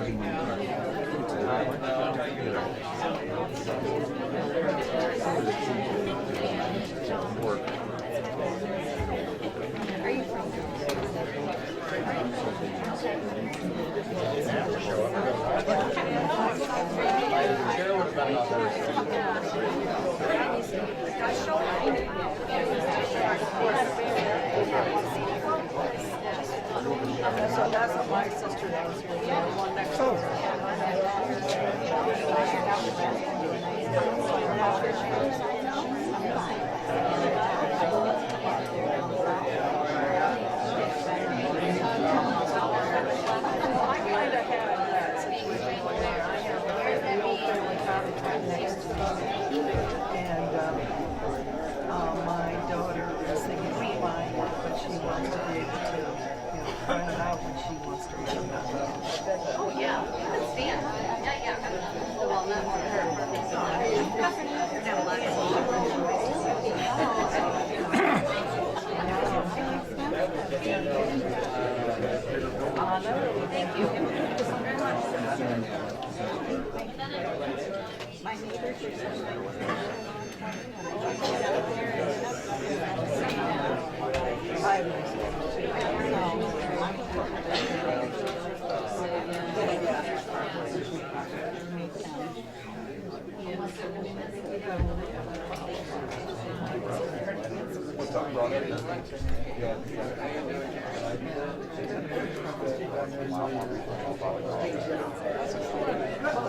So that's what my sister was with the one next door. I kind of had that situation where I had a old family cottage right next to me. And my daughter is thinking of buying it, but she wants to be able to rent it out when she wants to rent it out. Oh, yeah. You can stand. Yeah, yeah. Well, not for her. Thank you. My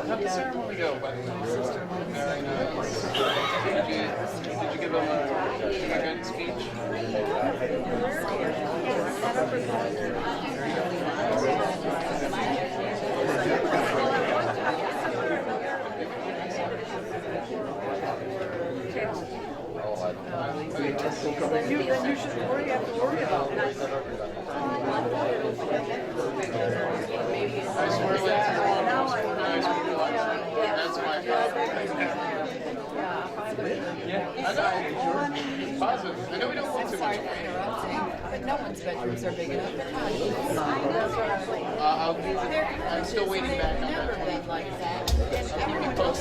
How'd the ceremony go, by the way? Did you give him a good speech? Then you should worry, have to worry about it. I swear that's my Yeah, I know. Positive. I know we don't want too much. But no one's bedrooms are big enough. I'm still waiting back on Never that. been like that. And everyone else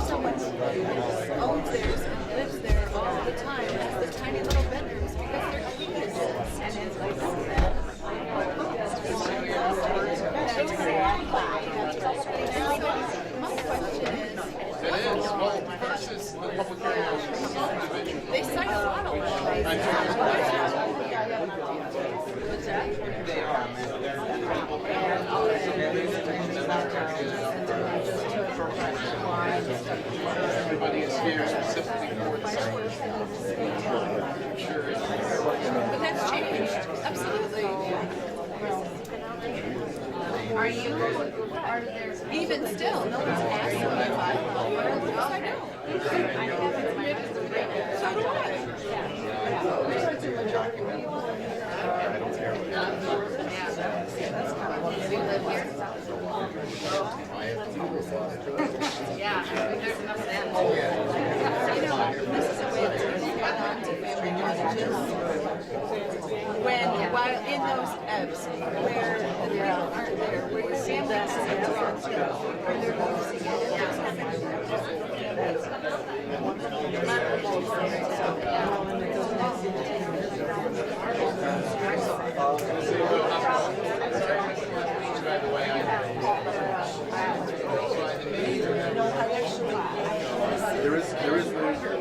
someone owns theirs and lives there all the time. It's the tiny little bedrooms because they're kids. And it's like that. My question is, It is. Well, versus the public area subdivision. they cite a lot of What's that? They are. Everybody is here specifically for the sure. But that's changed. Absolutely. Are there Even still, no one's asked me if I know. I know. So do I. we live here? Yeah, there's enough of that. You know, this is a way that we get on to family cottages. While in those ebbs, where the people aren't there, where your family is around you, where they're noticing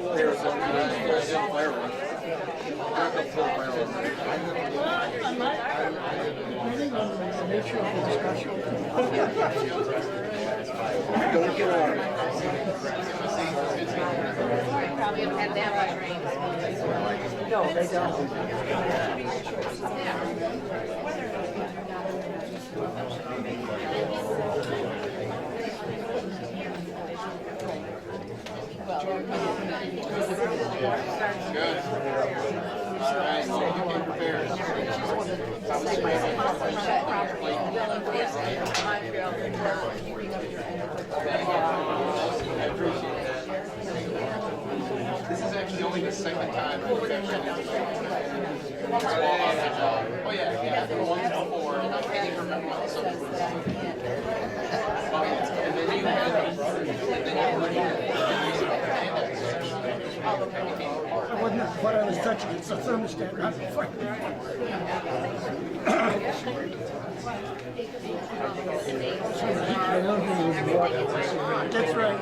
There's fireworks. Don't get on. Probably haven't had that much rain. No, they don't. Good. All right, so you came prepared. I appreciate that. This is actually only the second time we've actually swallowed the job. Oh yeah, yeah. Once before, I can't even remember what the subject was. what I was touching. It's a thermostat, not the fire. That's right.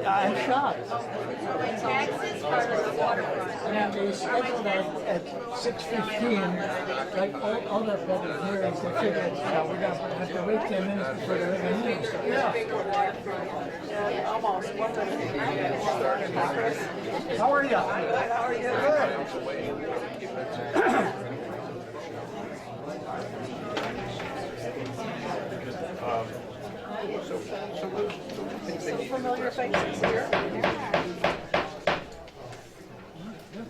I'm shocked. And they scheduled at 6:15, like all the public hearings. They figured, we're going to have to wait 10 minutes before the regular meeting starts. Yeah, almost. One minute. How are you? How are you? Some familiar faces here.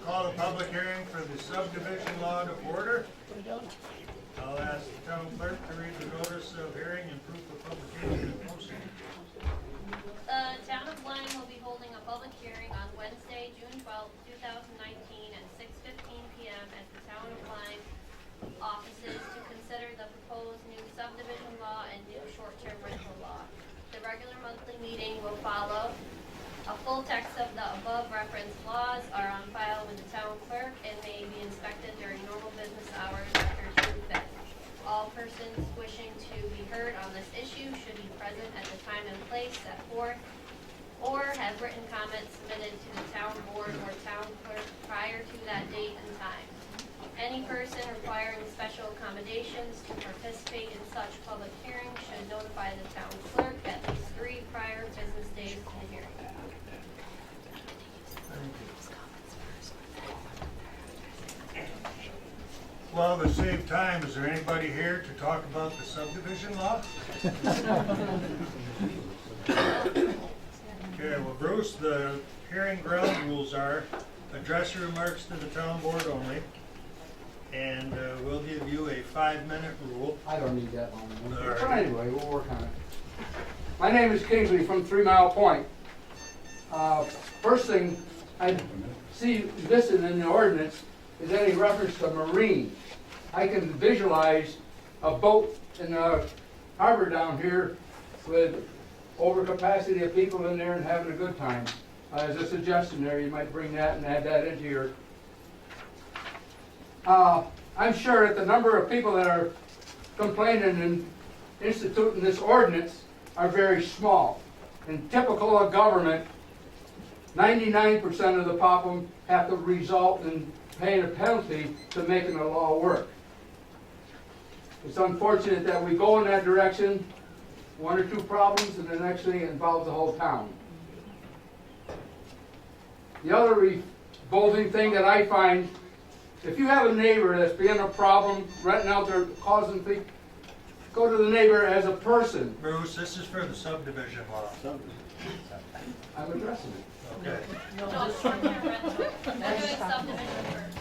Call the public hearing for the subdivision law to order. I'll ask the town clerk to read the notice of hearing and proof of publication and posting. The town of Lyme will be holding a public hearing on Wednesday, June 12, 2019 at 6:15 p.m. at the town of Lyme offices to consider the proposed new subdivision law and new short-term rental law. The regular monthly meeting will follow. A full text of the above referenced laws are on file with the town clerk and may be inspected during normal business hours after June 5th. All persons wishing to be heard on this issue should be present at the time and place set forth, or have written comments submitted to the town board or town clerk prior to that date and time. Any person requiring special accommodations to participate in such public hearing should notify the town clerk at least 3 prior business days to the hearing. Well, to save time, is there anybody here to talk about the subdivision law? Okay, well, Bruce, the hearing ground rules are address your remarks to the town board only, and we'll give you a 5-minute rule. I don't need that long. All right. But anyway, we'll work on it. My name is Kingsley from 3 Mile Point. First thing I see missing in the ordinance is any reference to marine. I can visualize a boat in the harbor down here with overcapacity of people in there and having a good time. As a suggestion there, you might bring that and add that into your... I'm sure that the number of people that are complaining and instituting this ordinance are very small. And typical of government, 99% of the problem have to result in paying a penalty to making the law work. It's unfortunate that we go in that direction, 1 or 2 problems, and the next thing involves the whole town. The other revolting thing that I find, if you have a neighbor that's being a problem, renting out there, causing things, go to the neighbor as a person. Bruce, this is for the subdivision law. I'm addressing it. Okay. No, short-term rental. We're doing subdivision first.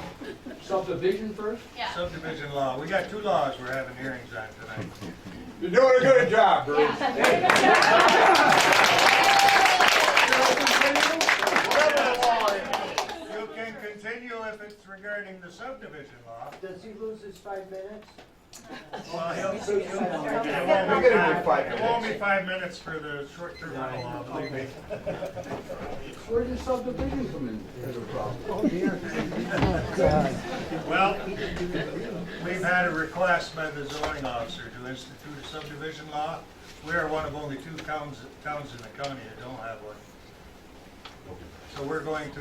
Subdivision first? Yeah. Subdivision law. We got 2 laws we're having hearings on tonight. You're doing a good job, Bruce. You can continue if it's regarding the subdivision law. Does he lose his 5 minutes? Well, it won't be 5 minutes for the short-term rental law, believe me. Where does subdivision come in as a problem? Oh, dear. Well, we've had a request by the zoning officer to institute a subdivision law. We are one of only 2 towns in the county that don't have one. So we're going to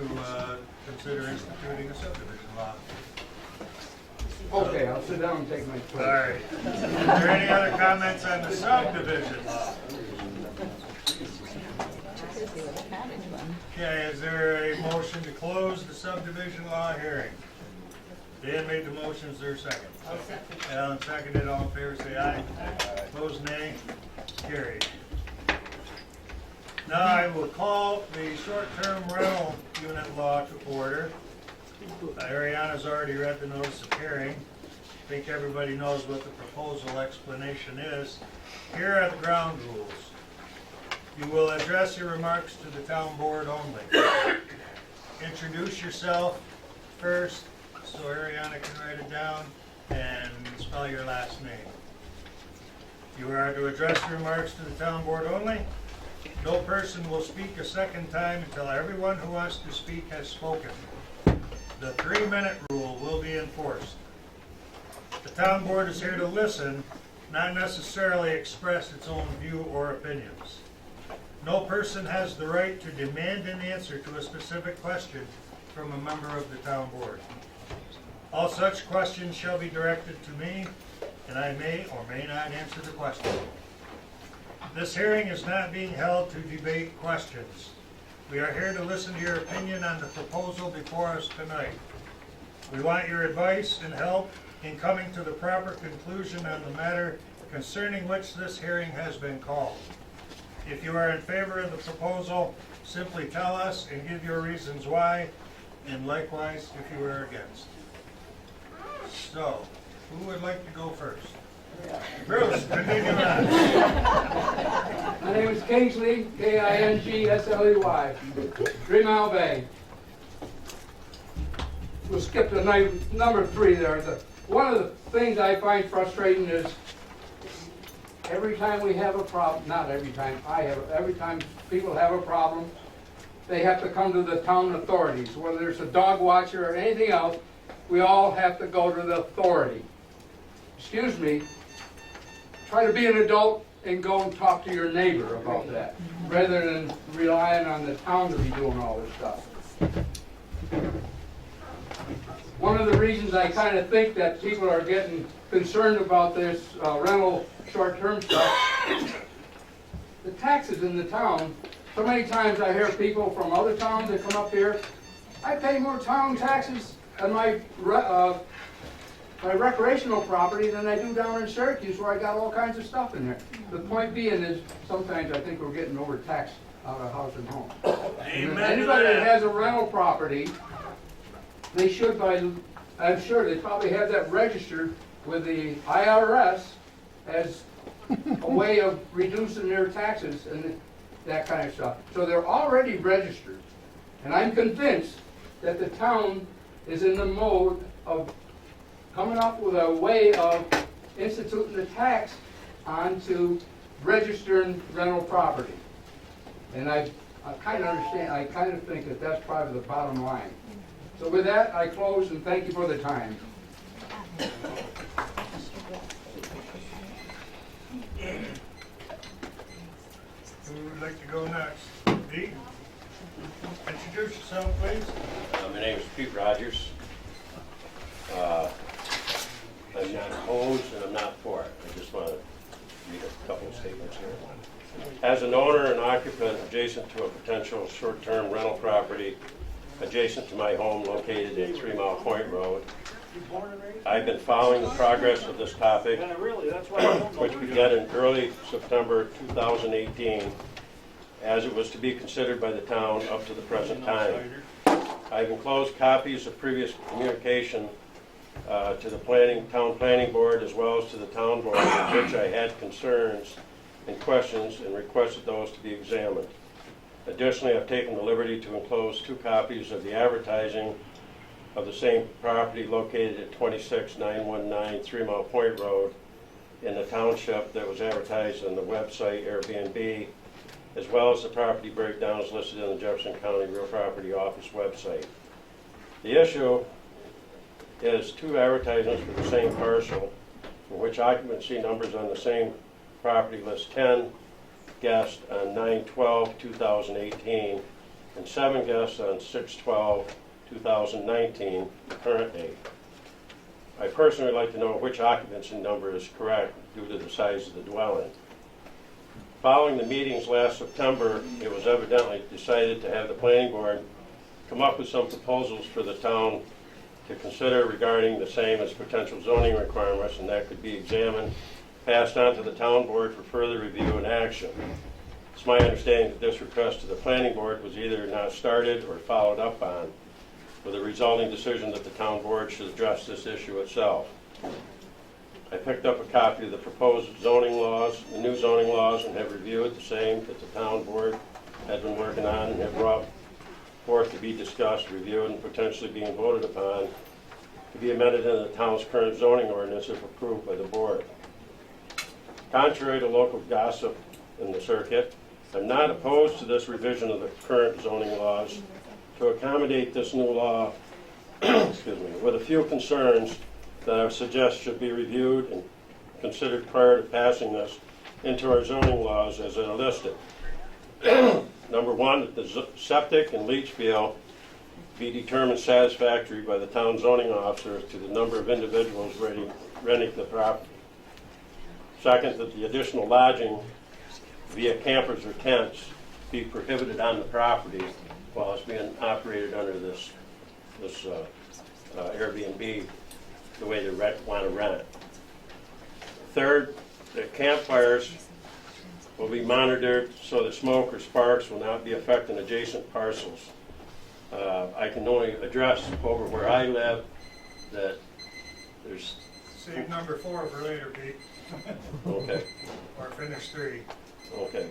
consider instituting a subdivision law. Okay, I'll sit down and take my All turn. right. Is there any other comments on the subdivision law? Okay, is there a motion to close the subdivision law hearing? Dan made the motion, is there a second? Alan seconded, all in favor say aye. Opposed nay. Carried. Now I will call the short-term rental unit law to order. Ariana's already read the notice of hearing. I think everybody knows what the proposal explanation is. Here are the ground rules. You will address your remarks to the town board only. Introduce yourself first, so Ariana can write it down, and spell your last name. You are to address your remarks to the town board only. No person will speak a second time until everyone who wants to speak has spoken. The 3-minute rule will be enforced. The town board is here to listen, not necessarily express its own view or opinions. No person has the right to demand an answer to a specific question from a member of the town board. All such questions shall be directed to me, and I may or may not answer the question. This hearing is not being held to debate questions. We are here to listen to your opinion on the proposal before us tonight. We want your advice and help in coming to the proper conclusion on the matter concerning which this hearing has been called. If you are in favor of the proposal, simply tell us and give your reasons why, and likewise if you are against. So, who would like to go first? Bruce, continue on. My name is Kingsley, Kingsley, 3 Mile Bay. We'll skip to number 3 there. One of the things I find frustrating is every time we have a problem, not every time, every time people have a problem, they have to come to the town authorities. Whether there's a dog watcher or anything else, we all have to go to the authority. Excuse me, try to be an adult and go and talk to your neighbor about that, rather than relying on the town to be doing all this stuff. One of the reasons I kind of think that people are getting concerned about this rental short-term stuff, the taxes in the town. So many times I hear people from other towns that come up here, I pay more town taxes on my recreational property than I do down in Syracuse, where I got all kinds of stuff in there. The point being is, sometimes I think we're getting overtaxed out of house and home. Anybody that has a rental property, they should I'm sure they probably have that registered with the IRS as a way of reducing their taxes and that kind of stuff. So they're already registered. And I'm convinced that the town is in the mode of coming up with a way of instituting the tax onto registering rental property. And I kind of understand, I kind of think that that's probably the bottom line. So with that, I close and thank you for the time. Who would like to go next? Pete? Introduce yourself, please. My name is Pete Rogers. I'm not opposed and I'm not for it. I just want to read a couple of statements here. As an owner and occupant adjacent to a potential short-term rental property adjacent to my home located at 3 Mile Point Road, I've been following the progress of this topic, which began in early September 2018, as it was to be considered by the town up to the present time. I've enclosed copies of previous communication to the town planning board as well as to the town board, in which I had concerns and questions and requested those to be examined. Additionally, I've taken the liberty to enclose 2 copies of the advertising of the same property located at 26919 3 Mile Point Road in the township that was advertised on the website Airbnb, as well as the property breakdowns listed in the Jefferson County Real Property Office website. The issue is 2 advertisements for the same parcel, for which occupancy numbers on the same property list 10 guests on 9/12/2018 and 7 guests on 6/12/2019, the current date. I personally like to know which occupancy number is correct due to the size of the dwelling. Following the meetings last September, it was evidently decided to have the planning board come up with some proposals for the town to consider regarding the same as potential zoning requirements, and that could be examined, passed on to the town board for further review and action. It's my understanding that this request to the planning board was either not started or followed up on, with a resulting decision that the town board should address this issue itself. I picked up a copy of the proposed zoning laws, the new zoning laws, and have reviewed the same that the town board had been working on and have brought forth to be discussed, reviewed, and potentially being voted upon to be amended in the town's current zoning ordinance if approved by the board. Contrary to local gossip in the circuit, I'm not opposed to this revision of the current zoning laws to accommodate this new law, excuse me, with a few concerns that I suggest should be reviewed and considered prior to passing this into our zoning laws as are listed. Number one, that the septic and leach field be determined satisfactory by the town zoning officer to the number of individuals renting the property. Second, that the additional lodging via campers or tents be prohibited on the property while it's being operated under this Airbnb the way they want to rent it. Third, that campfires will be monitored so that smoke or sparks will not be affecting adjacent parcels. I can only address over where I live that there's, Save number 4 for later, Pete. okay, Or finish 3. okay.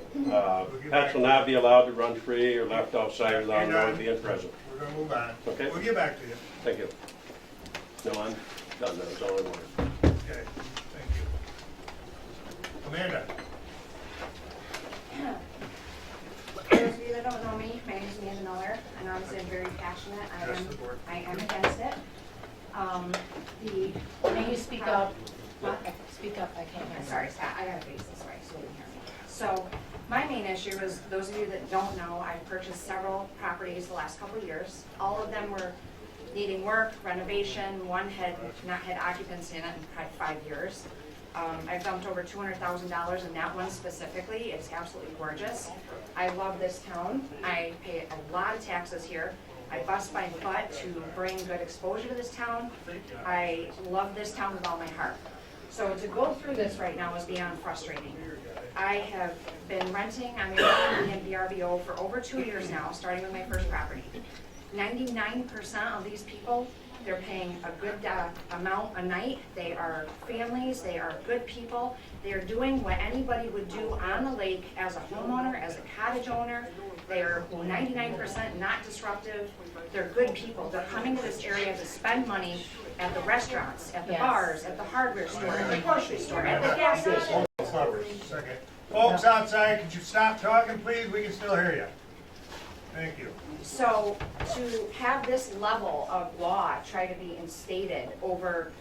Pets will not be allowed to run free or left outside without anyone being present. We're gonna move on. Okay. We'll get back to you. Thank you. No, I'm done, that's all I wanted. Okay, thank you. Amanda? For those of you that don't know me, my name is Amanda Miller, and obviously I'm very passionate. Address the board. I am against it. May you speak up? Speak up, I can't hear I'm you. sorry, Scott, I gotta face this way so you can hear me. So, my main issue is, those of you that don't know, I've purchased several properties the last couple of years. All of them were needing work, renovation. One had not had occupancy in it in probably 5 years. I've dumped over $200,000 in that one specifically. It's absolutely gorgeous. I love this town. I pay a lot of taxes here. I bust my butt to bring good exposure to this town. I love this town with all my heart. So to go through this right now is beyond frustrating. I have been renting on Airbnb and VRBO for over 2 years now, starting with my first property. 99% of these people, they're paying a good amount a night. They are families, they are good people. They are doing what anybody would do on the lake as a homeowner, as a cottage owner. They are 99% not disruptive. They're good people. They're coming to this area to spend money at the restaurants, at the bars, at the hardware store, at the grocery store, at the gas station. Second. Folks outside, could you stop talking, please? We can still hear you. Thank you. So to have this level of law try to be instated over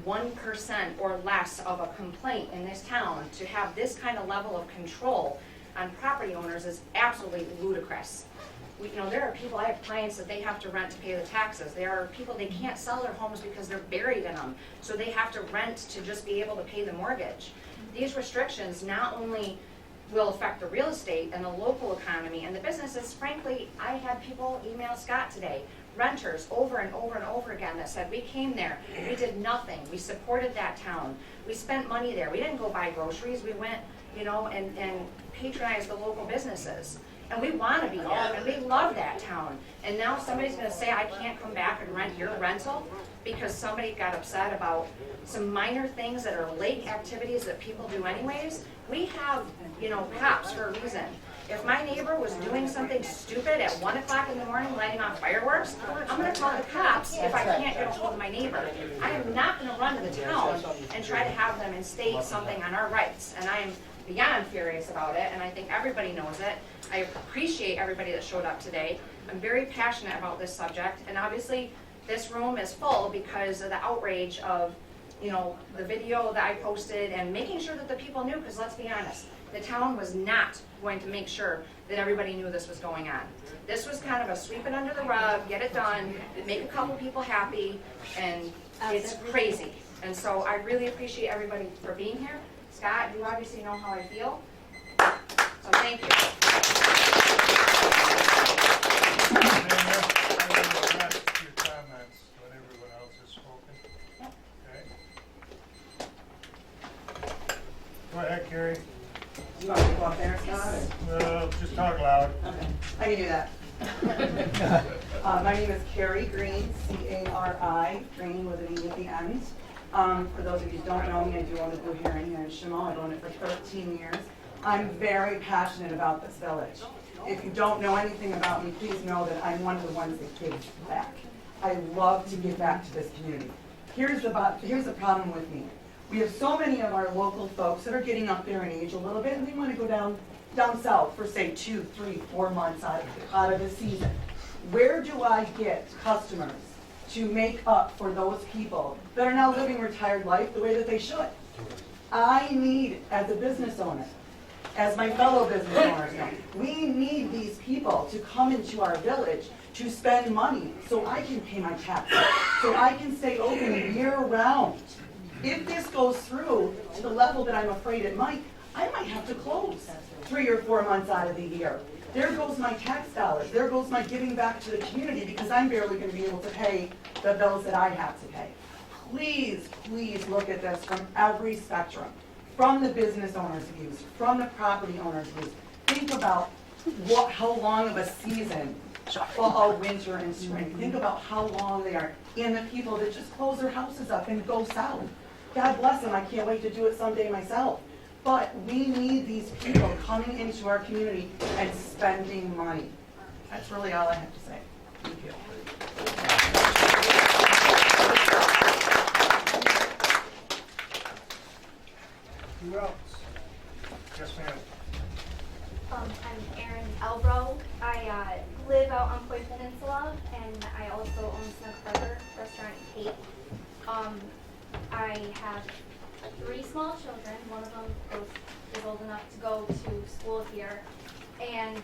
1% or less of a complaint in this town, to have this kind of level of control on property owners is absolutely ludicrous. There are people, I have clients that they have to rent to pay the taxes. There are people, they can't sell their homes because they're buried in them. So they have to rent to just be able to pay the mortgage. These restrictions not only will affect the real estate and the local economy and the businesses. Frankly, I had people email Scott today, renters over and over and over again, that said, we came there, we did nothing, we supported that town, we spent money there, we didn't go buy groceries, we went, and patronized the local businesses. And we want to be there, and we love that town. And now somebody's going to say, I can't come back and rent your rental because somebody got upset about some minor things that are lake activities that people do anyways. We have, cops for a reason. If my neighbor was doing something stupid at 1 o'clock in the morning lighting off fireworks, I'm going to call the cops if I can't get a hold of my neighbor. I am not going to run to the town and try to have them instate something on our rights. And I am beyond furious about it, and I think everybody knows it. I appreciate everybody that showed up today. I'm very passionate about this subject, and obviously this room is full because of the outrage of, the video that I posted and making sure that the people knew, because let's be honest, the town was not going to make sure that everybody knew this was going on. This was kind of a sweep it under the rug, get it done, make a couple people happy, and it's crazy. And so I really appreciate everybody for being here. Scott, you obviously know how I feel, so thank you. Amanda, I will address your comments when everyone else has spoken. Okay? Go ahead, Carrie. You want me to go up there, Scott? Well, just talk loud. Okay, I can do that. My name is Carrie Green, C-A-R-I, Green with an E at the end. For those of you who don't know me, I do own a Blue Heron here in Shimon. I've owned it for 13 years. I'm very passionate about this village. If you don't know anything about me, please know that I'm one of the ones that gives back. I love to give back to this community. Here's the problem with me. We have so many of our local folks that are getting up there in age a little bit, and they want to go down dumps out for say 2, 3, 4 months out of the season. Where do I get customers to make up for those people that are now living retired life the way that they should? I need, as a business owner, as my fellow business owners know, we need these people to come into our village to spend money so I can pay my taxes, so I can stay open year-round. If this goes through to the level that I'm afraid it might, I might have to close 3 or 4 months out of the year. There goes my tax dollars. There goes my giving back to the community because I'm barely going to be able to pay the bills that I have to pay. Please, please look at this from every spectrum, from the business owner's views, from the property owner's views. Think about how long of a season, fall, winter, and spring. Think about how long they are. And the people that just close their houses up and go south. God bless them. I can't wait to do it someday myself. But we need these people coming into our community and spending money. That's really all I have to say. Thank you. Who else? Yes, ma'am. I'm Erin Elbro. I live out on Point Peninsula, and I also own Snook Harbor Restaurant in Cape. I have 3 small children. One of them is old enough to go to school here. And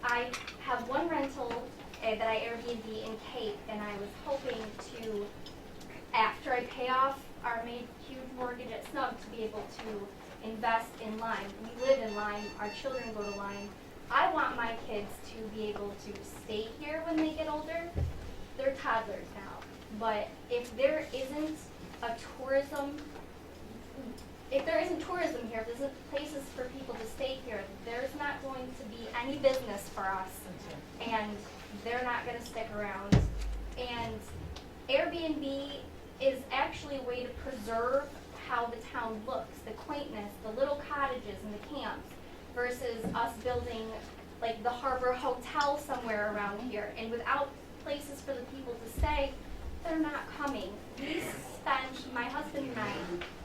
I have one rental that I Airbnb in Cape, and I was hoping to, after I pay off our huge mortgage at Snug, to be able to invest in Lyme. We live in Lyme. Our children go to Lyme. I want my kids to be able to stay here when they get older. They're toddlers now. But if there isn't tourism here, if there isn't places for people to stay here, there's not going to be any business for us, and they're not going to stick around. And Airbnb is actually a way to preserve how the town looks, the quaintness, the little cottages and the camps, versus us building like the Harbor Hotel somewhere around here. And without places for the people to stay, they're not coming. We spend, my husband and I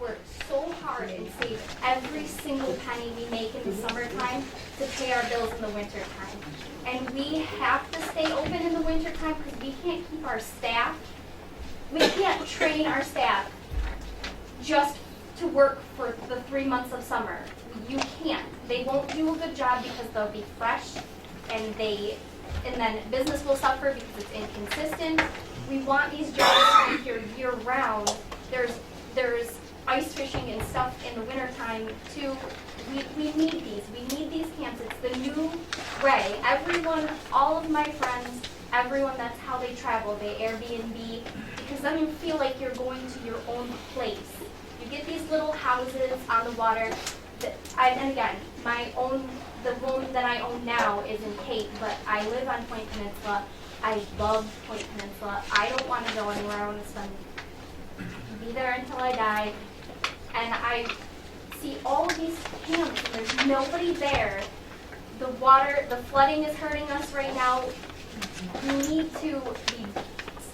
work so hard and save every single penny we make in the summertime to pay our bills in the wintertime. And we have to stay open in the wintertime because we can't keep our staff. We can't train our staff just to work for the 3 months of summer. You can't. They won't do a good job because they'll be fresh, and then business will suffer because it's inconsistent. We want these jobs to be here year round. There's ice fishing and stuff in the wintertime too. We need these. We need these camps. It's the new way. Everyone, all of my friends, everyone, that's how they travel. They Airbnb, because then you feel like you're going to your own place. You get these little houses on the water. And again, the one that I own now is in Cape, but I live on Point Peninsula. I love Point Peninsula. I don't want to go anywhere. I want to be there until I die. And I see all of these camps, and there's nobody there. The flooding is hurting us right now. We need to be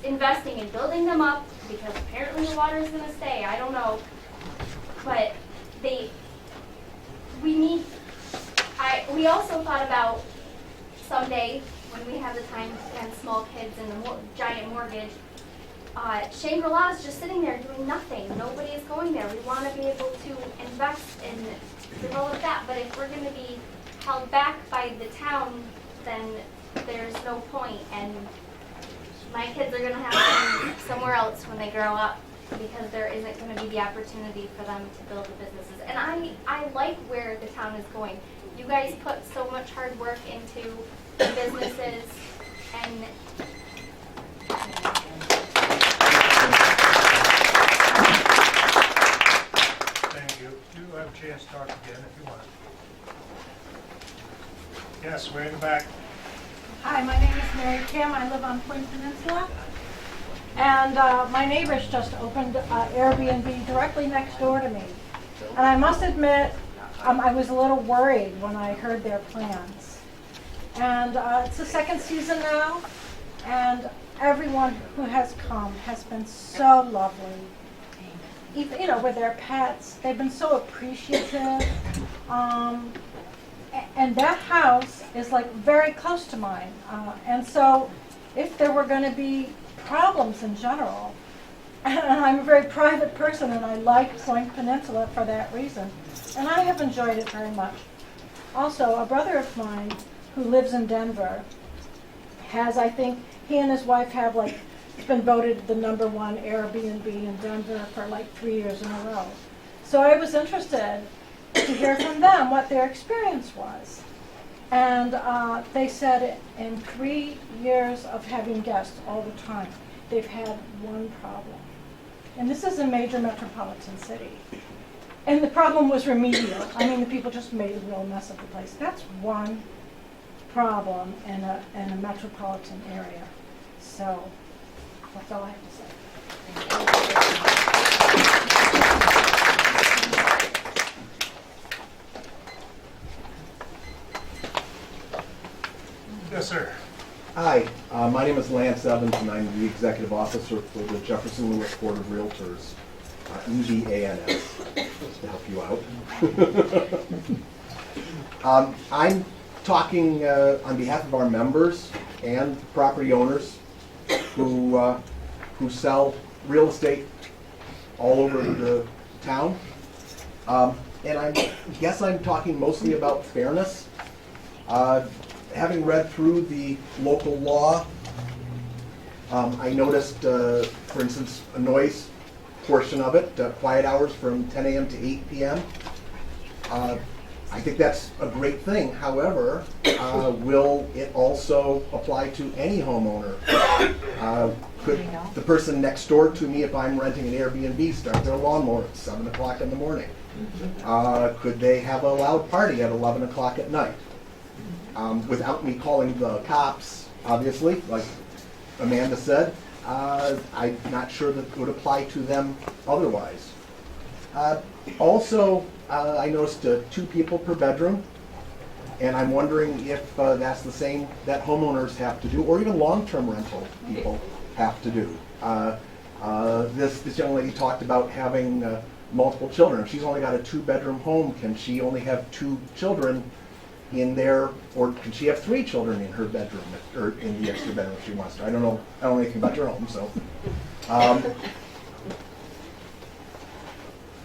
investing in building them up, because apparently the water is going to stay. I don't know. But we also thought about someday, when we have the time to spend small kids and the giant mortgage, Shangri-La is just sitting there doing nothing. Nobody is going there. We want to be able to invest and develop that. But if we're going to be held back by the town, then there's no point. And my kids are going to have to be somewhere else when they grow up, because there isn't going to be the opportunity for them to build the businesses. And I like where the town is going. You guys put so much hard work into the businesses, and Thank you. You have a chance to talk again if you want. Yes, way in the back. Hi, my name is Mary Kim. I live on Point Peninsula. And my neighbors just opened Airbnb directly next door to me. And I must admit, I was a little worried when I heard their plans. And it's the second season now, and everyone who has come has been so lovely. Even, with their pets, they've been so appreciative. And that house is like very close to mine. And so if there were going to be problems in general, and I'm a very private person and I like Point Peninsula for that reason, and I have enjoyed it very much. Also, a brother of mine who lives in Denver has, I think, he and his wife have like, it's been voted the #1 Airbnb in Denver for like 3 years in a row. So I was interested to hear from them what their experience was. And they said in 3 years of having guests all the time, they've had one problem. And this is a major metropolitan city. And the problem was remedial. I mean, the people just made a real mess of the place. That's one problem in a metropolitan area. So that's all I have to say. Yes, sir. Hi, my name is Lance Evans, and I'm the executive officer for the Jefferson Lewis Board of Realtors, EBANS, to help you out. I'm talking on behalf of our members and property owners who sell real estate all over the town. And I guess I'm talking mostly about fairness. Having read through the local law, I noticed, for instance, a noise portion of it, quiet hours from 10 a.m. to 8 p.m. I think that's a great thing. However, will it also apply to any homeowner? Could the person next door to me, if I'm renting an Airbnb, start their lawnmower at 7 o'clock in the morning? Could they have a loud party at 11 o'clock at night? Without me calling the cops, obviously, like Amanda said, I'm not sure that it would apply to them otherwise. Also, I noticed 2 people per bedroom, and I'm wondering if that's the same that homeowners have to do, or even long-term rental people have to do. This young lady talked about having multiple children. If she's only got a 2-bedroom home, can she only have 2 children in there, or can she have 3 children in her bedroom, or in the extra bedroom if she wants to? I don't know anything about your home, so.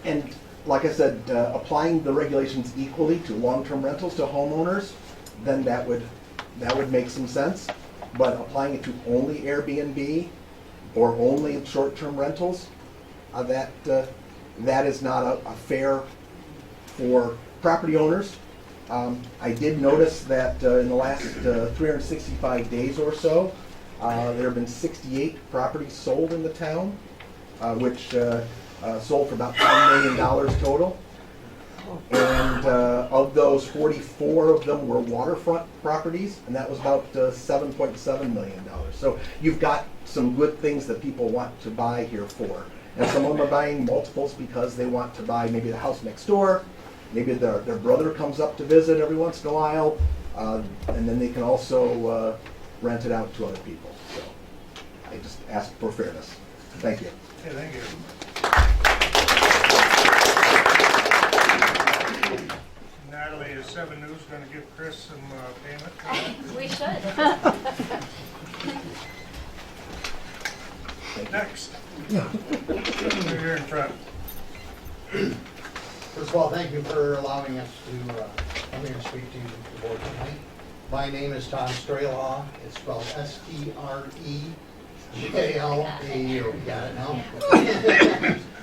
And like I said, applying the regulations equally to long-term rentals to homeowners, then that would make some sense. But applying it to only Airbnb or only short-term rentals, that is not a fair for property owners. I did notice that in the last 365 days or so, there have been 68 properties sold in the town, which sold for about $10 million total. And of those, 44 of them were waterfront properties, and that was about $7.7 million. So you've got some good things that people want to buy here for. And some of them are buying multiples because they want to buy maybe the house next door. Maybe their brother comes up to visit every once in a while, and then they can also rent it out to other people. So I just ask for fairness. Thank you. Okay, thank you. Natalie, is 7 News going to give Chris some payment for that? We should. Next. You're here in front. First of all, thank you for allowing us to come here and speak to you, the board tonight. My name is Tom Strelaw. It's spelled S-T-R-E-J-L-A-U. Got it now?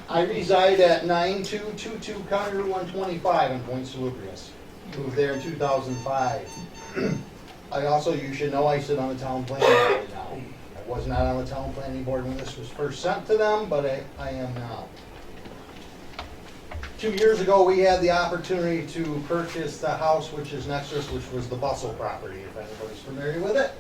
I reside at 9222 County Route 125 in Point Salubrious. Moved there in 2005. I also, you should know, I sit on the town planning board now. I was not on the town planning board when this was first sent to them, but I am now. 2 years ago, we had the opportunity to purchase the house which is next to us, which was the Bustle property, if anybody's familiar with it,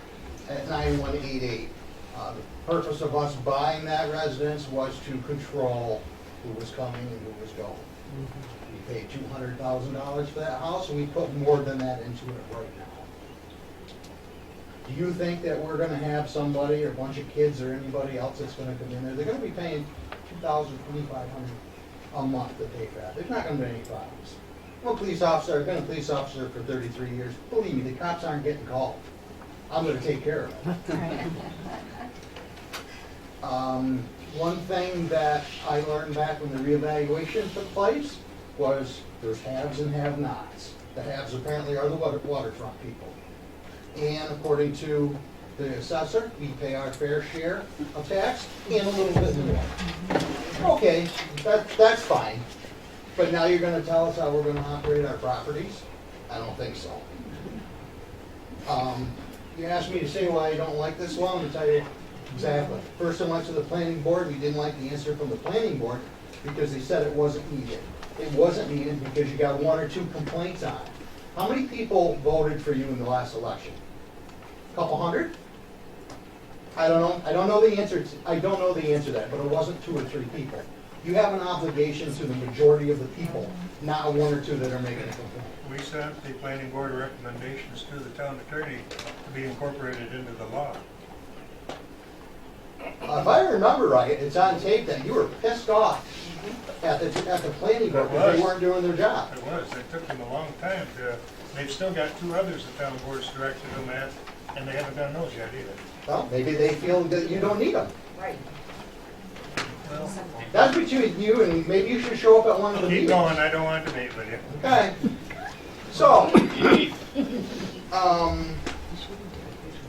at 9188. The purpose of us buying that residence was to control who was coming and who was going. We paid $200,000 for that house, and we put more than that into it right now. Do you think that we're going to have somebody, or a bunch of kids, or anybody else that's going to come in there? They're going to be paying $2,000, $2,500 a month to pay for that. There's not going to be any problems. I'm a police officer, I've been a police officer for 33 years. Believe me, the cops aren't getting called. I'm gonna take care of it. One thing that I learned back when the reevaluation took place was there's haves and have-nots. The haves apparently are the waterfront people. And according to the assessor, we pay our fair share of tax and a little bit more. Okay, that's fine. But now you're gonna tell us how we're gonna operate our properties? I don't think so. You asked me to say why I don't like this law, I'm gonna tell you exactly. First I went to the planning board, we didn't like the answer from the planning board because they said it wasn't needed. It wasn't needed because you got 1 or 2 complaints on it. How many people voted for you in the last election? Couple hundred? I don't know. I don't know the answer to that, but it wasn't 2 or 3 people. You have an obligation to the majority of the people, not 1 or 2 that are making a complaint. We sent the planning board recommendations to the town attorney to be incorporated into the law. If I remember right, it's on tape that you were pissed off at the planning board because they weren't doing their job. It was. It took them a long time to, they've still got 2 others the town board's directed them at, and they haven't done those yet either. Well, maybe they feel that you don't need them. Right. Well, That's between you, and maybe you should show up at one of the keep meetings. going, I don't want to debate with you. Okay. So,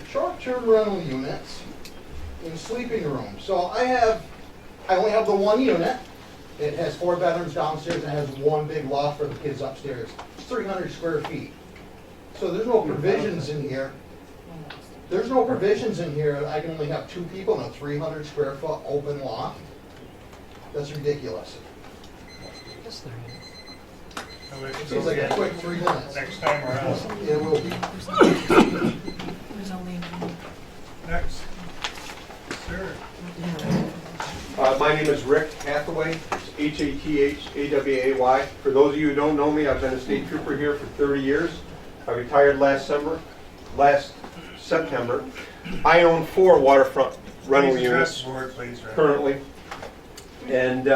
short-term rental units in sleeping rooms. So I only have the 1 unit. It has 4 bedrooms downstairs and it has 1 big loft for the kids upstairs. It's 300 square feet. So there's no provisions in here. There's no provisions in here. I can only have 2 people in a 300 square foot open loft. That's ridiculous. It seems like a quick 3 minutes. Next time around. It will be. Next. Sir. My name is Rick Hathaway, Hathaway. For those of you who don't know me, I've been a state trooper here for 30 years. I retired last September. I own 4 waterfront rental units currently. And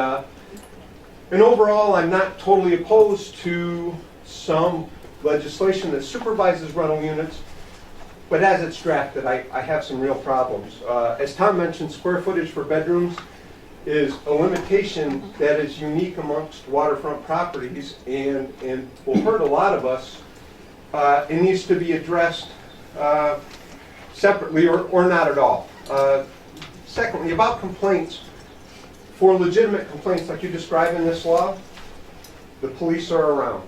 overall, I'm not totally opposed to some legislation that supervises rental units, but as it's drafted, I have some real problems. As Tom mentioned, square footage for bedrooms is a limitation that is unique amongst waterfront properties and will hurt a lot of us. It needs to be addressed separately or not at all. Secondly, about complaints. For legitimate complaints like you describe in this law, the police are around.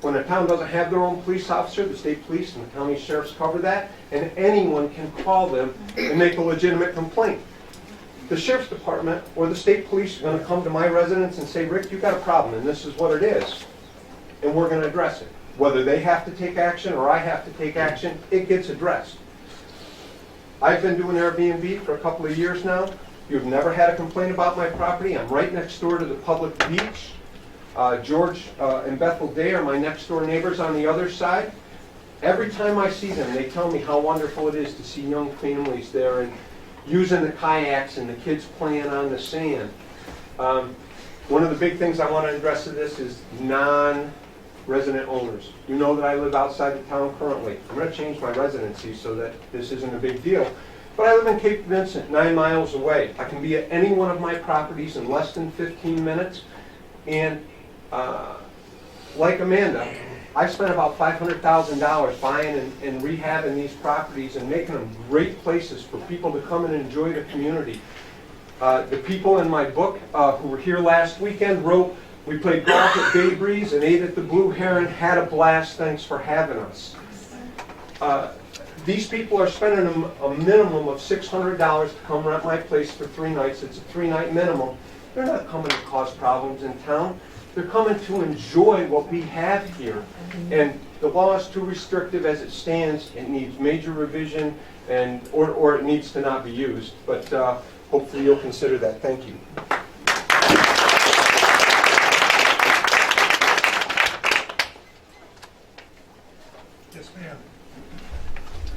When a town doesn't have their own police officer, the state police and the county sheriffs cover that, and anyone can call them and make a legitimate complaint. The sheriff's department or the state police are going to come to my residence and say, Rick, you've got a problem, and this is what it is, and we're going to address it. Whether they have to take action or I have to take action, it gets addressed. I've been doing Airbnb for a couple of years now. You've never had a complaint about my property. I'm right next door to the public beach. George and Bethel Day are my next door neighbors on the other side. Every time I see them, they tell me how wonderful it is to see young families there and using the kayaks and the kids playing on the sand. One of the big things I want to address in this is non-resident owners. You know that I live outside the town currently. I'm going to change my residency so that this isn't a big deal. But I live in Cape Vincent, 9 miles away. I can be at any one of my properties in less than 15 minutes. And like Amanda, I spent about $500,000 buying and rehabbing these properties and making them great places for people to come and enjoy the community. The people in my book who were here last weekend wrote, we played golf at Bay Breeze and ate at the Blue Heron, had a blast, thanks for having us. These people are spending a minimum of $600 to come rent my place for 3 nights. It's a 3-night minimum. They're not coming to cause problems in town. They're coming to enjoy what we have here. And the law is too restrictive as it stands. It needs major revision or it needs to not be used. But hopefully you'll consider that. Thank you. Yes, ma'am.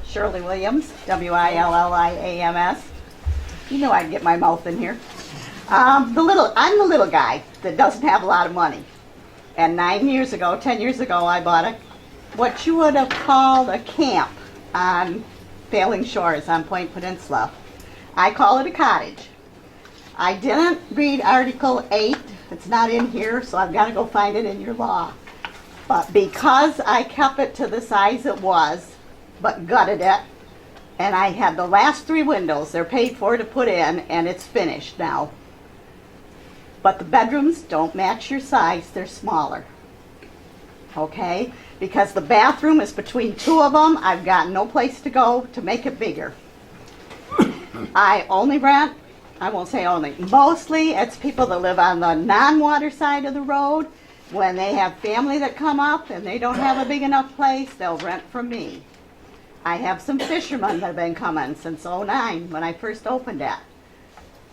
Shirley Williams, Williams. You know I'd get my mouth in here. I'm the little guy that doesn't have a lot of money. And 10 years ago, I bought what you would have called a camp on Failing Shores on Point Peninsula. I call it a cottage. I didn't read Article 8. It's not in here, so I've got to go find it in your law. But because I kept it to the size it was, but gutted it, and I had the last 3 windows, they're paid for to put in, and it's finished now. But the bedrooms don't match your size, they're smaller. Okay? Because the bathroom is between 2 of them, I've got no place to go to make it bigger. I only rent, I won't say only, mostly it's people that live on the non-water side of the road. When they have family that come up and they don't have a big enough place, they'll rent from me. I have some fishermen that have been coming since '09 when I first opened it.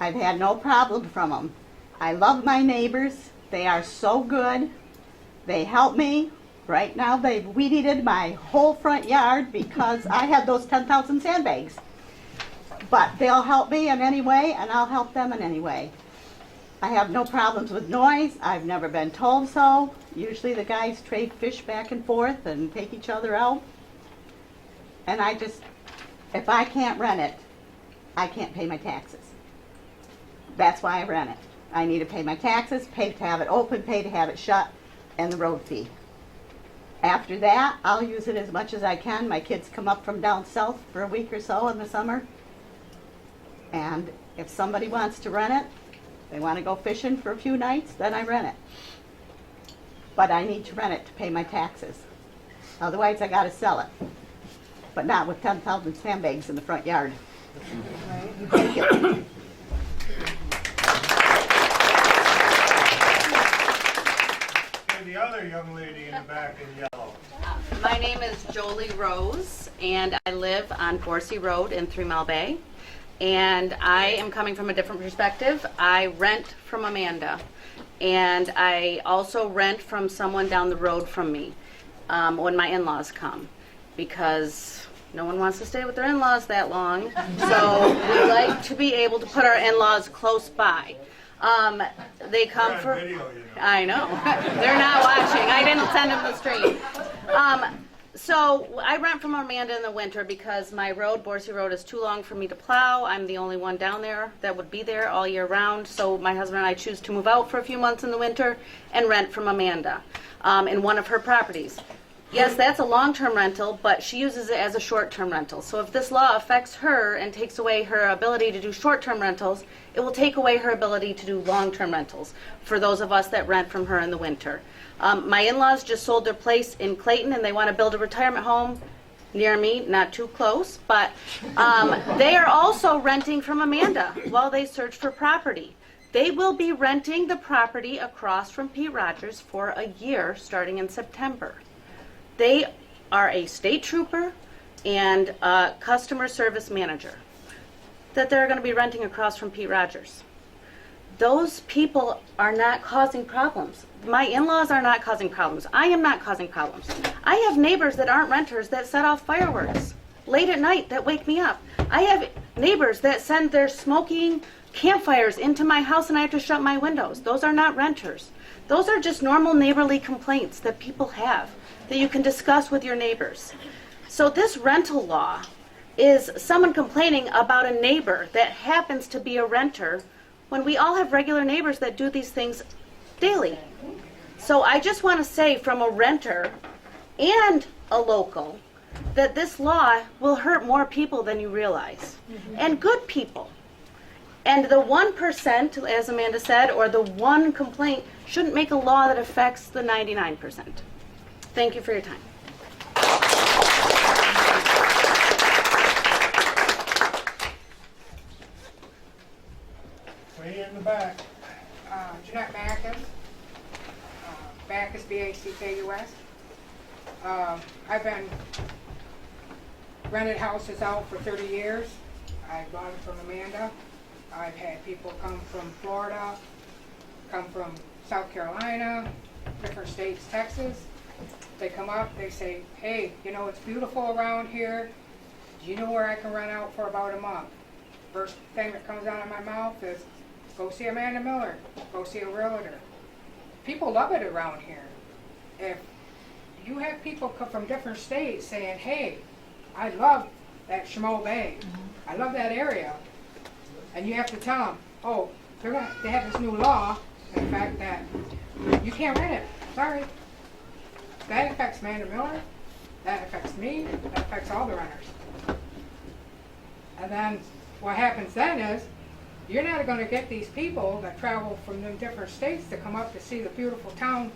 I've had no problem from them. I love my neighbors. They are so good. They help me. Right now they've weed-eated my whole front yard because I have those 10,000 sandbags. But they'll help me in any way, and I'll help them in any way. I have no problems with noise. I've never been told so. Usually the guys trade fish back and forth and take each other out. And if I can't rent it, I can't pay my taxes. That's why I rent it. I need to pay my taxes, pay to have it open, pay to have it shut, and the road fee. After that, I'll use it as much as I can. My kids come up from down south for a week or so in the summer. And if somebody wants to rent it, they want to go fishing for a few nights, then I rent it. But I need to rent it to pay my taxes. Otherwise, I got to sell it. But not with 10,000 sandbags in the front yard. Thank you. Okay, the other young lady in the back in yellow. My name is Jolie Rose, and I live on Borsey Road in 3 Mile Bay. And I am coming from a different perspective. I rent from Amanda, and I also rent from someone down the road from me when my in-laws come, because no one wants to stay with their in-laws that long. So we like to be able to put our in-laws close by. They come for... I know. They're not watching. I didn't send them the stream. So I rent from Amanda in the winter because my road, Borsey Road, is too long for me to plow. I'm the only one down there that would be there all year round. So my husband and I choose to move out for a few months in the winter and rent from Amanda in one of her properties. Yes, that's a long-term rental, but she uses it as a short-term rental. So if this law affects her and takes away her ability to do short-term rentals, it will take away her ability to do long-term rentals for those of us that rent from her in the winter. My in-laws just sold their place in Clayton, and they want to build a retirement home near me, not too close, but they are also renting from Amanda while they search for property. They will be renting the property across from Pete Rogers for a year starting in September. They are a state trooper and a customer service manager that they're going to be renting across from Pete Rogers. Those people are not causing problems. My in-laws are not causing problems. I am not causing problems. I have neighbors that aren't renters that set off fireworks late at night that wake me up. I have neighbors that send their smoking campfires into my house and I have to shut my windows. Those are not renters. Those are just normal neighborly complaints that people have that you can discuss with your neighbors. So this rental law is someone complaining about a neighbor that happens to be a renter when we all have regular neighbors that do these things daily. So I just want to say from a renter and a local that this law will hurt more people than you realize, and good people. And the 1%, as Amanda said, or the one complaint shouldn't make a law that affects the 99%. Thank you for your time. Way in the back. Jeanette Backus. Backus, B-A-C-K-U-S. I've been rented houses out for 30 years. I bought them from Amanda. I've had people come from Florida, come from South Carolina, different states, Texas. They come up, they say, hey, you know, it's beautiful around here. Do you know where I can rent out for about a month? First thing that comes out of my mouth is, go see Amanda Miller, go see a realtor. people love it around here. If you have people come from different states saying, hey, I love that Schmo Bay, I love that area, and you have to tell them, oh, they have this new law, in fact, that you can't rent it, sorry. That affects Amanda Miller, that affects me, that affects all the renters. And then what happens then is, you're not going to get these people that travel from them different states to come up to see the beautiful town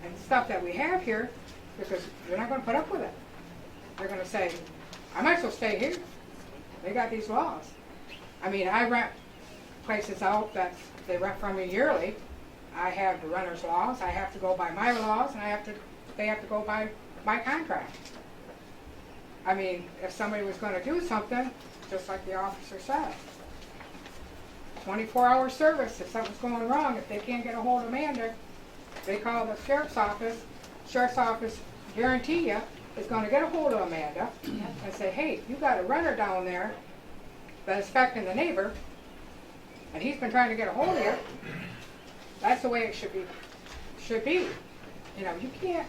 and stuff that we have here, because they're not going to put up with it. They're going to say, I might as well stay here. They got these laws. I mean, I rent places out that they rent from me yearly. I have the renter's laws. I have to go by my laws, and they have to go by my contract. I mean, if somebody was going to do something, just like the officer said, 24-hour service. If something's going wrong, if they can't get a hold of Amanda, they call the sheriff's office. Sheriff's office, guarantee you, is going to get a hold of Amanda and say, hey, you got a renter down there that is affecting the neighbor, and he's been trying to get a hold of you. That's the way it should be. You know, you can't,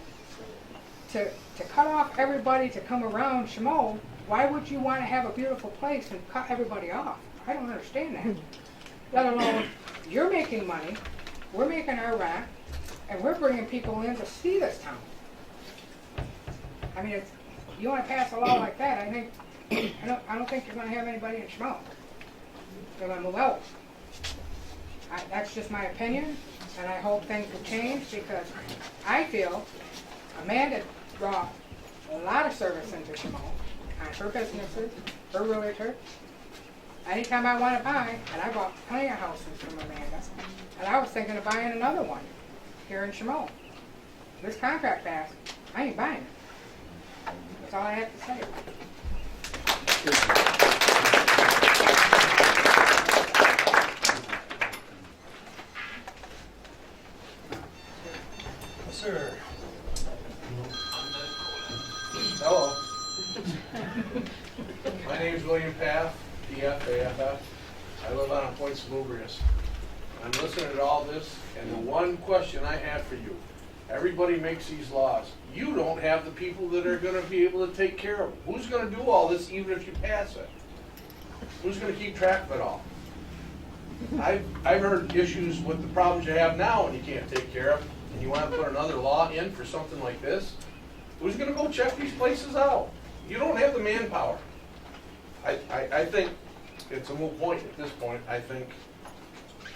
to cut off everybody to come around Schmo, why would you want to have a beautiful place and cut everybody off? I don't understand that. Let alone, you're making money, we're making our rent, and we're bringing people in to see this town. I mean, you want to pass a law like that, I don't think you're going to have anybody in Schmo. They're going to move out. That's just my opinion, and I hope things will change, because I feel Amanda brought a lot of service into Schmo on her businesses, her realtor. Anytime I want to buy, and I bought plenty of houses from Amanda, and I was thinking of buying another one here in Schmo. This contract passed, I ain't buying it. That's all I have to say. Yes, sir. Hello. My name is William Paff, PF. I live on Point Salubrious. I'm listening to all this, and the one question I have for you, everybody makes these laws. You don't have the people that are going to be able to take care of them. Who's going to do all this even if you pass it? Who's going to keep track of it all? I've heard issues with the problems you have now and you can't take care of, and you want to put another law in for something like this? Who's going to go check these places out? You don't have the manpower. I think it's a moot point at this point. I think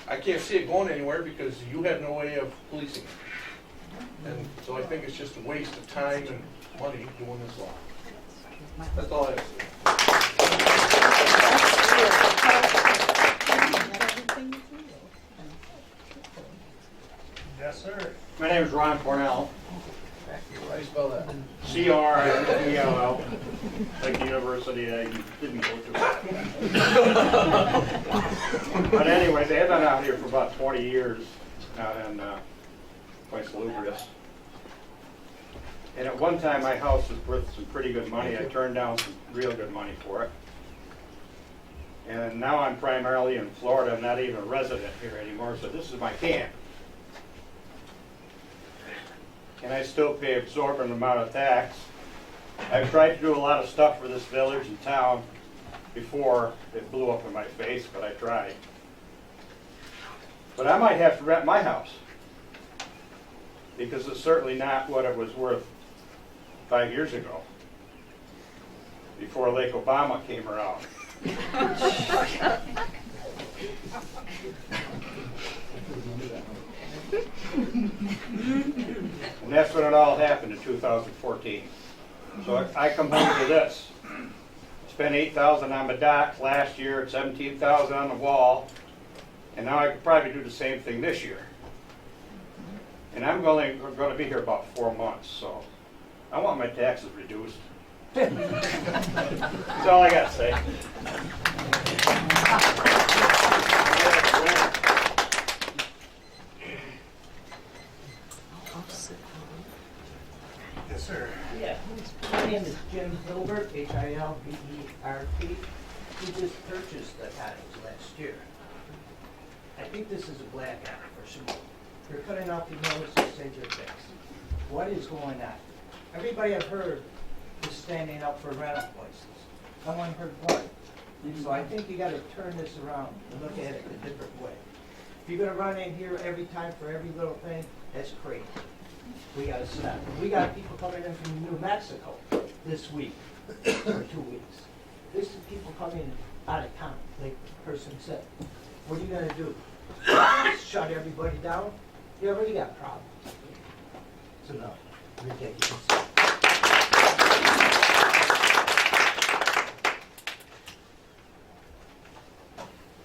I can't see it going anywhere because you have no way of policing it. And so I think it's just a waste of time and money doing this law. That's all I have to say. Yes, sir. My name is Ron Cornell. How do you spell that? C-R-E-L-L, like the university I didn't go to. But anyways, I've been out here for about 20 years out in Point Salubrious. And at one time, my house was worth some pretty good money. I turned down some real good money for it. And now I'm primarily in Florida. I'm not even a resident here anymore, so this is my camp. And I still pay an exorbitant amount of tax. I've tried to do a lot of stuff for this village and town before it blew up in my face, but I tried. But I might have to rent my house, because it's certainly not what it was worth 5 years ago, before Lake Obama came around. And that's when it all happened in 2014. So I come home to this. Spent $8,000 on my dock last year, $17,000 on the wall, and now I could probably do the same thing this year. And I'm going to be here about 4 months, so I want my taxes reduced. That's all I got to say. Yes, sir. Yeah, my name is Jim Hilbert, Hilbert. We just purchased the cottage last year. I think this is a blackout for Simone. They're cutting off the nose to save their face. What is going on? Everybody I've heard is standing up for rental places. No one heard one. So I think you gotta turn this around and look at it a different way. If you're gonna run in here every time for every little thing, that's crazy. We gotta stop. We got people coming in from New Mexico this week, or 2 weeks. This is people coming out of town, like the person said. What are you gonna do? Shut everybody down? You already got problems. It's enough. Ridiculous.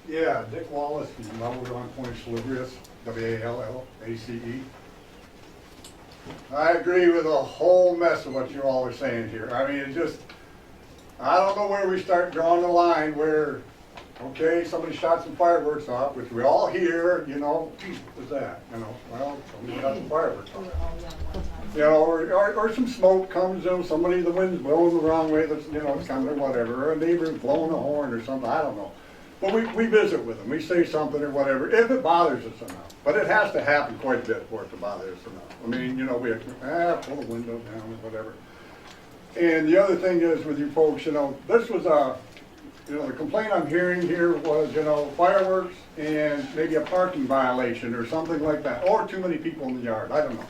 Yeah, Dick Wallace from Level Point Salubrious, W-A-L-L-A-C-E. I agree with a whole mess of what you all are saying here. I mean, it just, I don't know where we start drawing the line where, okay, somebody shot some fireworks off, which we all hear, you know, what was that? You know, well, somebody shot some fireworks off. You know, or some smoke comes in, somebody, the wind's blowing the wrong way, that's, you know, it's coming or whatever, or a neighbor's blowing a horn or something, I don't know. But we visit with them, we say something or whatever, if it bothers us enough. But it has to happen quite a bit for it to bother us enough. I mean, you know, we have to, pull the window down or whatever. And the other thing is with you folks, you know, this was you know, the complaint I'm hearing here was, you know, fireworks and maybe a parking violation or something like that, or too many people in the yard, I don't know.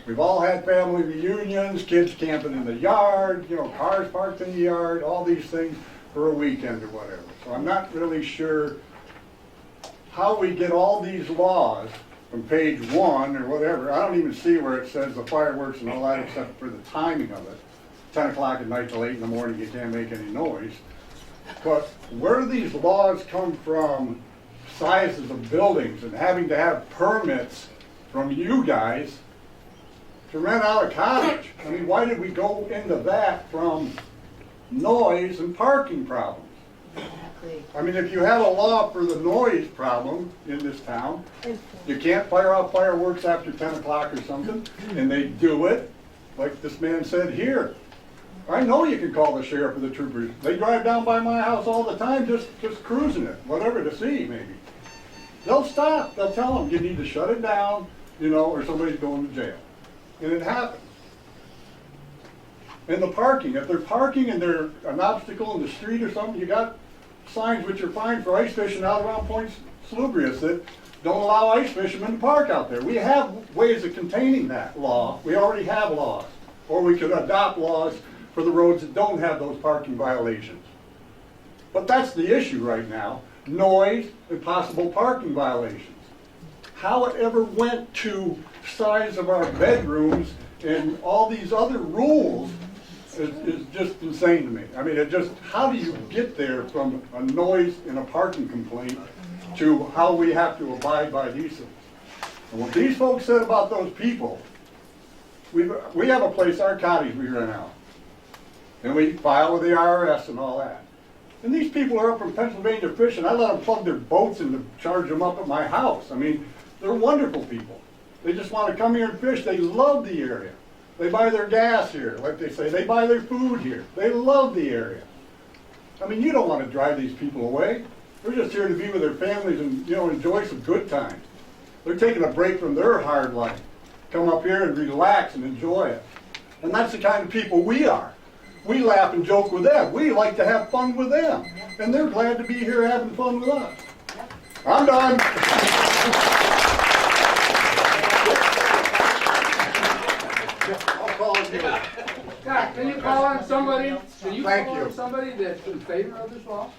We've all had family reunions, kids camping in the yard, you know, cars parked in the yard, all these things for a weekend or whatever. So I'm not really sure how we get all these laws from page 1 or whatever. I don't even see where it says the fireworks and all that except for the timing of it. 10 o'clock at night till 8 in the morning, you can't make any noise. But where do these laws come from, sizes of buildings and having to have permits from you guys to rent out a cottage? I mean, why did we go into that from noise and parking problems? I mean, if you have a law for the noise problem in this town, you can't fire off fireworks after 10 o'clock or something, and they do it, like this man said here. I know you can call the sheriff or the troopers. They drive down by my house all the time just cruising it, whatever, to see maybe. They'll stop. They'll tell them, you need to shut it down, you know, or somebody's going to jail. And it happens. And the parking, if they're parking and they're an obstacle in the street or something, you got signs which are fine for ice fishing out around Point Salubrious that don't allow ice fishermen to park out there. We have ways of containing that law. We already have laws. Or we could adopt laws for the roads that don't have those parking violations. But that's the issue right now, noise and possible parking violations. How it ever went to size of our bedrooms and all these other rules is just insane to me. I mean, it just, how do you get there from a noise and a parking complaint to how we have to abide by these things? And what these folks said about those people, we have a place, our cottage we rent out. And we file with the IRS and all that. And these people are up from Pennsylvania fishing. I let them plug their boats and charge them up at my house. I mean, they're wonderful people. They just want to come here and fish. They love the area. They buy their gas here, like they say. They buy their food here. They love the area. I mean, you don't want to drive these people away. They're just here to be with their families and, you know, enjoy some good times. They're taking a break from their hard life. Come up here and relax and enjoy it. And that's the kind of people we are. We laugh and joke with them. We like to have fun with them. And they're glad to be here having fun with us. I'm done. I'll call you. Scott, can you call on somebody? Can you call on somebody that's in favor of this law?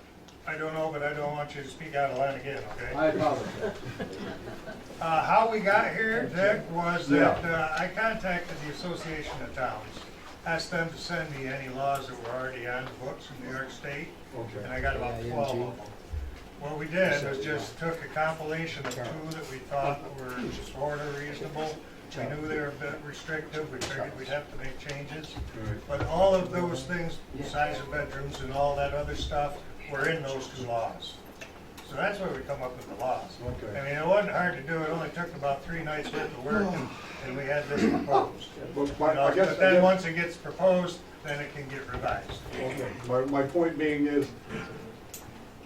I don't know, but I don't want you to speak out of line again, okay? I apologize. How we got here, Dick, was that I contacted the Association of Towns, asked them to send me any laws that were already on the books in New York State, and I got about 12 of them. What we did was just took a compilation of 2 that we thought were sort of reasonable. We knew they were a bit restrictive, we figured we'd have to make changes. But all of those things, size of bedrooms and all that other stuff, were in those 2 laws. So that's where we come up with the laws. I mean, it wasn't hard to do, it only took about 3 nights worth of work and we had this proposed. But then once it gets proposed, then it can get revised. Okay. My point being is,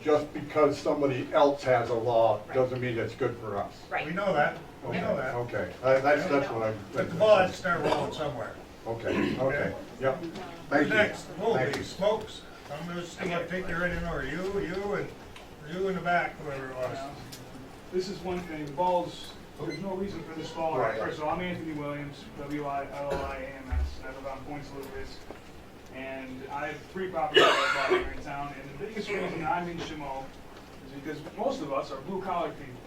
just because somebody else has a law doesn't mean it's good for us. Right. We know that. We know that. Okay, that's what I'm. But the ball has to start rolling somewhere. Okay, yep. Thank you. Next, will Thank be you. Smokes. I'm just gonna take you right in order. You in the back, whoever it was. This is one thing, the balls, there's no reason for this ball. Right. First of all, I'm Anthony Williams, W-I-L-L-I-A-M-S, I live on Point St. Louis, and I have 3 properties that I bought here in town, and the biggest reason I'm in Chaumont is because most of us are blue-collar people,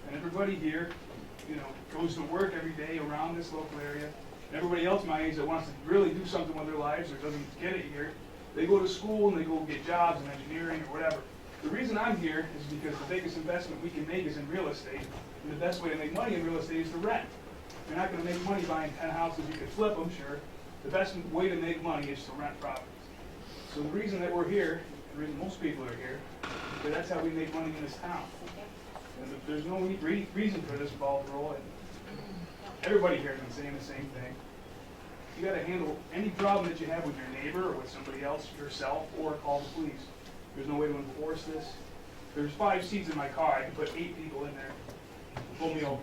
and everybody here, you know, goes to work every day around this local area, and everybody else my age that wants to really do something with their lives or doesn't get it here, they go to school and they go get jobs in engineering or whatever. The reason I'm here is because the biggest investment we can make is in real estate, and the best way to make money in real estate is to rent. You're not going to make money buying 10 houses. You can flip them, sure. The best way to make money is to rent properties. So the reason that we're here, the reason most people are here, is because that's how we make money in this town. And there's no reason for this ball to roll. Everybody here has been saying the same thing. You got to handle any problem that you have with your neighbor or with somebody else, yourself, or call the police. There's no way to enforce this. There's 5 seats in my car. I can put 8 people in there. Pull me over.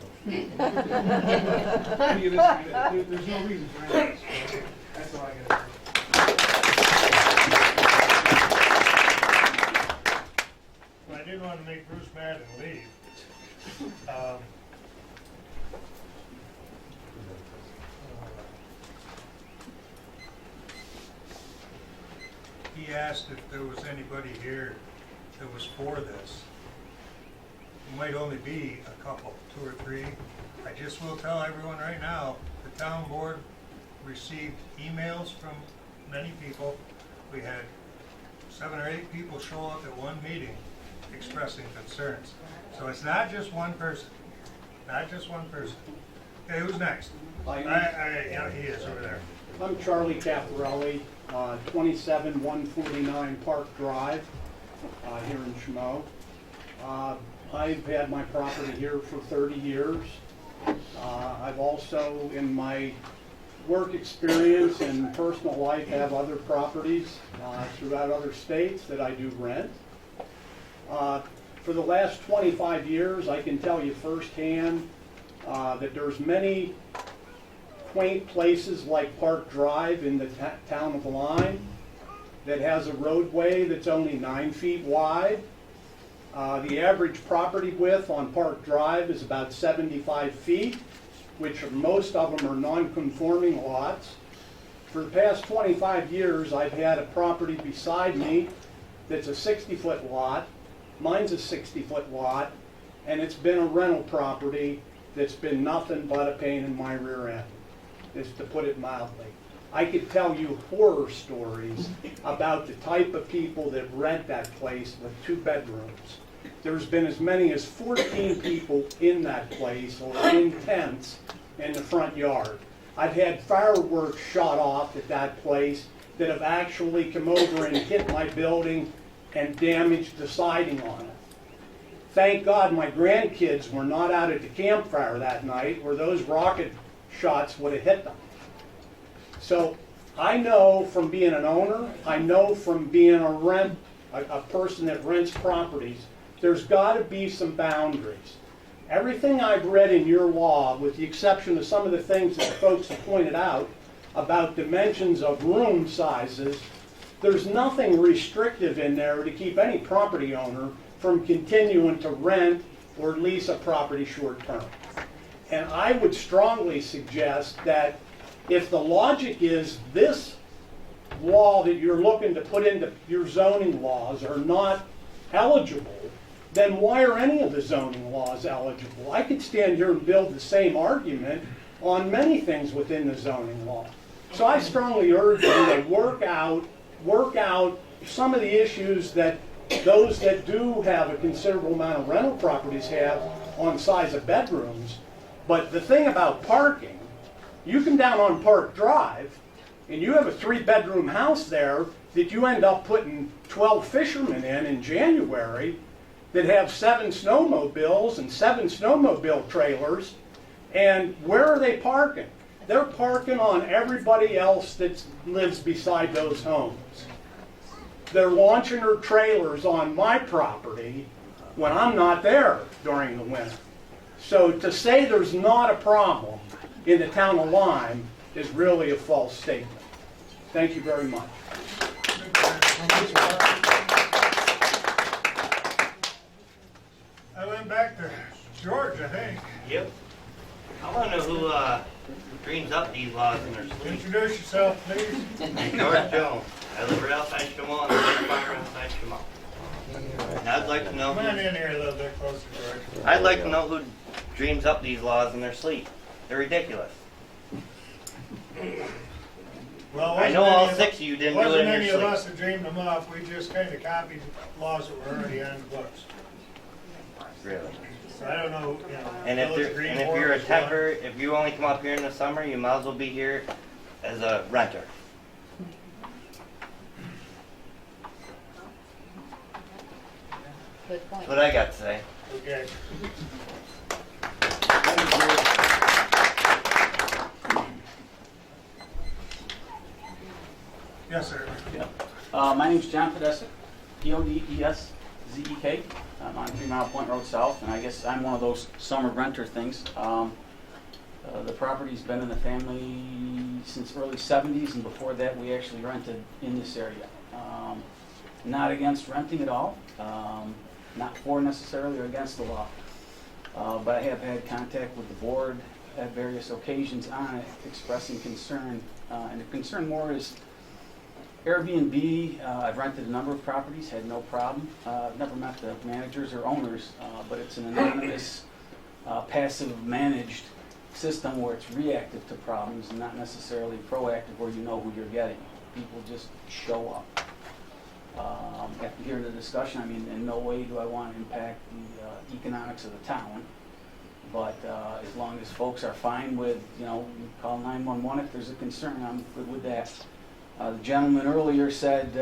Any of this kind of, there's no reason for any of this. That's all I got to say. Well, I didn't want to make Bruce mad and leave. He asked if there was anybody here that was for this. It might only be a couple, 2 or 3. I just will tell everyone right now, the town board received emails from many people. We had 7 or 8 people show up at one meeting expressing concerns. So it's not just one person, not just one person. Okay, who's next? Yeah, he is over there. I'm Charlie Caparelli, 27149 Park Drive, here in Chaumont. I've had my property here for 30 years. I've also, in my work experience and personal life, have other properties throughout other states that I do rent. For the last 25 years, I can tell you firsthand that there's many quaint places like Park Drive in the town of Lyme that has a roadway that's only 9 feet wide. The average property width on Park Drive is about 75 feet, which most of them are non-conforming lots. For the past 25 years, I've had a property beside me that's a 60-foot lot. Mine's a 60-foot lot, and it's been a rental property that's been nothing but a pain in my rear end, is to put it mildly. I could tell you horror stories about the type of people that rent that place with 2 bedrooms. There's been as many as 14 people in that place or in tents in the front yard. I've had fireworks shot off at that place that have actually come over and hit my building and damaged the siding on it. Thank God my grandkids were not out at the campfire that night, or those rocket shots would have hit them. So I know from being an owner, I know from being a person that rents properties, there's got to be some boundaries. Everything I've read in your law, with the exception of some of the things that the folks have pointed out about dimensions of room sizes, there's nothing restrictive in there to keep any property owner from continuing to rent or lease a property short term. And I would strongly suggest that if the logic is this law that you're looking to put into your zoning laws are not eligible, then why are any of the zoning laws eligible? I could stand here and build the same argument on many things within the zoning law. So I strongly urge you to work out some of the issues that those that do have a considerable amount of rental properties have on size of bedrooms. But the thing about parking, you come down on Park Drive and you have a 3-bedroom house there that you end up putting 12 fishermen in January that have 7 snowmobiles and 7 snowmobile trailers. And where are they parking? They're parking on everybody else that lives beside those homes. They're launching their trailers on my property when I'm not there during the winter. So to say there's not a problem in the town of Lyme is really a false statement. Thank you very much. I went back to George, I think. Yep. I want to know who dreams up these laws in their sleep. Introduce yourself, please. George Jones. I live right outside Shimo and there's a fire outside Shimo. And I'd like to know Come on in here a little bit closer, George. I'd like to know who dreams up these laws in their sleep. They're ridiculous. Well, I know all six of you didn't do it wasn't in your any sleep. of us that dreamed them up. We just kind of copied laws that were already on the books. Really. So I don't know, you know. And if Village you're, Green and if Board you're a was one. temper, if you only come up here in the summer, you might as well be here as a renter. Good point. That's what I got to say. Okay. Yes, sir. My name's John Podesic, Podeszek. I'm on 3 Mile Point Road South, and I guess I'm one of those summer renter things. The property's been in the family since early 70s, and before that we actually rented in this area. Not against renting at all, not for necessarily or against the law, but I have had contact with the board at various occasions on it, expressing concern, and the concern more is Airbnb. I've rented a number of properties, had no problem. I've never met the managers or owners, but it's an anonymous, passive managed system where it's reactive to problems and not necessarily proactive where you know who you're getting. People just show up. After hearing the discussion, I mean, in no way do I want to impact the economics of the town, but as long as folks are fine with, you know, call 911 if there's a concern, I'm good with that. The gentleman earlier said,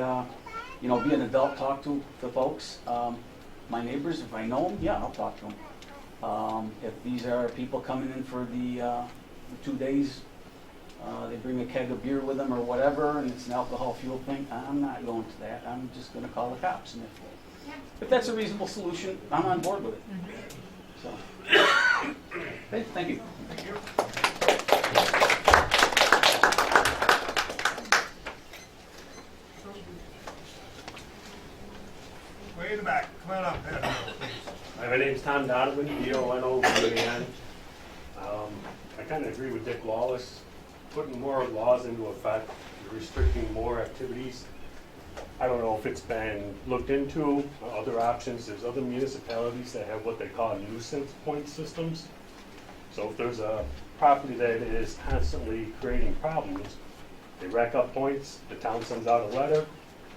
you know, be an adult, talk to the folks. My neighbors, if I know them, yeah, I'll talk to them. If these are people coming in for the 2 days, they bring a keg of beer with them or whatever, and it's an alcohol fuel thing, I'm not going to that. I'm just going to call the cops. And if that's a reasonable solution, I'm on board with it. So, okay, thank you. Thank you. Way in the back. Come on up, Ed. Hi, my name's Tom Donovan, D-O-N-O-V-A-N. I kind of agree with Dick Lawless, putting more laws into effect, restricting more activities. I don't know if it's been looked into, other options. There's other municipalities that have what they call nuisance point systems. So if there's a property that is constantly creating problems, they rack up points, the town sends out a letter.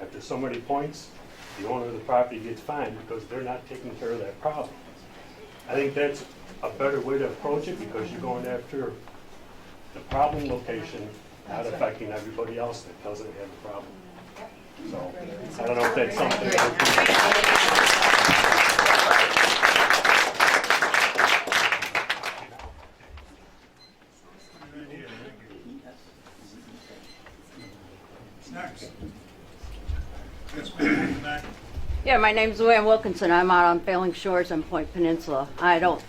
After so many points, the owner of the property gets fined because they're not taking care of that problem. I think that's a better way to approach it because you're going after the problem location, not affecting everybody else that doesn't have the problem. So, I don't know if that's something Next. Yes, ma'am, in the back. Yeah, my name's Luann Wilkinson. I'm out on Failing Shores on Point Peninsula. I don't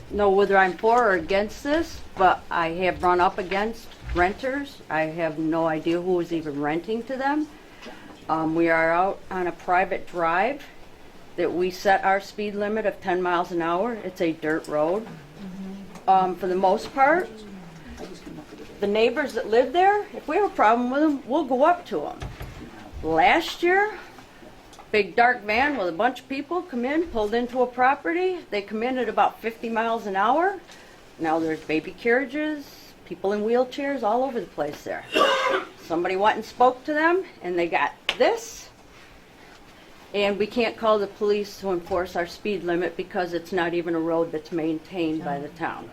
know whether I'm for or against this, but I have run up against renters. I have no idea who is even renting to them. We are out on a private drive that we set our speed limit of 10 miles an hour. It's a dirt road. For the most part, the neighbors that live there, if we have a problem with them, we'll go up to them. Last year, big dark van with a bunch of people come in, pulled into a property. They come in at about 50 miles an hour. Now there's baby carriages, people in wheelchairs all over the place there. Somebody went and spoke to them, and they got this. And we can't call the police to enforce our speed limit because it's not even a road that's maintained by the town.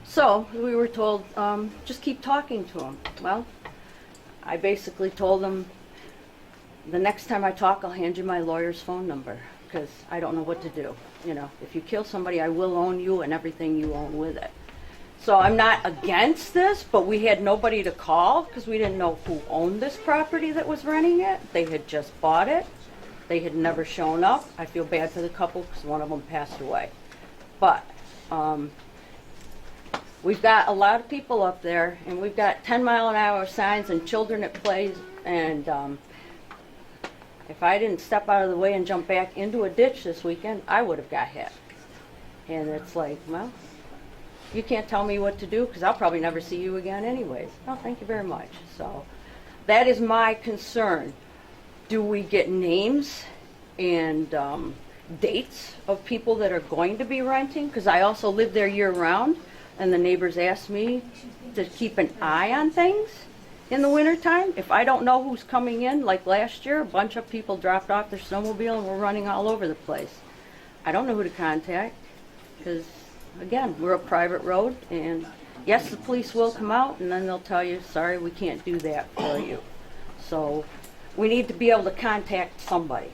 So we were told, just keep talking to them. Well, I basically told them, the next time I talk, I'll hand you my lawyer's phone number because I don't know what to do. You know, if you kill somebody, I will own you and everything you own with it. So I'm not against this, but we had nobody to call because we didn't know who owned this property that was renting it. They had just bought it. They had never shown up. I feel bad for the couple because one of them passed away. But We've got a lot of people up there, and we've got 10-mile-an-hour signs and children at play, and if I didn't step out of the way and jump back into a ditch this weekend, I would have got hit. And it's like, well, you can't tell me what to do because I'll probably never see you again anyways. Oh, thank you very much. So that is my concern. Do we get names and dates of people that are going to be renting? Because I also live there year-round, and the neighbors ask me to keep an eye on things in the wintertime. If I don't know who's coming in, like last year, a bunch of people dropped off their snowmobile and were running all over the place. I don't know who to contact because, again, we're a private road, and yes, the police will come out, and then they'll tell you, sorry, we can't do that for you. So we need to be able to contact somebody.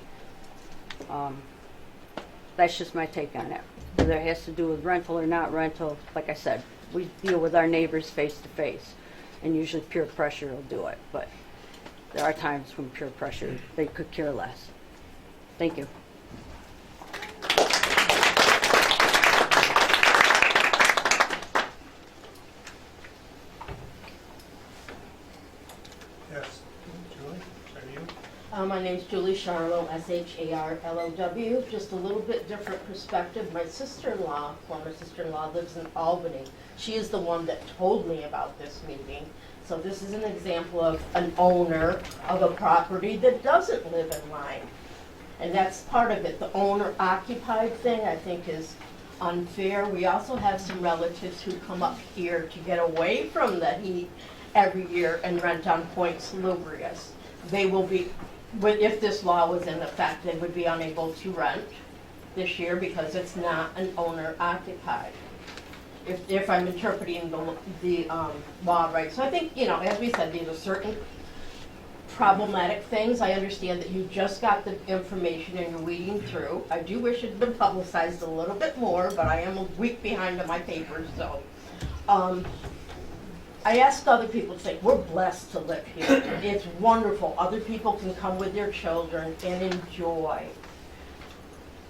That's just my take on it. Whether it has to do with rental or not rental, like I said, we deal with our neighbors face to face, and usually peer pressure will do it. But there are times when peer pressure, they could care less. Thank you. Yes, Julie, is that you? My name's Julie Charlo, Sharlow. Just a little bit different perspective. My sister-in-law, former sister-in-law, lives in Albany. She is the one that told me about this meeting. So this is an example of an owner of a property that doesn't live in Lyme. And that's part of it. The owner-occupied thing, I think, is unfair. We also have some relatives who come up here to get away from the heat every year and rent on Point Salubrious. They will be, if this law was in effect, they would be unable to rent this year because it's not an owner-occupied. If I'm interpreting the law right. So I think, you know, as we said, these are certain problematic things. I understand that you just got the information and you're weeding through. I do wish it had been publicized a little bit more, but I am a week behind on my papers, so. I asked other people to say, we're blessed to live here. It's wonderful. Other people can come with their children and enjoy.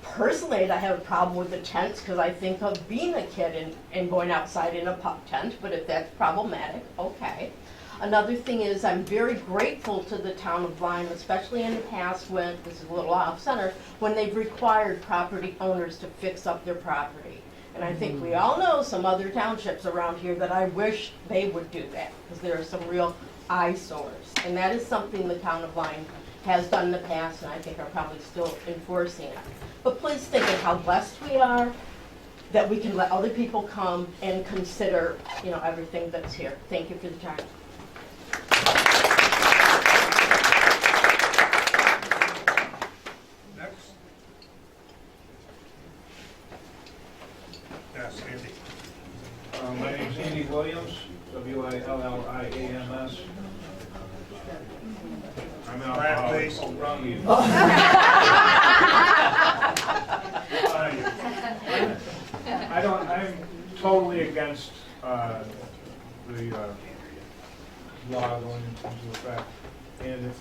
Personally, I have a problem with the tents because I think of being a kid and going outside in a pup tent, but if that's problematic, okay. Another thing is I'm very grateful to the town of Lyme, especially in the past when, this is a little off center, when they've required property owners to fix up their property. And I think we all know some other townships around here that I wish they would do that because there are some real eyesores. And that is something the town of Lyme has done in the past and I think are probably still enforcing it. But please think of how blessed we are that we can let other people come and consider, you know, everything that's here. Thank you for the time. Next. Yes, Andy. My name's Andy Williams, Williams. I'm out Laugh, please. around you. I'm totally against the law going into effect. And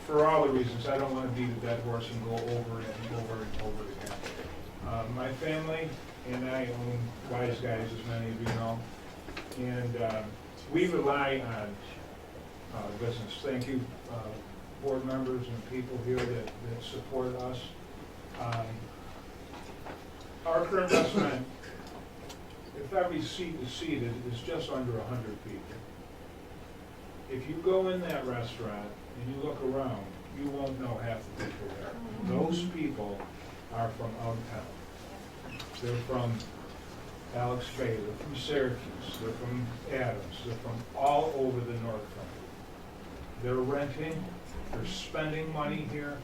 for all the reasons, I don't want to beat a dead horse and go over it and over and over again. My family and I own Wise Guys, as many of you know, and we rely on business. Thank you, board members and people here that support us. Our current restaurant, if every seat is seated, is just under 100 people. If you go in that restaurant and you look around, you won't know half the people there. Those people are from out of town. They're from Alex Bay, they're from Syracuse, they're from Adams, they're from all over the North Country. They're renting, they're spending money here,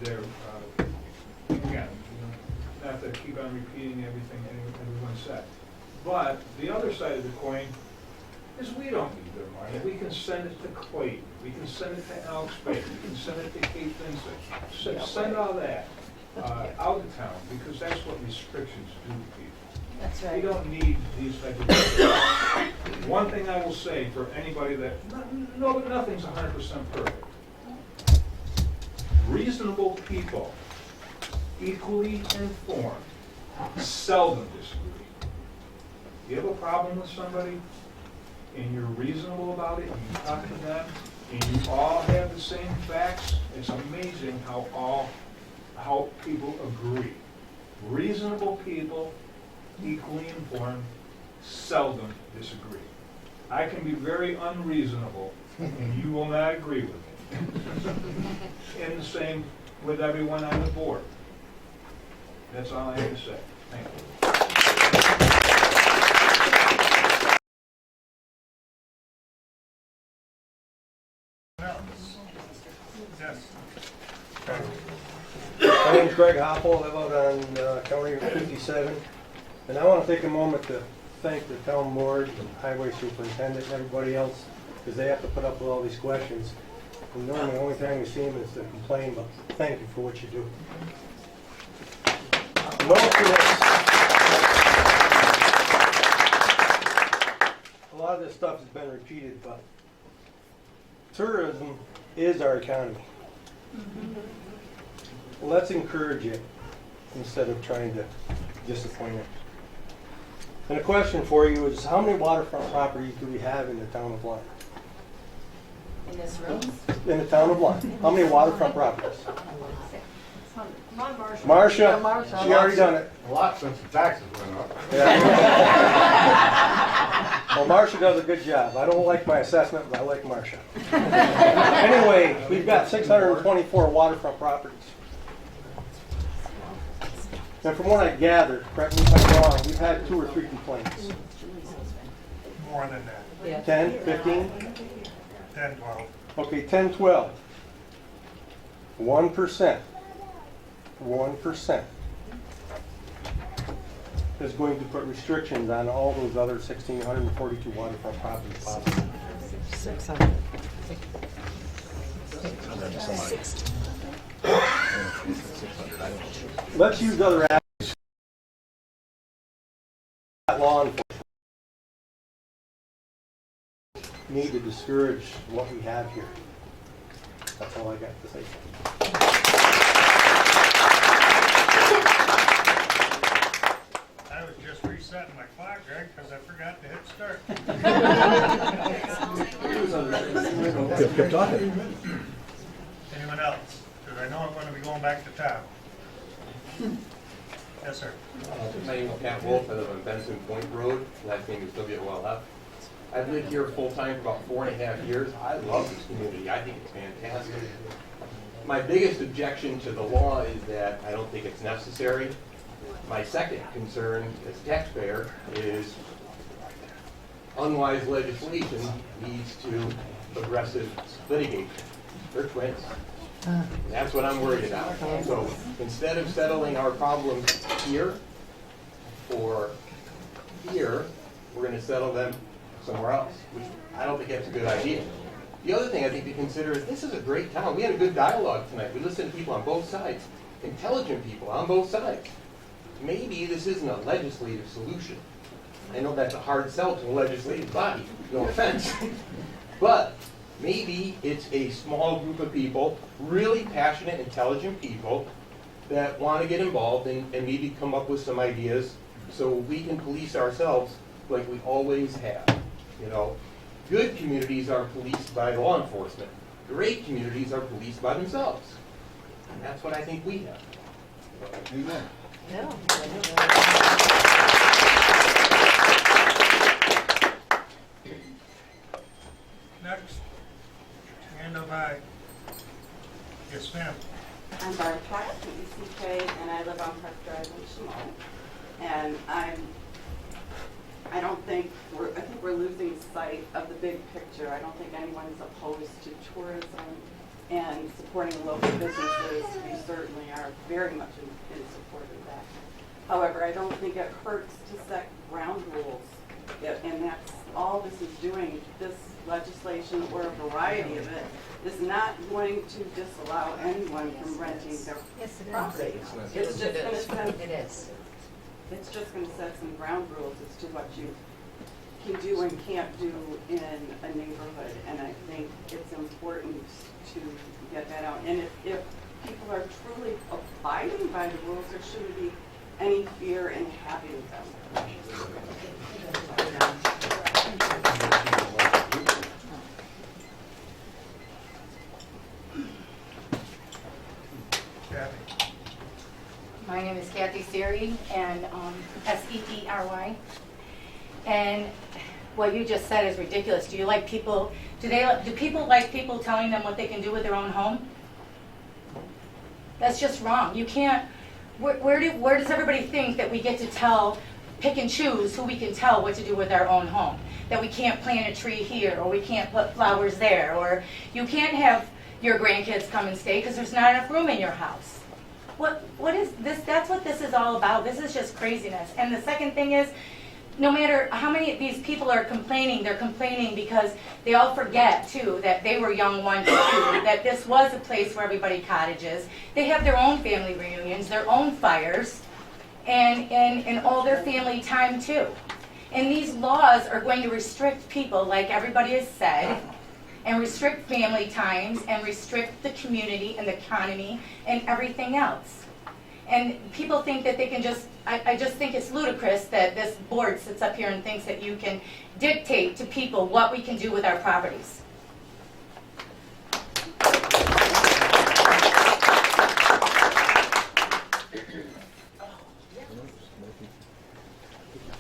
they're, again, not to keep on repeating everything everyone said. But the other side of the coin is we don't need their money. We can send it to Clayton, we can send it to Alex Bay, we can send it to Cape Vincent. Send all that out of town because that's what restrictions do to people. That's right. We don't need these type of things. One thing I will say for anybody that, nothing's 100% perfect. Reasonable people, equally informed, seldom disagree. you have a problem with somebody, and you're reasonable about it, and you talk to them, and you all have the same facts, it's amazing how people agree. Reasonable people, equally informed, seldom disagree. I can be very unreasonable, and you will not agree with me. And the same with everyone on the board. That's all I have to say. Thank you. Yes. My name's Greg Hoppel. I live out on County Route 57. And I want to take a moment to thank the town board, the highway superintendent, and everybody else, because they have to put up with all these questions. And normally the only time we see them is to complain, but thank you for what you do. Most of this, a lot of this stuff has been repeated, but tourism is our economy. Let's encourage it instead of trying to disappoint it. And a question for you is, how many waterfront properties do we have in the town of Lyon? In this room? In the town of Lyon. How many waterfront properties? Come on, Marcia. Marcia, she already done it. A lot since the taxes went up. Well, Marcia does a good job. I don't like my assessment, but I like Marcia. Anyway, we've got 624 waterfront properties. And from what I gathered, correct me if I'm wrong, we've had 2 or 3 complaints. More than that. 10, 15? 10, 12. Okay, 10, 12. 1%. 1% is going to put restrictions on all those other 1,642 waterfront properties possible. 600. Let's use other avenues. Law enforcement need to discourage what we have here. That's all I got to say. I was just resetting my clock, Greg, because I forgot to hit start. Keep talking. Anyone else? Because I know I'm going to be going back to town. Yes, sir. My name is Pat Wolf. I live on Benson Point Road. Last name is WLF. I've lived here full-time for about 4.5 years. I love this community. I think it's fantastic. My biggest objection to the law is that I don't think it's necessary. My second concern as a taxpayer is unwise legislation leads to aggressive litigation. They're twins. And that's what I'm worried about. So instead of settling our problems here or here, we're going to settle them somewhere else, which I don't think that's a good idea. The other thing I think to consider is this is a great town. We had a good dialogue tonight. We listened to people on both sides, intelligent people on both sides. Maybe this isn't a legislative solution. I know that's a hard sell to a legislative body, no offense. But maybe it's a small group of people, really passionate, intelligent people that want to get involved and maybe come up with some ideas so we can police ourselves like we always have. You know, good communities are policed by law enforcement. Great communities are policed by themselves. And that's what I think we have. Amen. Next. Hand up high. Yes, ma'am. I'm Barb Platt, PECK, and I live on Park Drive in Shimon. And I think we're losing sight of the big picture. I don't think anyone's opposed to tourism and supporting local businesses. We certainly are very much in support of that. However, I don't think it hurts to set ground rules. And that's all this is doing. This legislation, or a variety of it, is not going to disallow anyone from renting their property. It's just going to set some ground rules as to what you can do and can't do in a neighborhood, and I think it's important to get that out. And if people are truly abiding by the rules, there shouldn't be any fear in having them. My name is Kathy Seri, and S-E-E-R-Y. And what you just said is ridiculous. Do you like people, do people like people telling them what they can do with their own home? That's just wrong. You can't, where does everybody think that we get to pick and choose who we can tell what to do with our own home? That we can't plant a tree here, or we can't put flowers there, or you can't have your grandkids come and stay because there's not enough room in your house. What is this? That's what this is all about. This is just craziness. And the second thing is, no matter how many of these people are complaining, they're complaining because they all forget, too, that they were young once, too, that this was a place where everybody cottages. They have their own family reunions, their own fires, and all their family time, too. And these laws are going to restrict people, like everybody has said, and restrict family times, and restrict the community and the economy and everything else. And people think that they can just, I just think it's ludicrous that this board sits up here and thinks that you can dictate to people what we can do with our properties.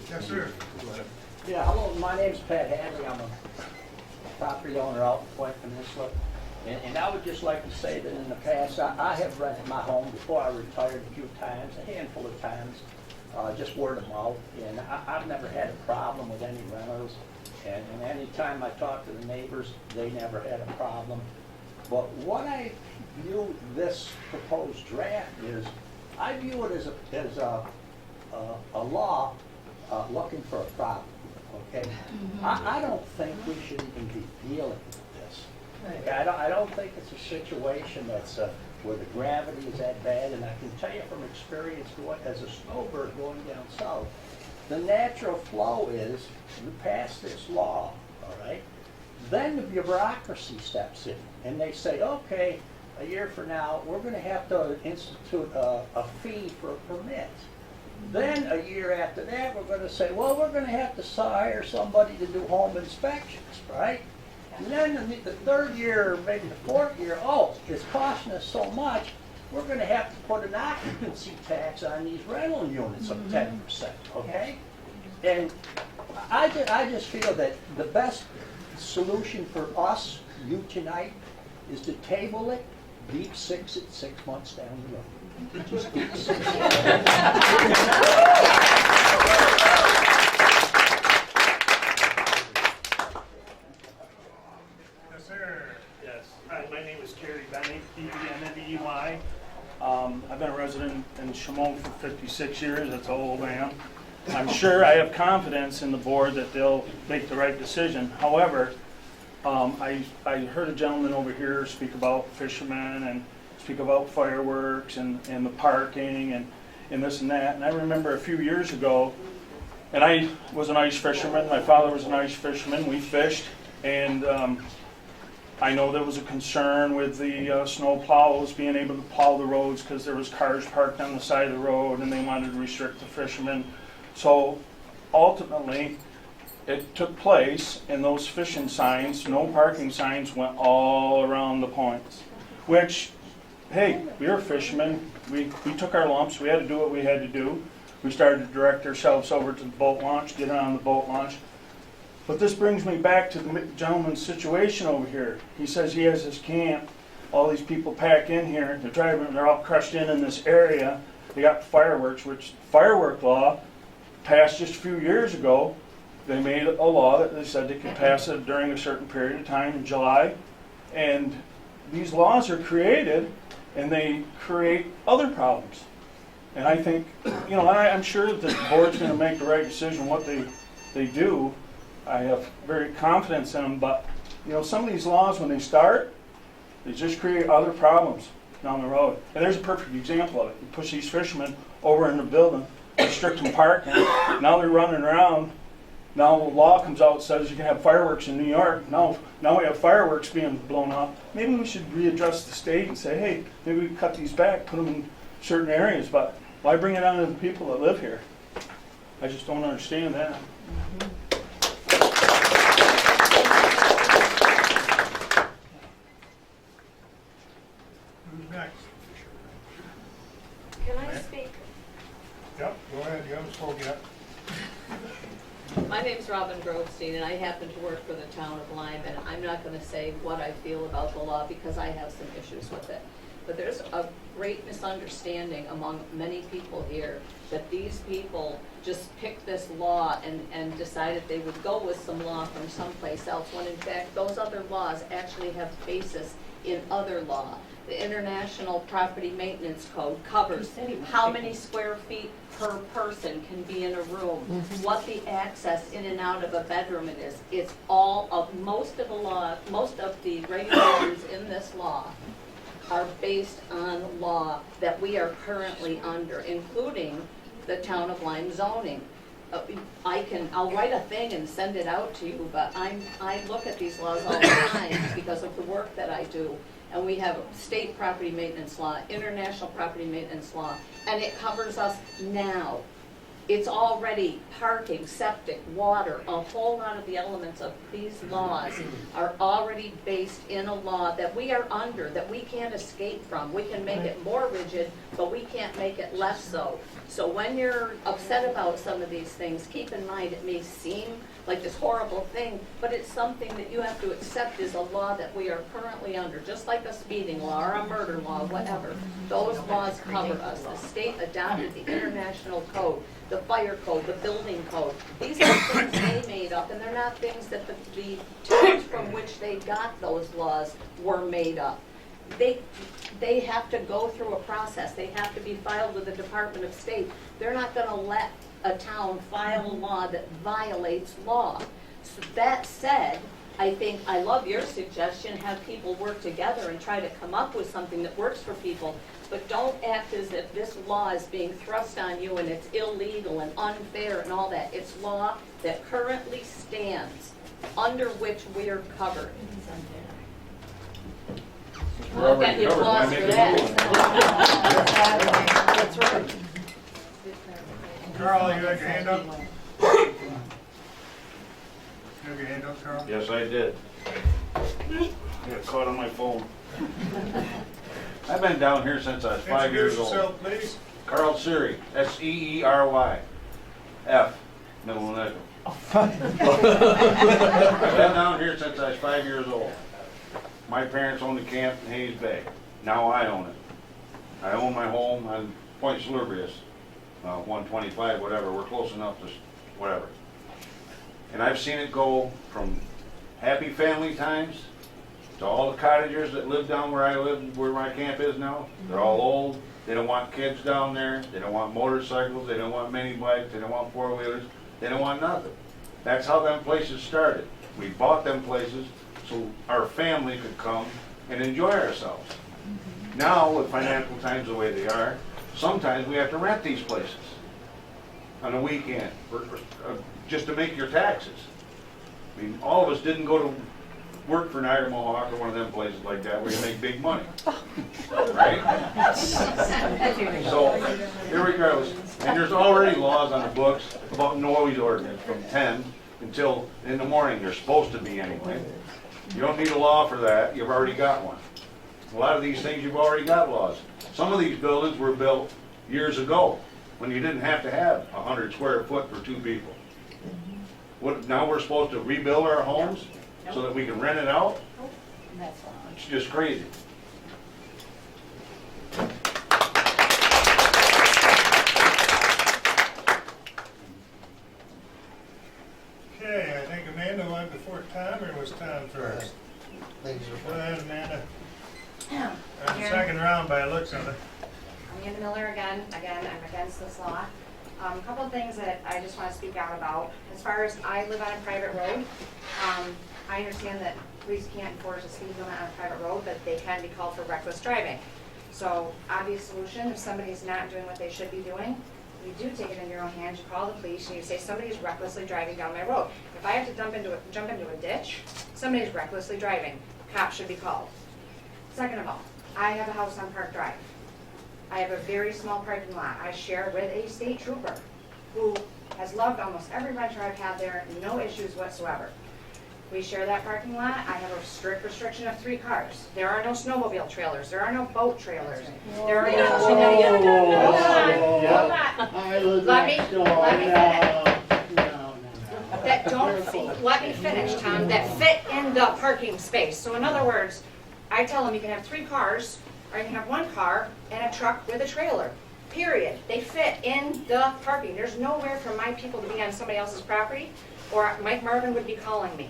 Yes, sir. Yeah, hello, my name's Pat Hadley. I'm a property owner out in Point Peninsula. And I would just like to say that in the past, I have rented my home before I retired a few times, a handful of times, just word of mouth. And I've never had a problem with any rentals. And any time I talk to the neighbors, they never had a problem. But what I view this proposed draft is, I view it as a law looking for a problem. Okay, I don't think we should even be dealing with this. Okay? I don't think it's a situation that's where the gravity is that bad. And I can tell you from experience, as a snowbird going down south, the natural flow is you pass this law, all right? Then the bureaucracy steps in, and they say, okay, a year from now, we're going to have to institute a fee for a permit. Then a year after that, we're going to say, well, we're going to have to hire somebody to do home inspections, right? And then the third year, or maybe the fourth year, oh, it's costing us so much, we're going to have to put an occupancy tax on these rental units of 10%, okay? And I just feel that the best solution for us, you tonight, is to table it, deep six it 6 months down the road. Just deep six it. Yes, sir. Yes. Hi, my name is Kerry Benny, B-E-N-N-E-Y. I've been a resident in Shimon for 56 years. That's how old I am. I'm sure I have confidence in the board that they'll make the right decision. However, I heard a gentleman over here speak about fishermen and speak about fireworks and the parking and this and that. And I remember a few years ago, and I was an ice fisherman. My father was an ice fisherman. We fished, and I know there was a concern with the snow plows being able to plow the roads because there was cars parked on the side of the road, and they wanted to restrict the fishermen. So ultimately, it took place, and those fishing signs, no parking signs, went all around the points. Which, hey, we were fishermen. We took our lumps. We had to do what we had to do. We started to direct ourselves over to the boat launch, get on the boat launch. But this brings me back to the gentleman's situation over here. He says he has his camp. All these people pack in here. They're driving. They're all crushed in this area. They got fireworks, which firework law passed just a few years ago. They made a law that they said they could pass it during a certain period of time in July. And these laws are created, and they create other problems. And I think, I'm sure that the board's going to make the right decision what they do. I have very confidence in them, but, some of these laws, when they start, they just create other problems down the road. And there's a perfect example of it. You push these fishermen over in the building, restrict them parking. Now they're running around. Now the law comes out and says you can have fireworks in New York. Now we have fireworks being blown up. Maybe we should readdress the state and say, hey, maybe we can cut these back, put them in certain areas. But Why bring it on to the people that live here? I just don't understand that. Who's next? Can I speak? Yep, go ahead, you haven't spoken yet. My name's Robin Grovestein, and I happen to work for the town of Lyme, and I'm not gonna say what I feel about the law because I have some issues with it. But there's a great misunderstanding among many people here that these people just picked this law and decided they would go with some law from someplace else, when in fact those other laws actually have basis in other law. The International Property Maintenance Code covers how many square feet per person can be in a room, what the access in and out of a bedroom it is. It's all of, most of the law, most of the regulations in this law are based on law that we are currently under, including the town of Lyme zoning. I'll write a thing and send it out to you, but I look at these laws all the time because of the work that I do. And we have state property maintenance law, international property maintenance law, and it covers us now. It's already parking, septic, water, a whole lot of the elements of these laws are already based in a law that we are under, that we can't escape from. We can make it more rigid, but we can't make it less so. So when you're upset about some of these things, keep in mind it may seem like this horrible thing, but it's something that you have to accept is a law that we are currently under, just like a speeding law or a murder law, whatever. Those laws cover us. The state adopted the international code, the fire code, the building code. These are things they made up, and they're not things that the towns from which they got those laws were made up. They have to go through a process. They have to be filed with the Department of State. They're not going to let a town file a law that violates law. So that said, I love your suggestion, have people work together and try to come up with something that works for people, but don't act as if this law is being thrust on you and it's illegal and unfair and all that. It's law that currently stands, under which we are covered. I'll get the applause for that. That's right. Carl, you had your hand up? You have your hand up, Carl? Yes, I did. I got caught on my phone. I've been down here since I was 5 years old. Introduce yourself, please. Carl Seery, S-E-E-R-Y, F, middle initial. I've been down here since I was 5 years old. My parents owned the camp in Hayes Bay. Now I own it. I own my home on Point Salubrious, 125, whatever. We're close enough to whatever. And I've seen it go from happy family times to all the cottagers that live down where I live, where my camp is now. They're all old. They don't want kids down there. They don't want motorcycles. They don't want mini bikes. They don't want four-wheelers. They don't want nothing. That's how them places started. We bought them places so our family could come and enjoy ourselves. Now, with financial times the way they are, sometimes we have to rent these places on a weekend just to make your taxes. I mean, all of us didn't go to work for Niagara Mohawk or one of them places like that where you make big money, right? So, irregardless, and there's already laws on the books about noise ordinance from 10 until in the morning. They're supposed to be anyway. You don't need a law for that. You've already got one. A lot of these things, you've already got laws. Some of these buildings were built years ago when you didn't have to have 100 square foot for two people. What, now we're supposed to rebuild our homes so that we can rent it out? It's just crazy. Okay, I think Amanda went before Tom, or was Tom first? Go ahead, Amanda. Second round by the looks of it. Amanda Miller again, I'm against this law. A couple of things that I just want to speak out about. As far as I live on a private road, I understand that police can't enforce a speed limit on a private road, but they can be called for reckless driving. So, obvious solution, if somebody's not doing what they should be doing, you do take it in your own hands, you call the police, and you say somebody's recklessly driving down my road. If I have to jump into a ditch, somebody's recklessly driving, cops should be called. Second of all, I have a house on Park Drive. I have a very small parking lot. I share with a state trooper who has loved almost every renter I've had there, no issues whatsoever. We share that parking lot. I have a strict restriction of 3 cars. There are no snowmobile trailers. There are no boat trailers. There are no. Hold on. I live Let me next door. finish. No. That don't, let me finish, Tom, that fit in the parking space. So in other words, I tell them you can have 3 cars, or you can have 1 car and a truck with a trailer. Period. They fit in the parking. There's nowhere for my people to be on somebody else's property, or Mike Marvin would be calling me.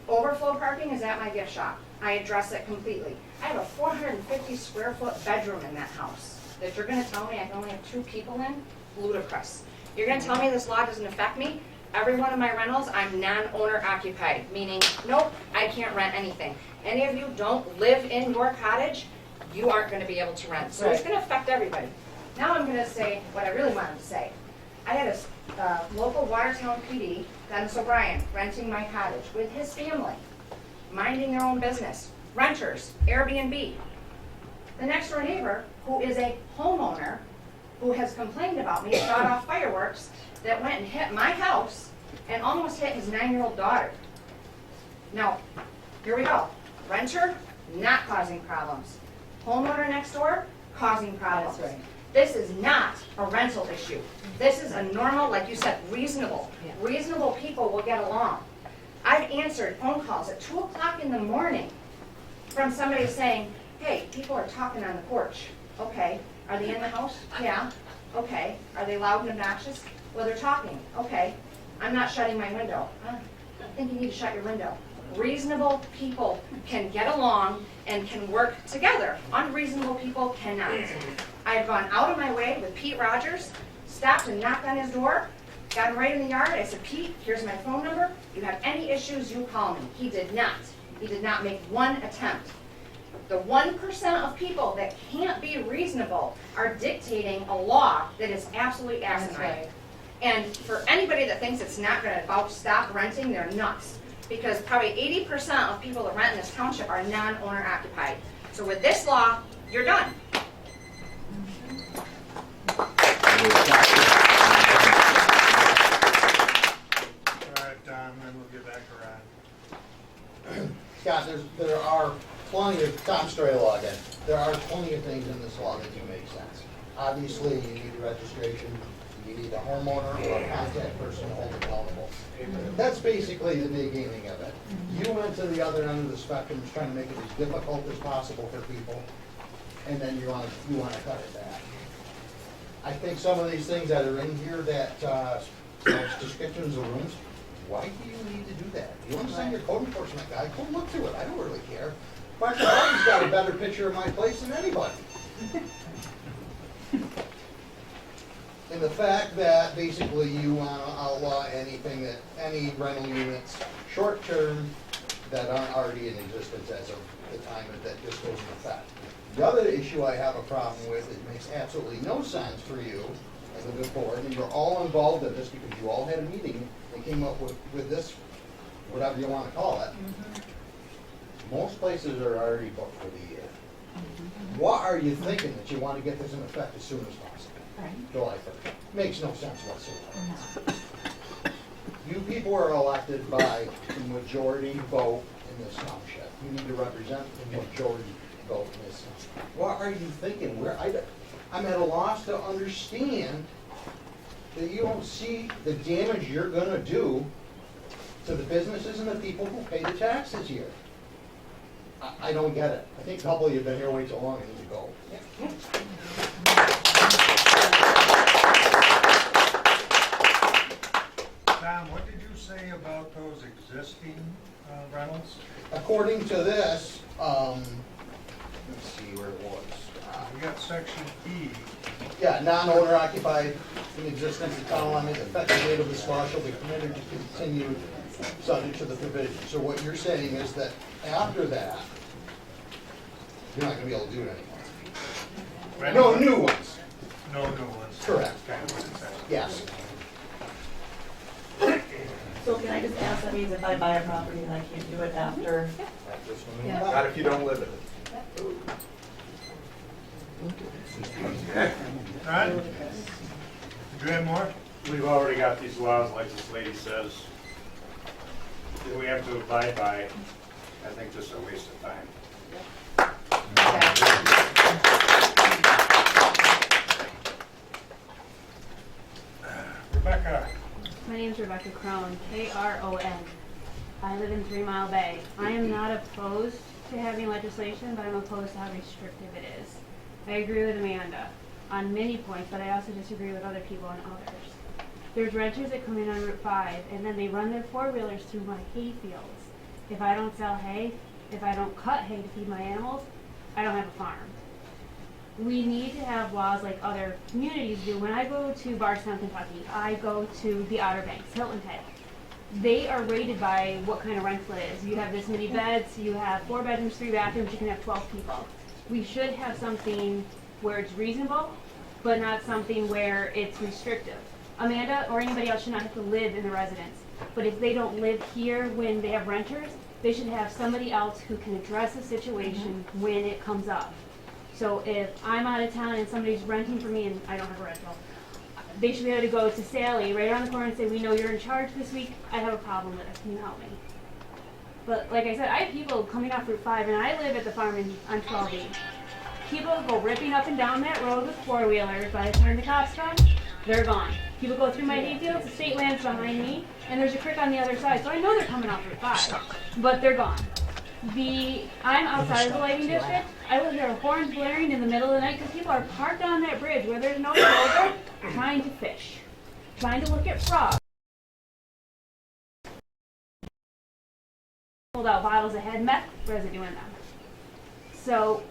Overflow parking is at my gift shop. I address it completely. I have a 450 square foot bedroom in that house that you're gonna tell me I can only have 2 people in? Ludicrous. You're gonna tell me this law doesn't affect me? Every one of my rentals, I'm non-owner occupied, meaning, nope, I can't rent anything. Any of you don't live in your cottage, you aren't gonna be able to rent. So it's gonna affect everybody. Now I'm gonna say what I really wanted to say. I had a local Watertown PD, Dennis O'Brien, renting my cottage with his family, minding their own business, renters, Airbnb. The next door neighbor, who is a homeowner, who has complained about me, shot off fireworks that went and hit my house and almost hit his 9-year-old daughter. Now, here we go. Renter, not causing problems. Homeowner next door, causing problems. That's right. This is not a rental issue. This is a normal, like you said, reasonable. Yeah. Reasonable people will get along. I've answered phone calls at 2 o'clock in the morning from somebody saying, hey, people are talking on the porch. Okay. Are they in the house? Yeah. Okay. Are they loud and obnoxious? Well, they're talking. Okay. I'm not shutting my window. I think you need to shut your window. Reasonable people can get along and can work together. Unreasonable people cannot. I've gone out of my way with Pete Rogers, stopped and knocked on his door, got him right in the yard. I said, Pete, here's my phone number. You have any issues, you call me. He did not. He did not make one attempt. The 1% of people that can't be reasonable are dictating a law that is absolutely asinine. right. And for anybody that thinks it's not going to stop renting, they're nuts. Because probably 80% of people that rent in this township are non-owner occupied. So with this law, you're done. All right, Don, then we'll get back to Ron. Scott, there are plenty of, Tom Straylaw again, there are plenty of things in this law that do make sense. Obviously, you need a registration, you need a homeowner or a contact person to hold accountable. That's basically the beginning of it. You went to the other end of the spectrum, trying to make it as difficult as possible for people, and then you want to cut it back. I think some of these things that are in here that, descriptions of rooms, why do you need to do that? You want to send your code enforcement guy, go look through it, I don't really care. Mark Hardy's got a better picture of my place than anybody. And the fact that basically you want to outlaw anything that, any rental units, short-term, that aren't already in existence as of the time that this goes into effect. The other issue I have a problem with, it makes absolutely no sense for you as a good board, and you're all involved in this because you all had a meeting and came up with this, whatever you want to call it. Most places are already booked for the year. What are you thinking that you want to get this in effect as soon as possible? July 1st. Makes no sense whatsoever. You people are elected by the majority vote in this township. You need to represent the majority vote in this township. What are you thinking? I'm at a loss to understand that you don't see the damage you're going to do to the businesses and the people who pay the taxes here. I don't get it. I think a couple of you have been here way too long and need to go. Tom, what did you say about those existing rentals? According to this, let's see where it was. We got section E. Yeah, non-owner occupied in existence, the town limit, the effective date of this law shall be permitted to continue subject to the provision. So what you're saying is that after that, you're not gonna be able to do it anymore. No new ones. No new ones. Correct. Kind of what it says. Yes. So can I just ask, that means if I buy a property and I can't do it after? Not if you don't live in it. Ron? Did you have more? We've already got these laws, like this lady says, that we have to abide by. I think this is a waste of time. Rebecca? My name's Rebecca Crone, K-R-O-N. I live in 3 Mile Bay. I am not opposed to having legislation, but I'm opposed to how restrictive it is. I agree with Amanda on many points, but I also disagree with other people on others. There's renters that come in on Route 5, and then they run their four-wheelers through my hay fields. If I don't sell hay, if I don't cut hay to feed my animals, I don't have a farm. We need to have laws like other communities do. When I go to Bardstown, Kentucky, I go to the Outer Banks, Hilton Head. They are rated by what kind of rental it is. You have this many beds, you have 4 bedrooms, 3 bathrooms, you can have 12 people. We should have something where it's reasonable, but not something where it's restrictive. Amanda or anybody else should not have to live in the residence. But if they don't live here when they have renters, they should have somebody else who can address the situation when it comes up. So if I'm out of town and somebody's renting for me and I don't have a rental, they should be able to go to Sally right around the corner and say, we know you're in charge this week, I have a problem with it, can you help me? But like I said, I have people coming off Route 5 and I live at the farm on 12E. People go ripping up and down that road with four-wheelers. By the time the cops come, they're gone. People go through my hay fields, the state land's behind me, and there's a creek on the other side, so I know they're coming off Route 5, but they're gone. I'm outside of the lighting district. I will hear horns blaring in the middle of the night because people are parked on that bridge where there's no shoulder, trying to fish, trying to look at frogs. Pulled out bottles of head meth residue in them. So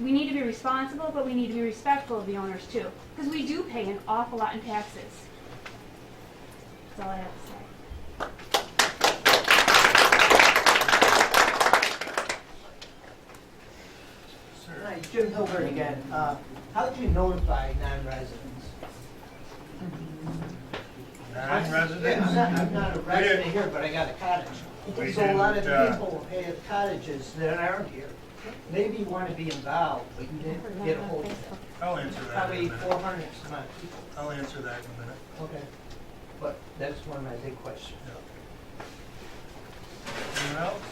we need to be responsible, but we need to be respectful of the owners too, because we do pay an awful lot in taxes. That's all I have to say. Hi, Jim Hilbert again. How do you notify non-residents? Non-residents? Yeah, I'm not a resident here, but I got a cottage. So a lot of people have cottages that aren't here. Maybe you want to be involved, but you didn't get a hold of them. I'll answer that in a Probably minute. 400 some odd people. I'll answer that in a minute. Okay. But that's one of my big questions. Anyone else?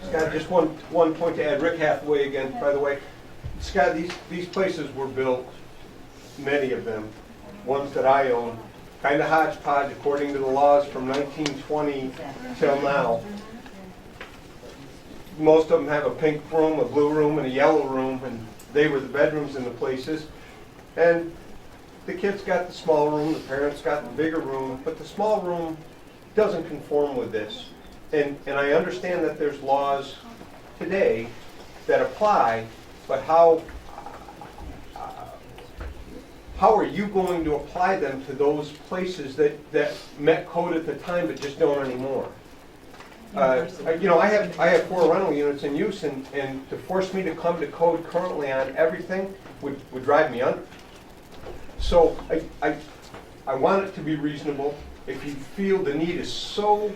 Scott, just one point to add. Rick Hathaway again, by the way. Scott, these places were built, many of them, ones that I own, kind of hodgepodge according to the laws from 1920 till now. Most of them have a pink room, a blue room, and a yellow room, and they were the bedrooms in the places. And the kids got the small room, the parents got the bigger room, but the small room doesn't conform with this. And I understand that there's laws today that apply, but how are you going to apply them to those places that met code at the time but just don't anymore? You know, I have 4 rental units in use, and to force me to come to code currently on everything would drive me under. So I want it to be reasonable. If you feel the need is so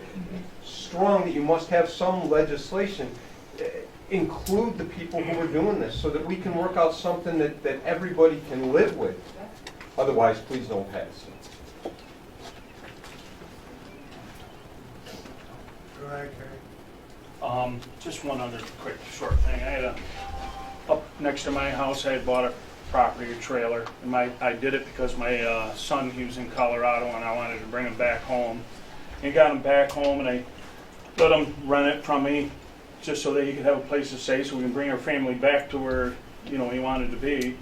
strong that you must have some legislation, include the people who are doing this so that we can work out something that everybody can live with. Otherwise, please don't pass. Go ahead, Kerry. Just one other quick, short thing. I had up next to my house, I had bought a property, a trailer, and I did it because my son, he was in Colorado, and I wanted to bring him back home. And got him back home, and I let him rent it from me, just so that he could have a place to stay, so we can bring our family back to where, you know, he wanted to be.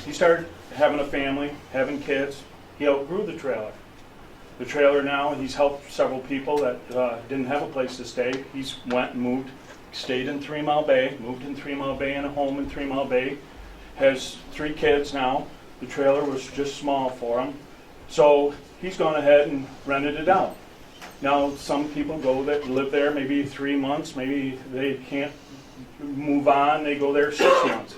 He started having a family, having kids. He outgrew the trailer. The trailer now, he's helped several people that didn't have a place to stay. He's went and moved, stayed in 3 Mile Bay, moved in 3 Mile Bay in a home in 3 Mile Bay. Has 3 kids now. The trailer was just small for him. So he's gone ahead and rented it out. Now some people go that live there maybe 3 months, maybe they can't move on, they go there 6 months.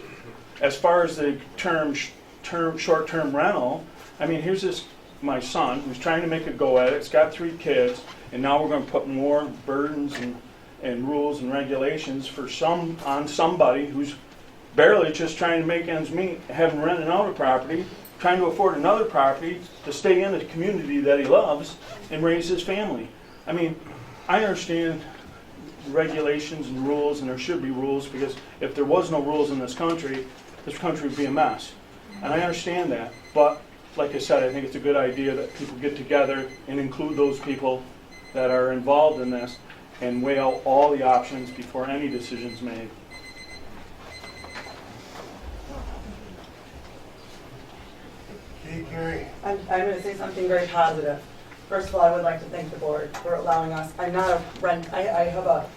As far as the short-term rental, I mean, here's my son who's trying to make a go at it. It's got 3 kids, and now we're going to put more burdens and rules and regulations on somebody who's barely just trying to make ends meet, having rented out a property, trying to afford another property to stay in the community that he loves and raise his family. I mean, I understand regulations and rules, and there should be rules, because if there was no rules in this country would be a mess. And I understand that, but like I said, I think it's a good idea that people get together and include those people that are involved in this and weigh out all the options before any decision's made. Okay, Carrie. I'm going to say something very positive. First of all, I would like to thank the board for allowing us. I'm not a rent, I have a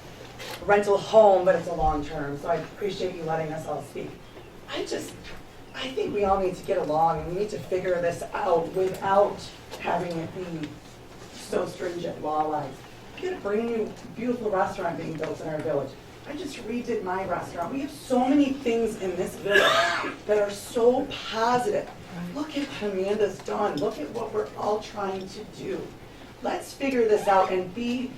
rental home, but it's a long term, so I appreciate you letting us all speak. I think we all need to get along and we need to figure this out without having it be so stringent law-wise. We got a brand new, beautiful restaurant being built in our village. I just redid my restaurant. We have so many things in this village that are so positive. Look at what Amanda's done. Look at what we're all trying to do. Let's figure this out and be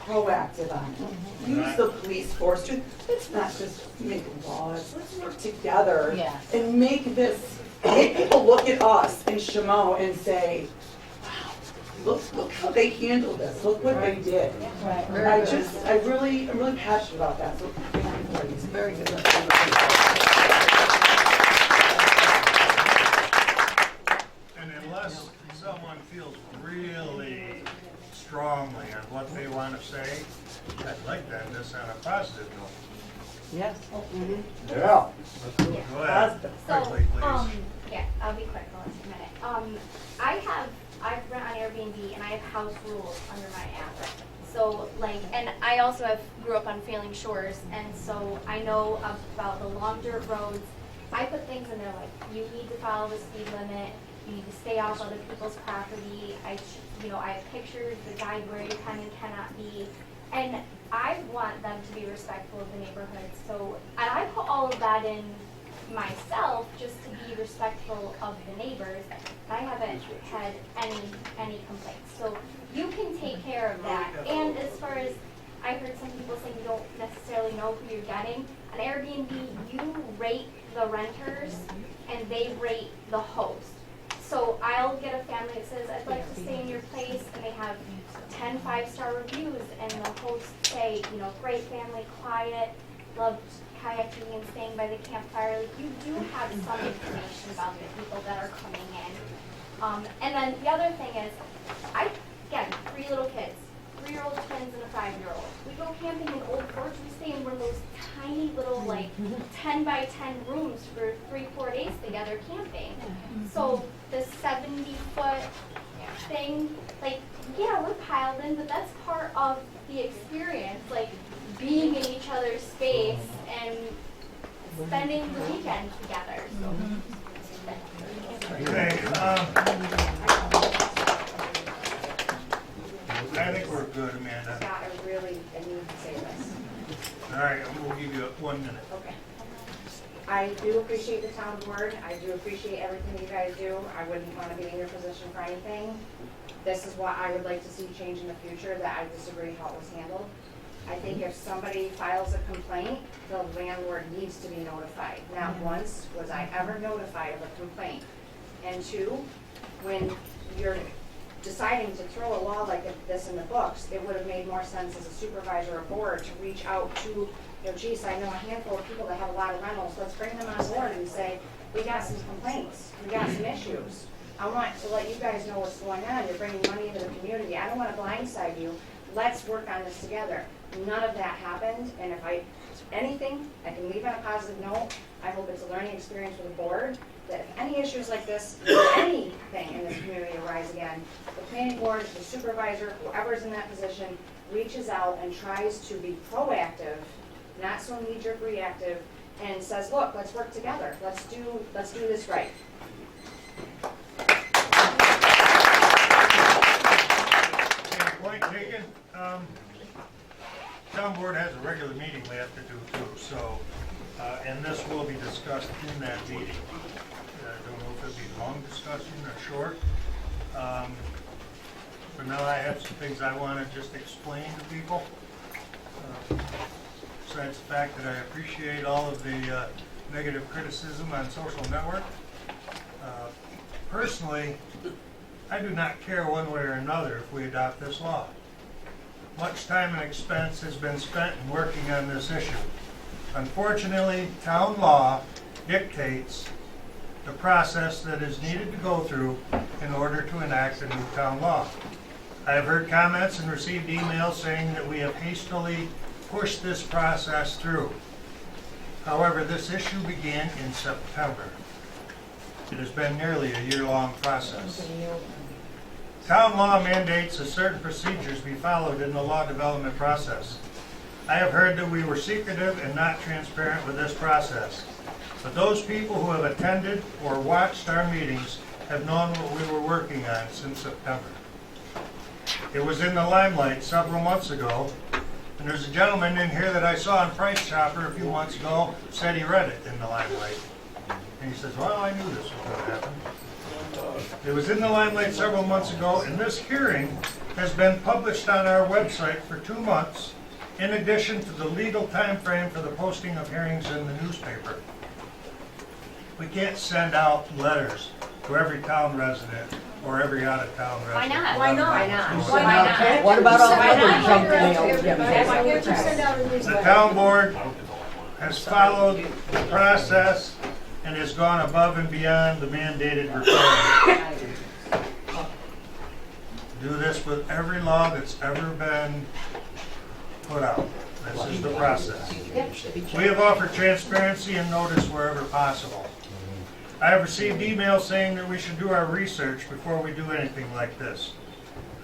proactive on it. Use the police force to, let's not just make laws. Let's work together and make people look at us in Chameau and say, wow, look how they handled this. Look what they did. I'm really passionate about that. So thank you for this. Very good. And unless someone feels really strongly on what they want to say, I'd like to end this on a positive note. Yes. Yeah. Go ahead, quickly, please. Yeah, I'll be quick, I'll last a minute. I rent on Airbnb and I have house rules under my app. So and I also grew up on Failing Shores, and so I know about the long dirt roads. I put things in there like, you need to follow the speed limit, you need to stay off other people's property. I have pictures that guide where you can and cannot be. And I want them to be respectful of the neighborhood. So, and I put all of that in myself just to be respectful of the neighbors. I haven't had any complaints. So you can take care of that. And as far as, I heard some people saying you don't necessarily know who you're getting. On Airbnb, you rate the renters and they rate the host. So I'll get a family that says, I'd like to stay in your place, and they have 10 5-star reviews, and the hosts say, great family, quiet, loved kayaking and staying by the campfire. Like, you do have some information about the people that are coming in. And then the other thing is, again, 3 little kids, 3-year-old twins and a 5-year-old. We go camping in Old Forge, we stay in one of those tiny little 10 by 10 rooms for 3-4 days together camping. So the 70-foot thing, we're piled in, but that's part of the experience, being in each other's space and spending the weekend together. Okay, I think we're good, Amanda. Scott, I need to say this. All right, we'll give you 1 minute. Okay. I do appreciate the town board. I do appreciate everything you guys do. I wouldn't want to be in your position for anything. This is what I would like to see change in the future, that I disagree how it was handled. I think if somebody files a complaint, the landlord needs to be notified. Not once was I ever notified of a complaint. And 2, when you're deciding to throw a law like this in the books, it would have made more sense as a supervisor or board to reach out to, geez, I know a handful of people that have a lot of rentals, let's bring them on board and say, we got some complaints, we got some issues. I want to let you guys know what's going on. You're bringing money into the community. I don't want to blindside you. Let's work on this together. None of that happened, and if anything, I can leave on a positive note. I hope it's a learning experience for the board, that if any issues like this, anything in this community arise again, the planning board, the supervisor, whoever's in that position, reaches out and tries to be proactive, not so knee-jerk reactive, and says, look, let's work together. Let's do this right. Point taken. Town board has a regular meeting we have to do too, so, and this will be discussed in that meeting. I don't know if it'll be a long discussion or short. But now I have some things I want to just explain to people. Besides the fact that I appreciate all of the negative criticism on social network. Personally, I do not care one way or another if we adopt this law. Much time and expense has been spent in working on this issue. Unfortunately, town law dictates the process that is needed to go through in order to enact a new town law. I have heard comments and received emails saying that we have hastily pushed this process through. However, this issue began in September. It has been nearly a year-long process. Town law mandates that certain procedures be followed in the law development process. I have heard that we were secretive and not transparent with this process. But those people who have attended or watched our meetings have known what we were working on since September. It was in the limelight several months ago, and there's a gentleman in here that I saw on Price Chopper a few months ago, said he read it in the limelight. And he says, well, I knew this was going to happen. It was in the limelight several months ago, and this hearing has been published on our website for 2 months, in addition to the legal time frame for the posting of hearings in the newspaper. We can't send out letters to every town resident or every out-of-town resident. Why not? Why not? Why not? Why not? What about all the Why other not? junk mail? Why can't you send out a The newsletter? town board has followed the process and has gone above and beyond the mandated requirement. Do this with every law that's ever been put out. This is the process. We have offered transparency and notice wherever possible. I have received emails saying that we should do our research before we do anything like this.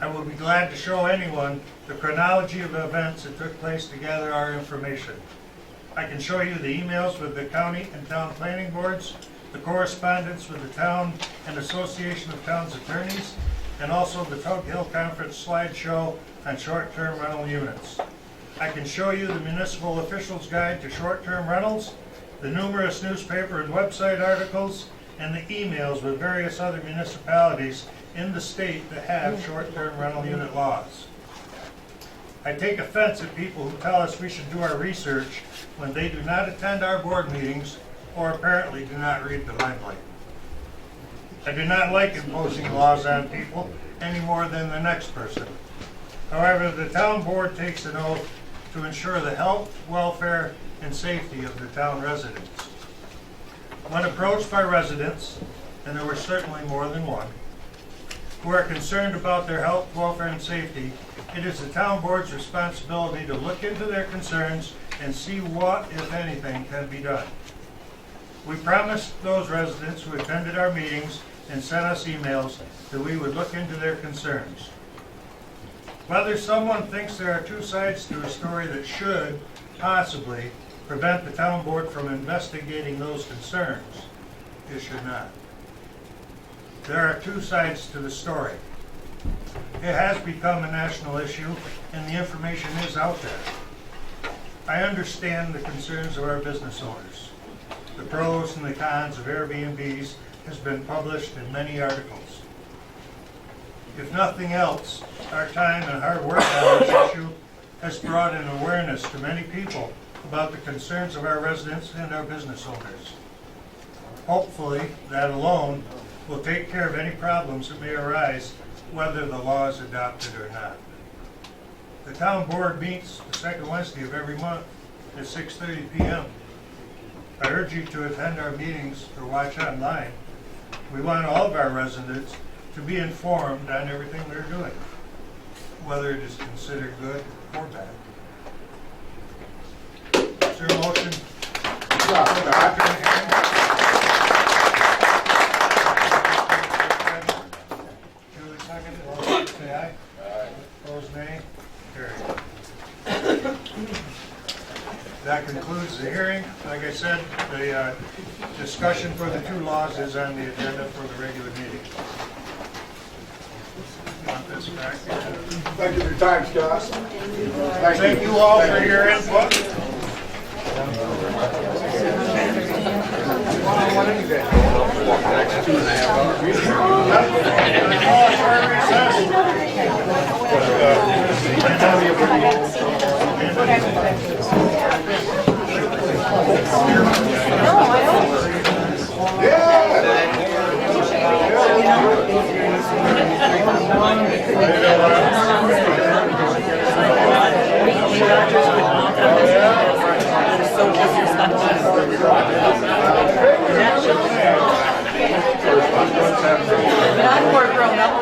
I will be glad to show anyone the chronology of events that took place to gather our information. I can show you the emails with the county and town planning boards, the correspondence with the town and Association of Towns Attorneys, and also the Tug Hill Conference slideshow on short-term rental units. I can show you the Municipal Officials Guide to Short-Term Rentals, the numerous newspaper and website articles, and the emails with various other municipalities in the state that have short-term rental unit laws. I take offense at people who tell us we should do our research when they do not attend our board meetings or apparently do not read the limelight. I do not like imposing laws on people any more than the next person. However, the town board takes an oath to ensure the health, welfare, and safety of the town residents. When approached by residents, and there were certainly more than one, who are concerned about their health, welfare, and safety, it is the town board's responsibility to look into their concerns and see what, if anything, can be done. We promised those residents who attended our meetings and sent us emails that we would look into their concerns. Whether someone thinks there are two sides to a story that should, possibly, prevent the town board from investigating those concerns, it should not. There are two sides to the story. It has become a national issue, and the information is out there. I understand the concerns of our business owners. The pros and the cons of Airbnbs has been published in many articles. If nothing else, our time and hard work on this issue has brought an awareness to many people about the concerns of our residents and our business owners. Hopefully, that alone will take care of any problems that may arise, whether the law is adopted or not. The town board meets the second Wednesday of every month at 6:30 p.m. I urge you to attend our meetings or watch online. We want all of our residents to be informed on everything they're doing, whether it is considered good or bad. Is there a motion? Duly seconded. All in favor, say aye. Aye. Opposed, nay. Carried. That concludes the hearing. Like I said, the discussion for the two laws is on the agenda for the regular meeting. Want this back? Thank you for your time, Scott. Thank you all for your input. No, I Not for grown up.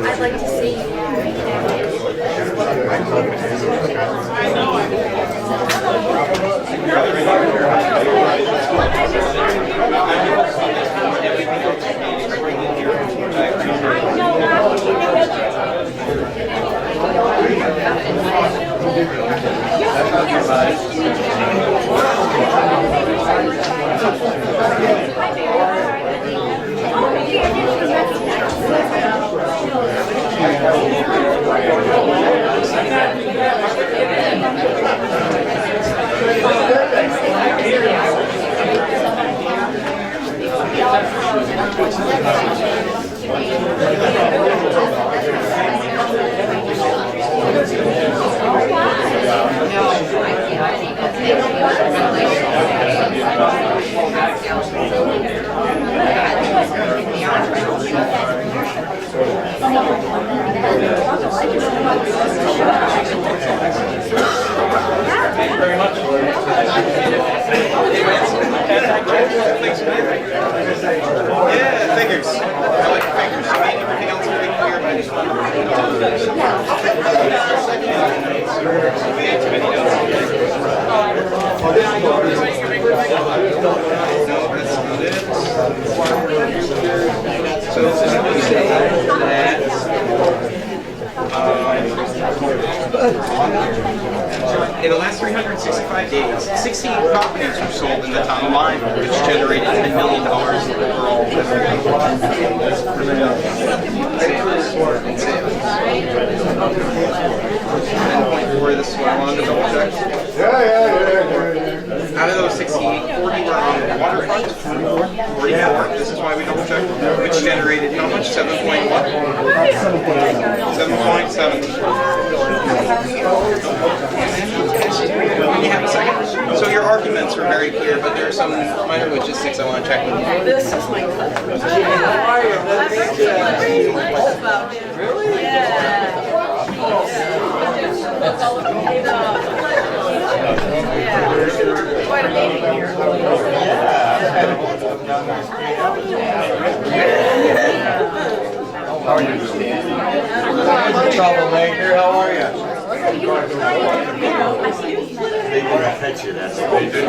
I'd like to see. Yeah, figures. I like figures. I mean, everything else will be clear, but I just want in the last 365 days, 16 properties were sold in the town of Lyme, which generated $10 million in overall revenue. 10.4, this is what I wanted to double check. Out of those 16, 40 were on the waterfront, 44, this is why we double checked, which generated how much? 7 point what? 7.7. When you have a second. So your arguments are very clear, but there are some minor logistics I want to check with you. This is my cousin. How are you? Really? Yeah. Quite a baby here. How are you doing? Troublemaker, how are you? They did catch you, that's what they did.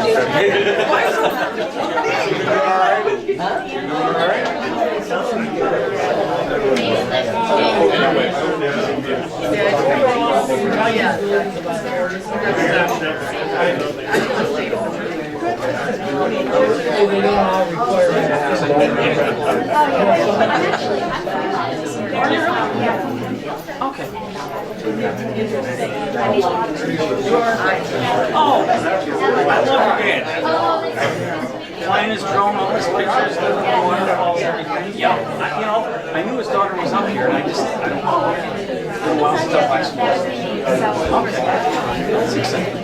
Okay. Oh, I love your dad. Flying his drone, all his pictures, the waterfalls, everything. Yeah, I knew his daughter was up here, and I don't know. A while stuff I suppose. That's exciting.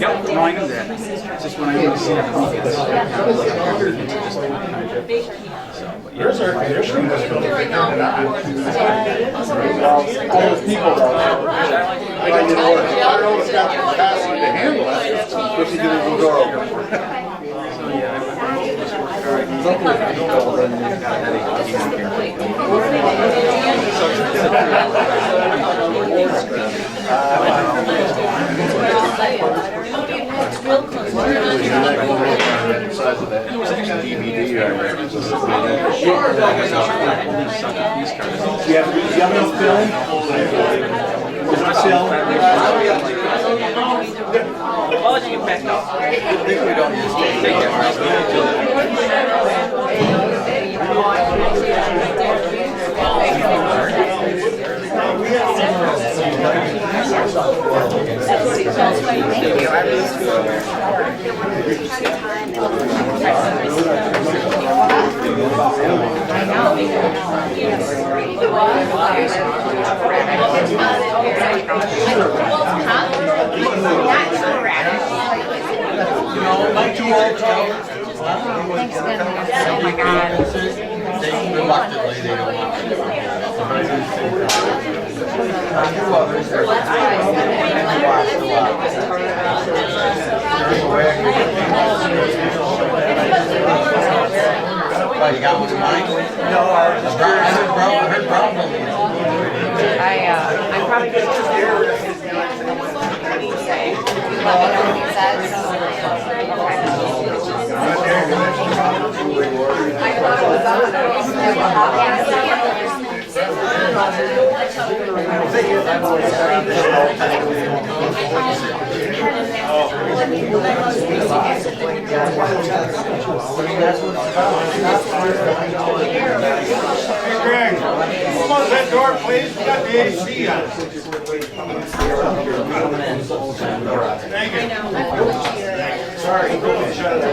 Yep, no, I knew that. It's just when I went to see There's air conditioning that's going to be turned on. All those people down there. I don't know if it's got the capacity to handle it. Especially getting the door open. Oh my God. Reluctantly, they don't want you got one of mine? No, I heard problem. I'm probably going to what do you say? You let me know what he says. I thought it was Hey Greg, close that door please, we got the AC on. Thank you. Sorry, shut it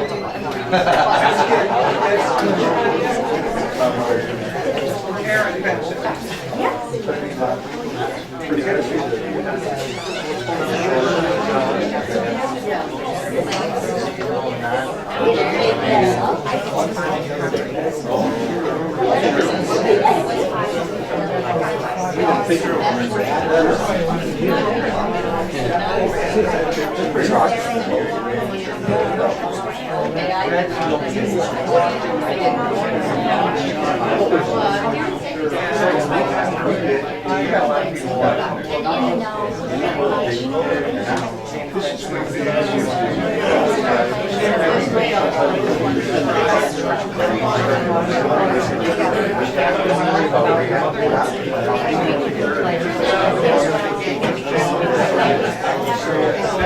it. Now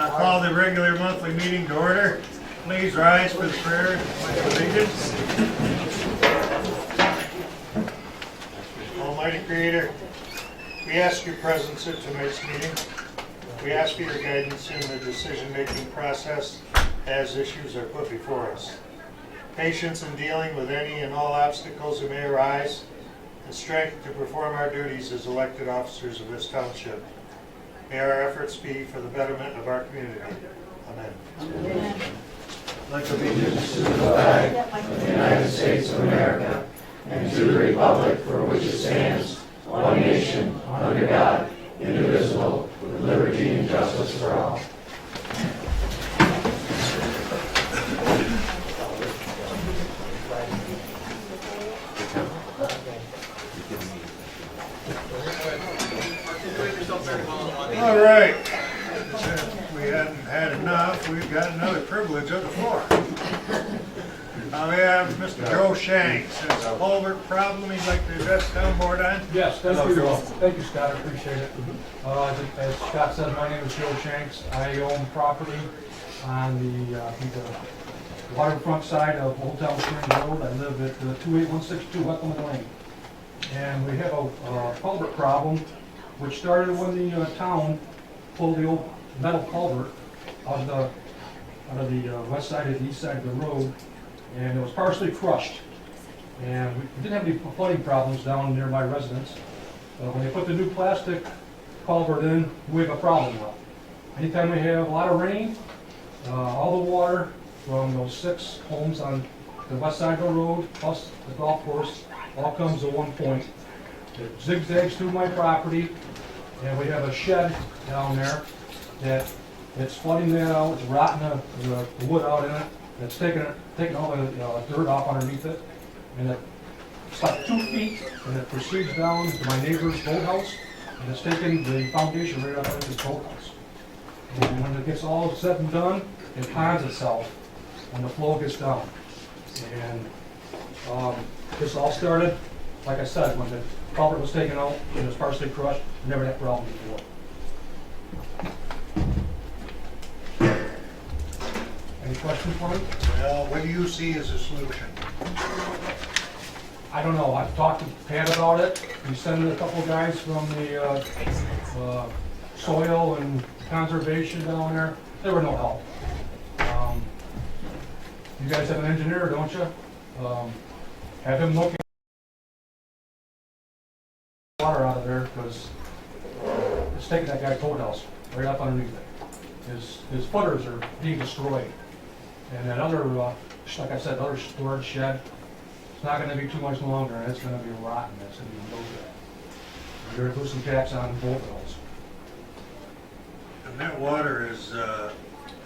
call the regular monthly meeting to order. Please rise for the prayer and pledge of allegiance. Almighty Creator, we ask your presence at tonight's meeting. We ask for your guidance in the decision-making process as issues are put before us. Patience in dealing with any and all obstacles that may arise, and strength to perform our duties as elected officers of this township. May our efforts be for the betterment of our community. Amen. Amen. Pledge allegiance to the flag of the United States of America and to the republic for which it stands, one nation, under God, indivisible, with liberty and justice for all. All right. If we hadn't had enough, we've got another privilege of the floor. Now we have Mr. Joe Shanks. There's a culvert problem he'd like to address the town board on. Yes, thank you, Scott, I appreciate it. As Scott said, my name is Joe Shanks. I own property on the waterfront side of Old Town Springs Road. I live at 28162 Wetland Lane. And we have a culvert problem, which started when the town pulled the old metal culvert out of the west side of the east side of the road, and it was partially crushed. And we didn't have any flooding problems down near my residence. When they put the new plastic culvert in, we have a problem now. Anytime we have a lot of rain, all the water from those 6 homes on the west side of the road, plus the golf course, all comes to one point. It zigzags through my property, and we have a shed down there that it's flooding that out, it's rotting the wood out in it, it's taking all the dirt off underneath it, and it's like 2 feet, and it proceeds down to my neighbor's boathouse, and it's taking the foundation right up into his boathouse. And when it gets all said and done, it ponds itself when the flow gets down. And this all started, like I said, when the culvert was taken out and it was partially crushed. Never had a problem before. Any questions for me? Well, what do you see as a solution? I don't know. I've talked to Pat about it. We sent a couple guys from the soil and conservation down there. There were no help. You guys have an engineer, don't you? Have him look at water out of there, because it's taking that guy's boathouse right up underneath it. His footers are being destroyed. And that other, like I said, other storage shed, it's not going to be too much longer, and it's going to be rotten. It's going to be no good. We're going to do some tax on both of those. And that water is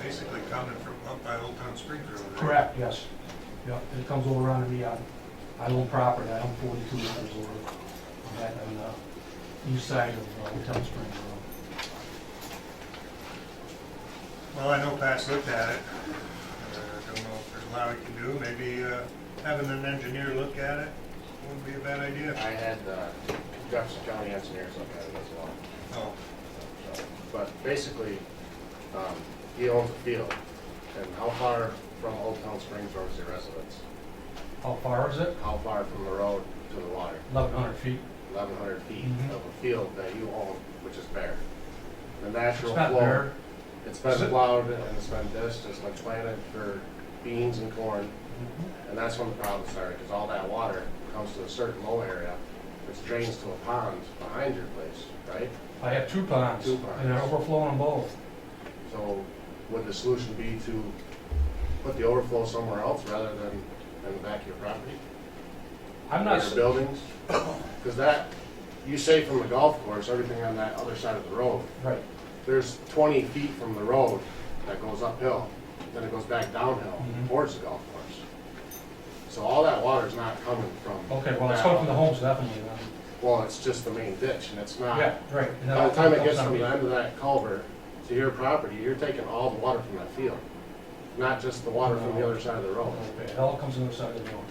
basically coming from up by Old Town Springs Road, right? Correct, yes. Yep, it comes over onto me on I own property. I own 42 acres over on the east side of Old Town Springs Road. Well, I know Pat's looked at it. I don't know if there's a lot we can do. Maybe having an engineer look at it wouldn't be a bad idea. I had Jefferson County engineers look at it as well. Oh. So, but basically, he owns a field. And how far from Old Town Springs Road is your residence? How far is it? How far from the road to the water? 1,100 feet. 1,100 feet Mhm. of a field that you own, which is bare. The natural It's not flow. bare. It's been plowed and it's been dished, it's been planted for beans and corn. Mhm. And that's when the problem started, because all that water comes to a certain low area, which drains to a pond behind your place, right? I have 2 ponds. 2 ponds. And they're overflowing them both. So would the solution be to put the overflow somewhere else rather than in the back of your property? I'm not Your buildings? Because that, you say from the golf course, everything on that other side of the road. Right. There's 20 feet from the road that goes uphill then it goes back downhill towards the golf course. So all that water's not coming from. Okay, well, it's that coming from the water. homes definitely, then. Well, it's just the main ditch, and it's not. Yeah, right. And By the time it gets that's from not- the end of that culvert to your property, you're taking all the water from that field, not just the water from the other side of the road. Okay, it all comes on the other side of the road.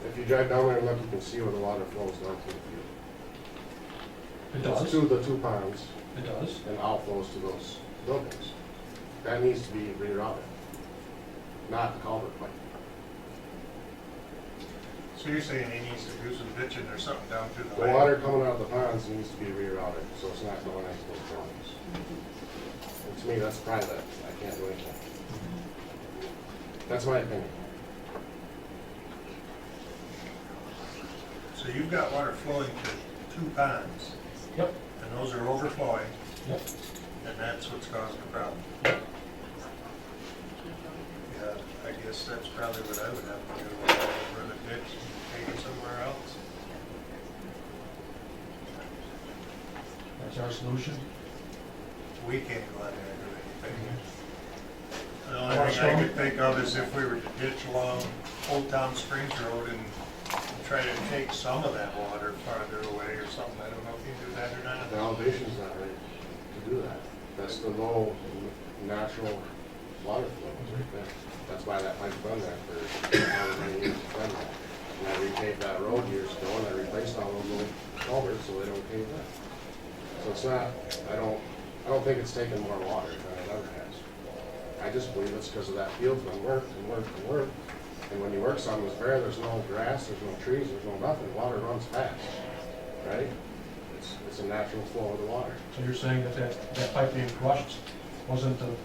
If you drive down there and look, you can see where the water flows down to the field. It It's does? to the two ponds It does? and outflows to those buildings. That needs to be rerouted, not the culvert pipe. So you're saying he needs to do some ditching or something down through the The lane? water coming out of the ponds needs to be rerouted, so it's not going into those buildings. And to me, that's private, I can't do anything. That's my opinion. So you've got water flowing to two ponds, Yep. and those are overflowing, Yep. and that's what's causing the problem. Yeah, I guess that's probably what I would have to do, over the ditch and take it somewhere else. That's our solution. We can't go out there and do anything. The only thing I could think of is if we were to ditch along Old Town Springs Road and try to take some of that water farther away or something. I don't know if you can do that or not. The elevation's not right to do that. That's the low natural water flow right there. That's why that pipe's been there for however many years it's been there. And I repaved that road years ago, and I replaced all those little culverts so they don't cave in. So it's not, I don't think it's taken more water than it ever has. I just believe it's because of that field's been worked and worked and worked. And when you work something that's bare, there's no grass, there's no trees, there's no nothing, water runs fast, right? It's a natural flow of the water. So you're saying that pipe being crushed wasn't a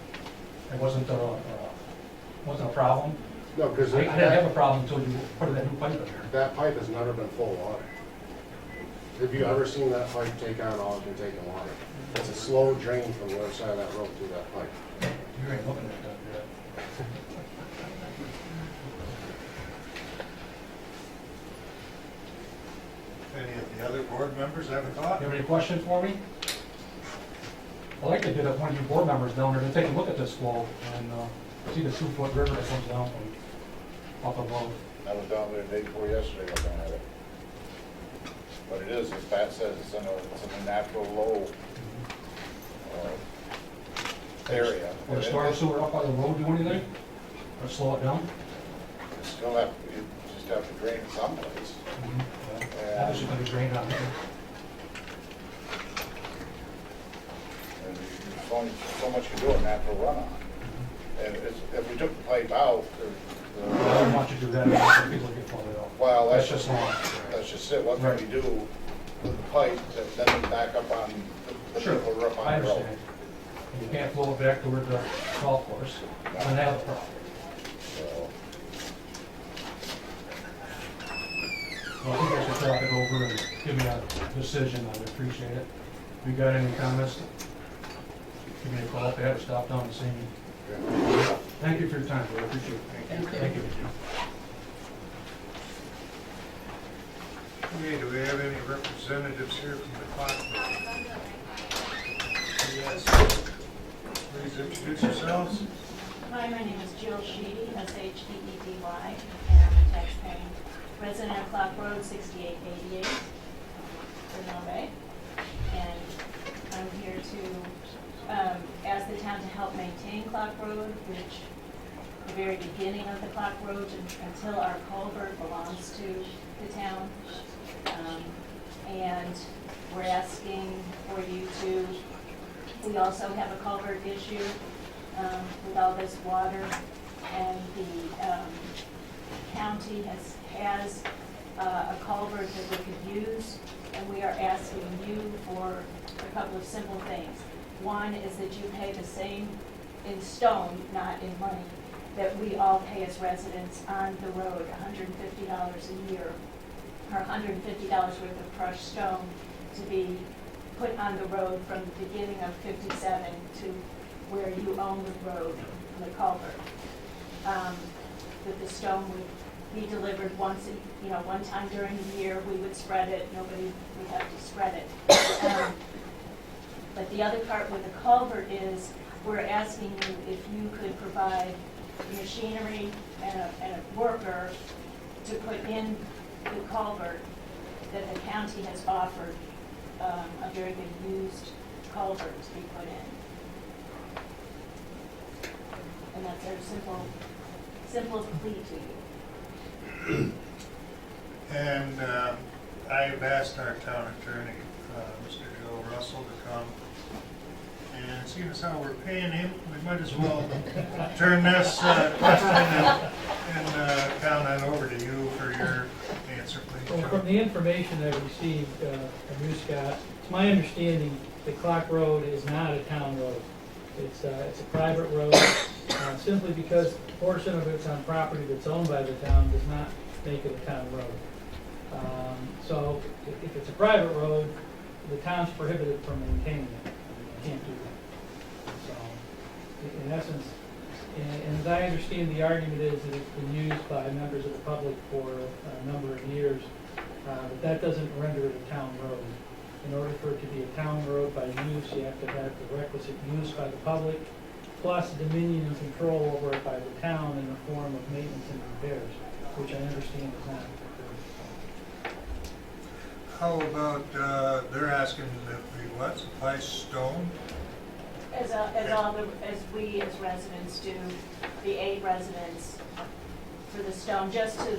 problem? No, because I didn't have a problem until you put that new pipe in there. that pipe has never been full of water. Have you ever seen that pipe take on all it can take in water? It's a slow drain from the other side of that road through that pipe. You ain't looking at that yet. Any of the other board members have a thought? You have any questions for me? I'd like to get one of you board members down there to take a look at this flow and see the 2-foot river that comes down from off the road. I was down there the day before yesterday looking at it. What it is, as Pat says, it's in a natural low area. Will the storm sewer up by the road do anything? Or slow it down? You just have to drain it someplace. Obviously going to be drained out here. And there's only so much you do in natural runoff. And if we took the pipe out, I don't want you to do that, because people get flooded out. well, That's just wrong. That's just it. What can we do with the pipe that then back up on the Sure, people who are up I on the road? understand. And you can't flow it back toward the golf course, then they have a problem. So, Well, I think I should talk it over and give me a decision, I'd appreciate it. If you got any comments, give me a call if you have to stop down and see me. Thank you for your time, I appreciate it. Thank you. Okay, do we have any representatives here from the clock? Yes. Please introduce yourselves. Hi, my name is Jill Sheedy, S-H-E-E-D-Y, and I'm a taxpaying resident of Clock Road, 6888, Grinnell Bay. And I'm here to ask the town to help maintain Clock Road, which the very beginning of the Clock Road until our culvert belongs to the town. And we're asking for you to, we also have a culvert issue with all this water, and the county has a culvert that we could use, and we are asking you for a couple of simple things. One is that you pay the same in stone, not in money, that we all pay as residents on the road, $150 a year, or $150 worth of crushed stone to be put on the road from the beginning of 57 to where you own the road, the culvert. That the stone would be delivered one time during the year. We would spread it. Nobody would have to spread it. But the other part with the culvert is, we're asking you if you could provide machinery and a worker to put in the culvert that the county has offered, a very good used culvert to be put in. And that's our simple plea to you. And I've asked our town attorney, Mr. Joe Russell, to come. And seeing as how we're paying him, we might as well turn this question and comment over to you for your answer, please. Well, from the information I received from you, Scott, it's my understanding that Clock Road is not a town road. It's a private road, simply because a portion of it's on property that's owned by the town does not make it a town road. So if it's a private road, the town's prohibited from maintaining it. You can't do that. So in essence, and as I understand, the argument is that it's been used by members of the public for a number of years, but that doesn't render it a town road. In order for it to be a town road by use, you have to have the requisite use by the public, plus dominion and control over it by the town in the form of maintenance and repairs, which I understand is not. How about, they're asking that we what, supply stone? As we as residents do, the 8 residents, for the stone, just to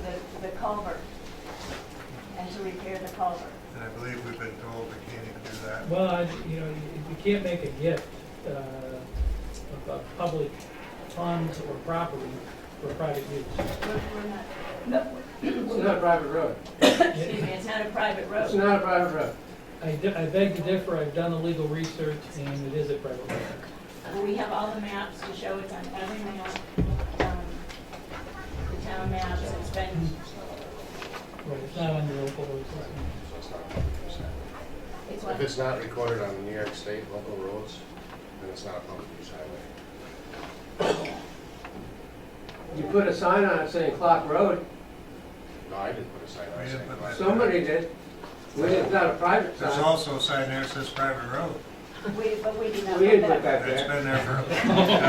the culvert, and to repair the culvert. And I believe we've been told we can't even do that. Well, you can't make a gift of public funds or property for private use. We're not. It's not a private road. Excuse me, it's not a private road. It's not a private road. I beg to differ. I've done the legal research, and it is a private road. We have all the maps to show it's on every map. The town maps, it's been. Right, it's not on the local road system. It's what? If it's not recorded on the New York State local roads, then it's not a public use highway. You put a sign on it saying Clock Road. No, I didn't put a sign on it saying Clock Road. Somebody did. It's not a private sign. There's also a sign there that says private road. But we did not. We didn't put that It's there. been there for a long time.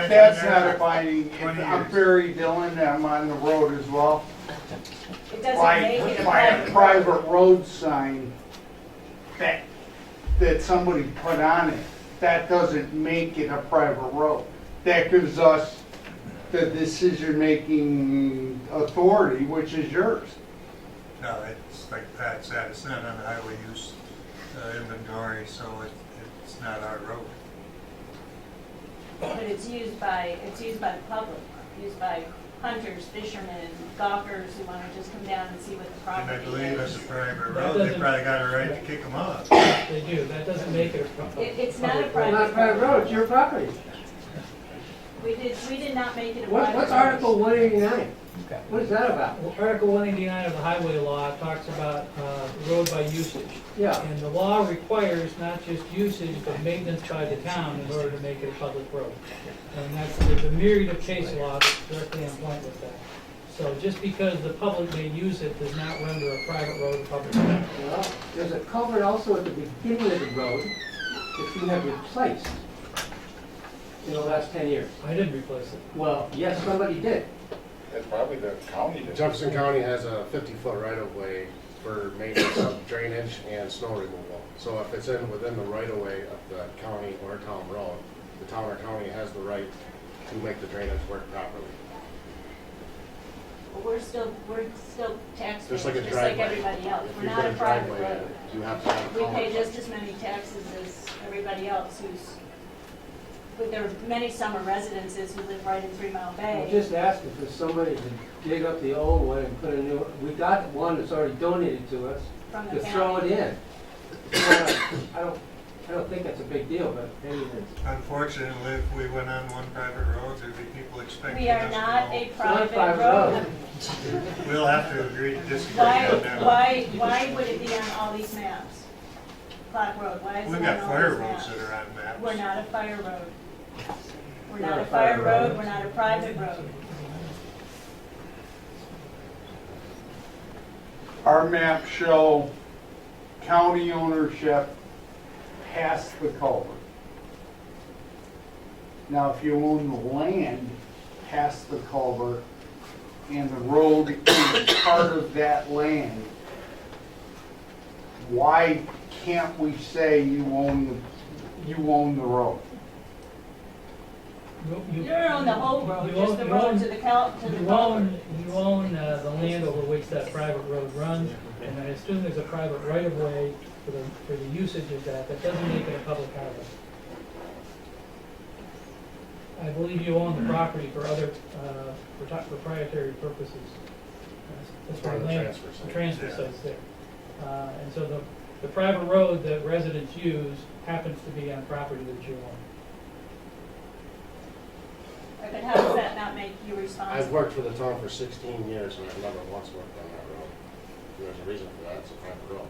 That's not a binding. I'm Barry Dillon, I'm on the road as well. It doesn't make it a By a private road. private road sign that somebody put on it, that doesn't make it a private road. That gives us the decision-making authority, which is yours. No, it's like Pat said, it's not on the highway use inventory, so it's not our road. But it's used by the public, used by hunters, fishermen, golfers who want to just come down and see what the And property I is. believe it's a private road, they probably got a right to kick them off. They do. That doesn't make it a It's not a It's private not a private road, it's your property. We did not make it a private road. What's Article 189? What is that about? Well, Article 189 of the highway law talks about road by usage. Yeah. And the law requires not just usage, but maintenance by the town in order to make it a public road. And there's a myriad of case law that's directly on point with that. So just because the public may use it does not render a private road a public road. Well, there's a culvert also at the beginning of the road that you have replaced in the last 10 years. I didn't replace it. Well, yes, somebody did. That's probably the county. Jefferson County has a 50-foot right-of-way for maintenance of drainage and snow removal. So if it's within the right-of-way of the county or town road, the town or county has the right to make the drainage work properly. But we're still taxpayers, Just like a just driveway. like everybody else. If We're you not put a a private driveway in, road. you have to have a We pay culvert. just as many taxes as everybody else but there are many summer residences who live right in 3 Mile I Bay. just asked if there's somebody to dig up the old one and put a new, we got one that's already donated to us, From the to throw it county. in. I don't think that's a big deal, but maybe it is. Unfortunately, if we went on one private road, there'd be people expecting We are us to not go. a private road. We'll have to agree to disagree on that. Why would it be on all these maps? Clock Road, why is it We've on got all fire these roads maps? that are on maps. We're not a fire road. We're not a fire road, we're not a private road. our maps show county ownership past the culvert. Now, if you own the land past the culvert and the road is part of that land, why can't we say you own the road? You don't own the whole road, you just own- the you road own- to the culvert. You own the land over which that private road runs, and I assume there's a private right-of-way for the usage of that. That doesn't make it a public highway. I believe you own the property for other proprietary purposes. That's why On the land, transfer site. the transfer site's there. And so the private road that residents use happens to be on property that you own. But how does that not make you responsible? I've worked for the town for 16 years and I've never once worked on that road. There's a reason for that, it's a private road.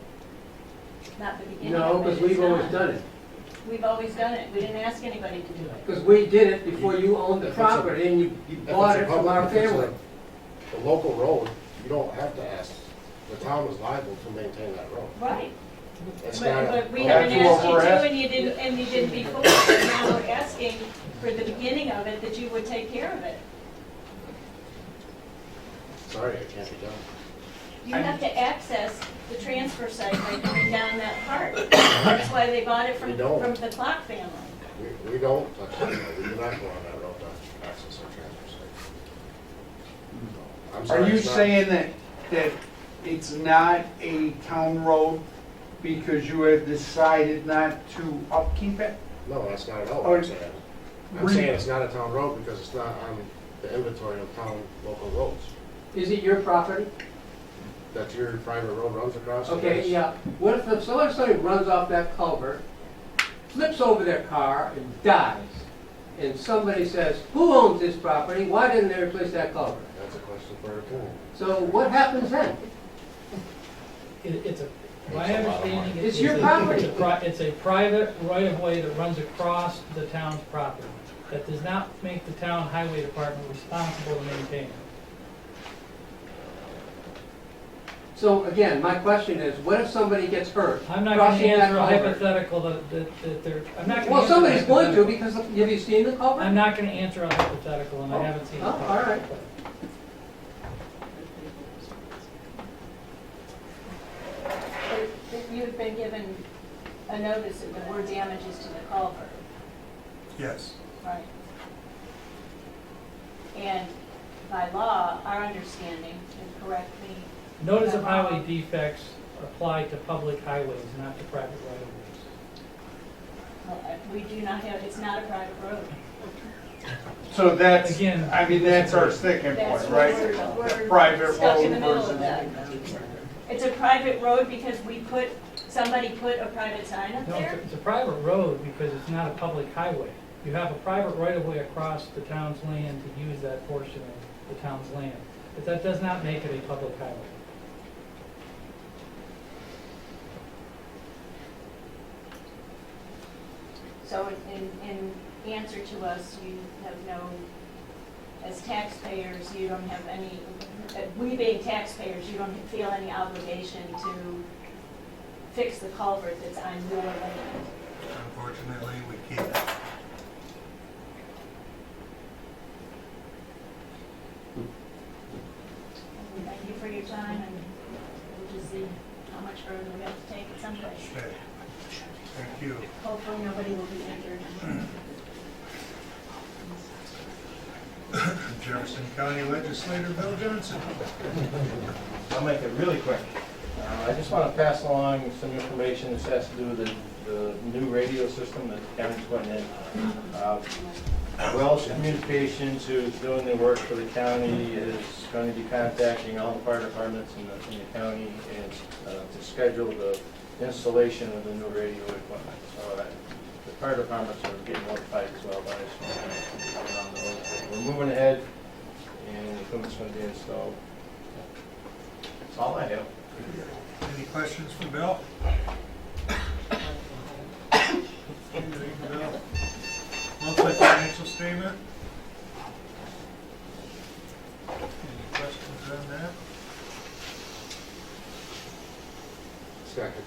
Not the beginning No, of it, because it's we've always not. done it. We've always done it. We didn't ask anybody to do it. Because we did it before you owned the property and you bought it from our family. A local road, you don't have to ask. The town is liable to maintain that road. Right. It's But, not- but we That's haven't what asked you we're to, asking. and you didn't before. And now we're asking for the beginning of it, that you would take care of it. Sorry, it can't be done. You have to access the transfer site by going down that part. That's why they bought it from We don't. the Clark family. We don't touch that road. We do not go on that road to access our transfer site. I'm sorry, Are you it's not- saying that it's not a town road because you have decided not to upkeep it? No, that's not at all Or- what I'm saying. I'm saying it's not a town road because it's not on the inventory of town local roads. Is it your property? That your private road runs across? Okay, yes. yeah. What if somebody runs off that culvert, flips over their car and dies? And somebody says, who owns this property? Why didn't they replace that culvert? That's a question for our attorney. So what happens then? My understanding is. It's your property. It's a private right-of-way that runs across the town's property. That does not make the town highway department responsible to maintain it. So again, my question is, what if somebody gets hurt? I'm not going to crossing that answer a culvert? hypothetical that they're, I'm not going to. Well, somebody's going to, because have you seen the culvert? I'm not going to answer a hypothetical, and I haven't seen it. Oh, all right. If you've been given a notice that there were damages to the culvert, Yes. right? And by law, our understanding, and correct me. Notice of if I'm highway wrong, defects apply to public highways, not to private right-of-ways. we do not have, it's not a private road. So that's, Again, I mean, that's our sticking That's point, where right? we're Private stuck in road the middle versus. of that. It's a private road because somebody put a private sign up No, there? it's a private road because it's not a public highway. You have a private right-of-way across the town's land to use that portion of the town's land. But that does not make it a public highway. So in answer to us, you have no, as taxpayers, you don't have any, we being taxpayers, you don't feel any obligation to fix the culvert that's on your land. Unfortunately, we can't. Thank you for your time, and we'll just see how much further we have to take it someplace. Okay. Thank you. Hopefully, nobody will be injured. Jefferson County Legislator Bill Johnson. I'll make it really quick. I just want to pass along some information. This has to do with the new radio system that the county's putting in. Wells Communications, who's doing the work for the county, is going to be contacting all the fire departments in the county and to schedule the installation of the new radio equipment. So the fire departments are getting notified as well, but I just want to get on those. We're moving ahead, and the equipment's going to be installed. That's all I have. Any questions for Bill? Thank you, Bill. Monthly financial statement? Any questions on that?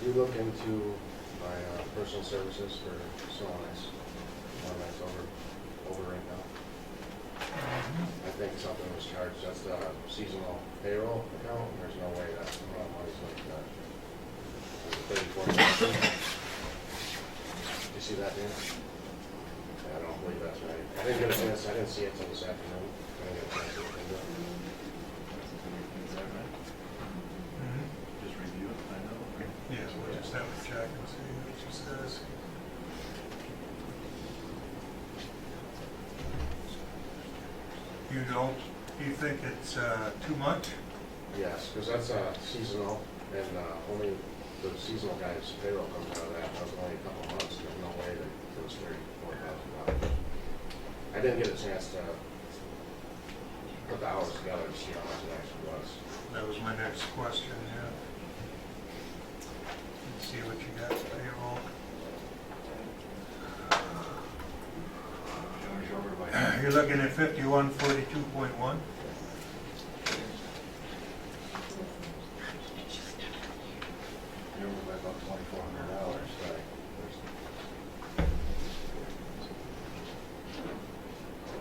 you look into my personal services for snow and ice, one that's over right now. I think something was charged, that's the seasonal payroll account, and there's no way that amount of money's like that. $34,000. You see that, Dan? I don't believe that's right. I didn't get a chance, I didn't see it till this afternoon. I didn't get a chance to look into it. Just review it, I know. Yeah, we'll just have to check and see what she says. You think it's too much? Yes, because that's seasonal, and only the seasonal guy's payroll comes out of that. That was only a couple of months. There's no way that it was $34,000. I didn't get a chance to put the hours together to see how much it actually was. That was my next question, yeah. Let's see what you got for payroll. You're looking at 5142.1. You're over by about $2,400, right?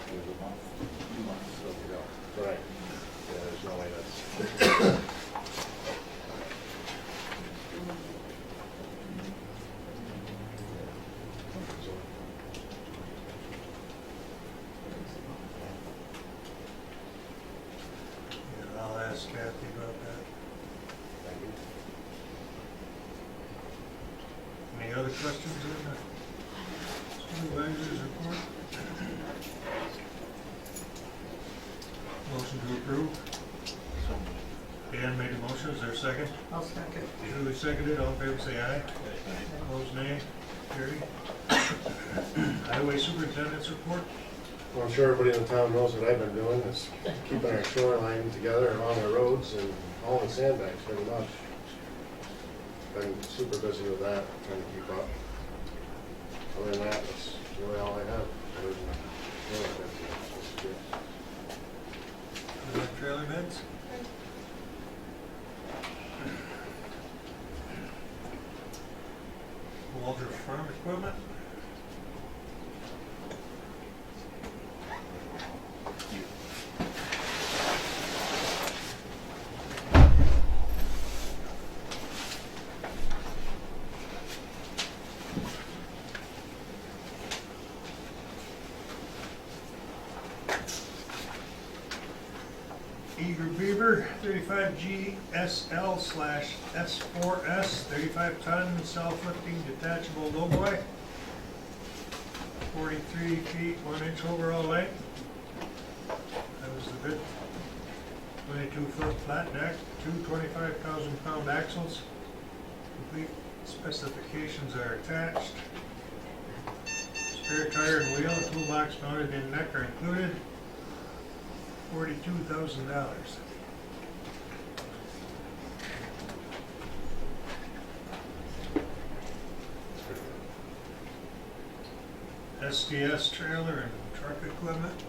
There's a month. 2 months. So we go. Right. Yeah, there's no way that's. Yeah, I'll ask Kathy about that. Thank you. Any other questions on the supervisor's report? Motion to approve? Dan made a motion, is there a second? I'll second. Julie seconded, all in favor say aye. Opposed nay, carried. Highway superintendent's report? Well, I'm sure everybody in the town knows what I've been doing, is keeping our shoreline together along the roads and hauling sandbags pretty much. Been super busy with that, trying to keep up. Other than that, that's really all I have. Other than really busy. Trailer beds? Walter Farm Equipment? Eager Beaver, 35G SL/S4S, 35-ton self-lifting detachable lowboy, 43 feet 1 inch overall length. That was the bid. 22-foot flat deck, two 25,000-pound axles. Complete specifications are attached. Spare tire and wheel, toolbox mounted in neck are included. $42,000. SDS trailer and truck equipment.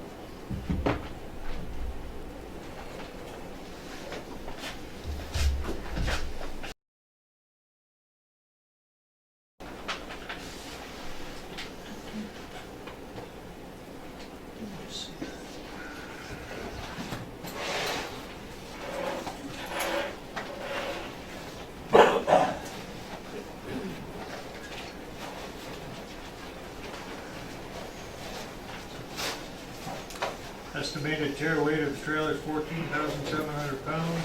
Estimated tear weight of the trailer is 14,700 pounds.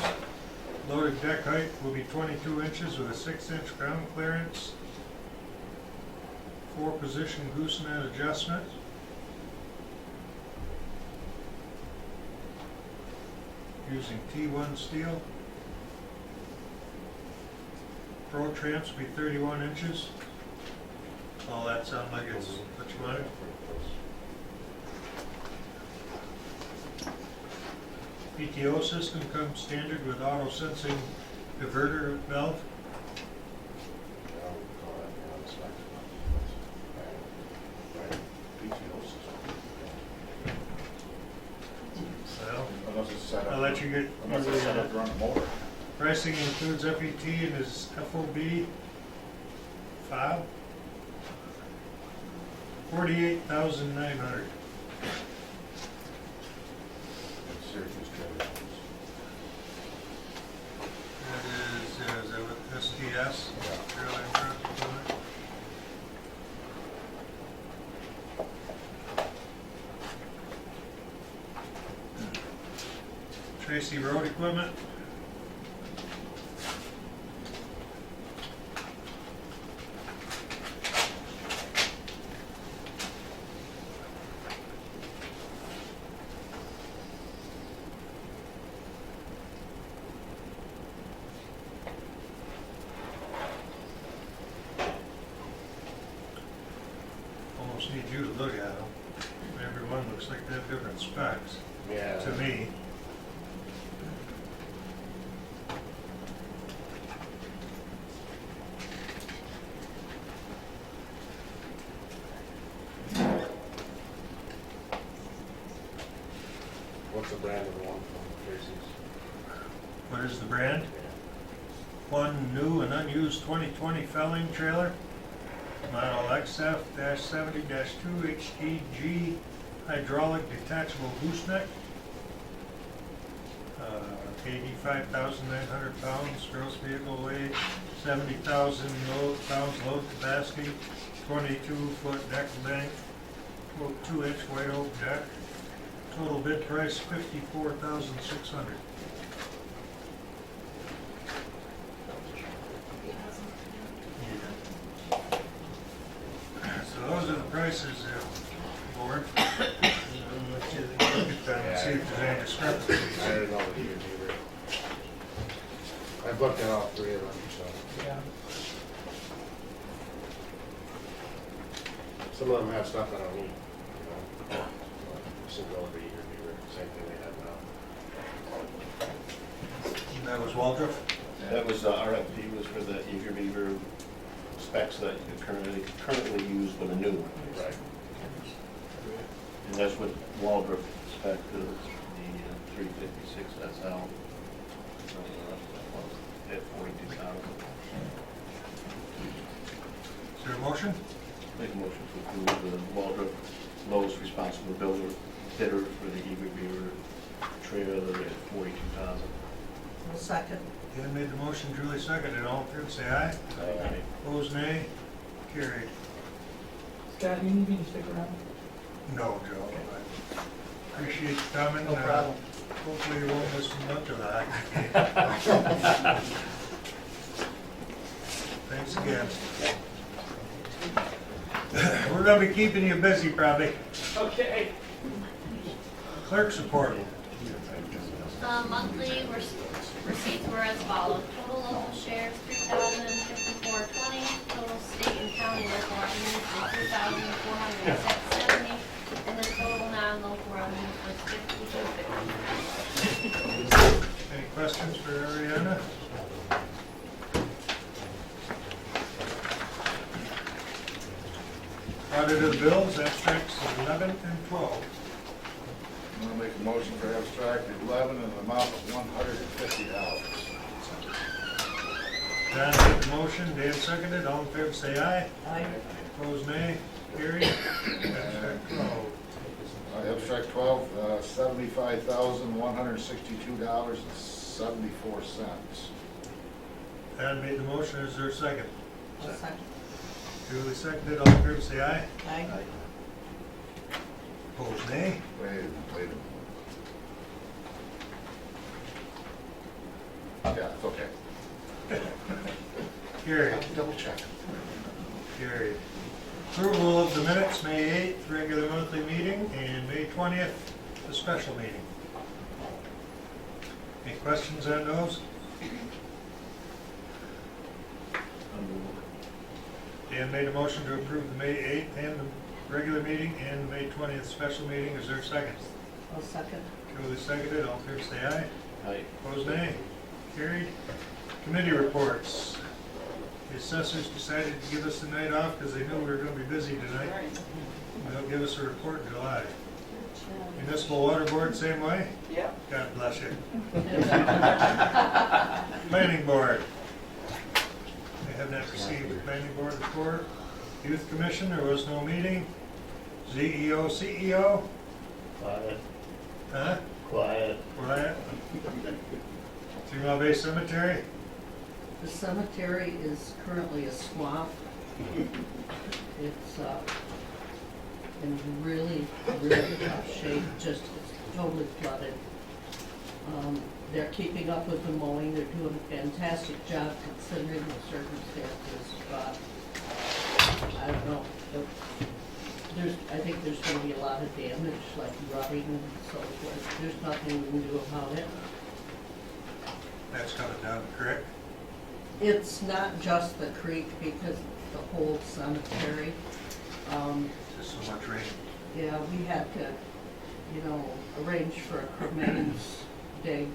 Loaded deck height will be 22 inches with a 6-inch ground clearance. 4-position gooseneck adjustment. Using T1 steel. Pro tramps will be 31 inches. All that sound like it's what you wanted? PTO system comes standard with auto sensing diverter valve. Well, Unless it's set up. I'll let you get. Unless it's set up to run a motor. Pricing includes FET and is FOB file. 48,900. That is that with STS? Trailer truck equipment? Tracy Road Equipment? Almost need you to look at them. Everyone looks like they have different specs. Yeah. To me. What's the brand of the one from Tracy's? What is the brand? One new and unused 2020 felling trailer, model XF-70-2 HTG hydraulic detachable gooseneck, 85,900 pounds, gross vehicle weight, 70,000 pounds load capacity, 22-foot deck length, 2-inch white oak deck. Total bid price $54,600. So those are the prices, board. Let you look at them and see if there's any discrepancies. I don't know what you either. I've looked at all three of them, so. Yeah. Some of them have stuff I don't need, you know. Single over Eager Beaver, same thing they have now. That was Waldrop? That was, RFP was for the Eager Beaver specs that you currently use with a new one. Right. And that's what Waldrop spec is, the 356 SL. At 42,000. Is there a motion? Make a motion to approve the Waldrop lowest responsible bidder for the Eager Beaver trailer at 42,000. I'll second. Dan made the motion, Julie seconded. All in favor, say aye. Aye. Opposed, nay. Carried. Scott, you need me to stick around? No, Joe. I appreciate you coming. No problem. Hopefully you won't miss much of that. Thanks again. We're gonna be keeping you busy probably. Okay. Clerk support. Monthly receipts were as follows. Total local shares, $3,054.20. Total state and county local revenues were $2,470. And the total non-local revenues was $52.50. Any questions for Ariana? Audited bills, abstracts 11 and 12. I'm gonna make a motion for abstract 11 in the amount of $150. Don made the motion, Dan seconded, all in favor say aye. Aye. Opposed, nay. Carried. Abstract 12. Abstract 12, $75,162.74. Don made the motion, is there a second? I'll second. Julie seconded, all in favor say aye. Aye. Opposed, nay. Wait a minute. Yeah, it's okay. Carried. Double check. Carried. Approval of the minutes, May 8th, regular monthly meeting, and May 20th, the special meeting. Any questions on those? Dan made a motion to approve the May 8th and the regular meeting and the May 20th special meeting. Is there a second? I'll second. Julie seconded. All in favor say aye. Aye. Opposed, nay. Carried. Committee reports. The assessors decided to give us the night off because they knew we were going to be busy tonight. They'll give us a report in July. Municipal Water Board, same way? Yeah. God bless you. Planning Board. They have not received the planning board report. Youth commission, there was no meeting. ZEO, CEO? Quiet. Huh? Quiet. Quiet. Three-Mile Bay Cemetery? The cemetery is currently a swamp. It's in really, really tough shape, just totally flooded. They're keeping up with the mowing, they're doing a fantastic job considering the circumstances, but I don't know. I think there's gonna be a lot of damage, like rutting and so forth. There's nothing we can do about it. That's coming down the creek. It's not just the creek because the whole cemetery. Just so much rain. Yeah, we had to, arrange for a cremains dig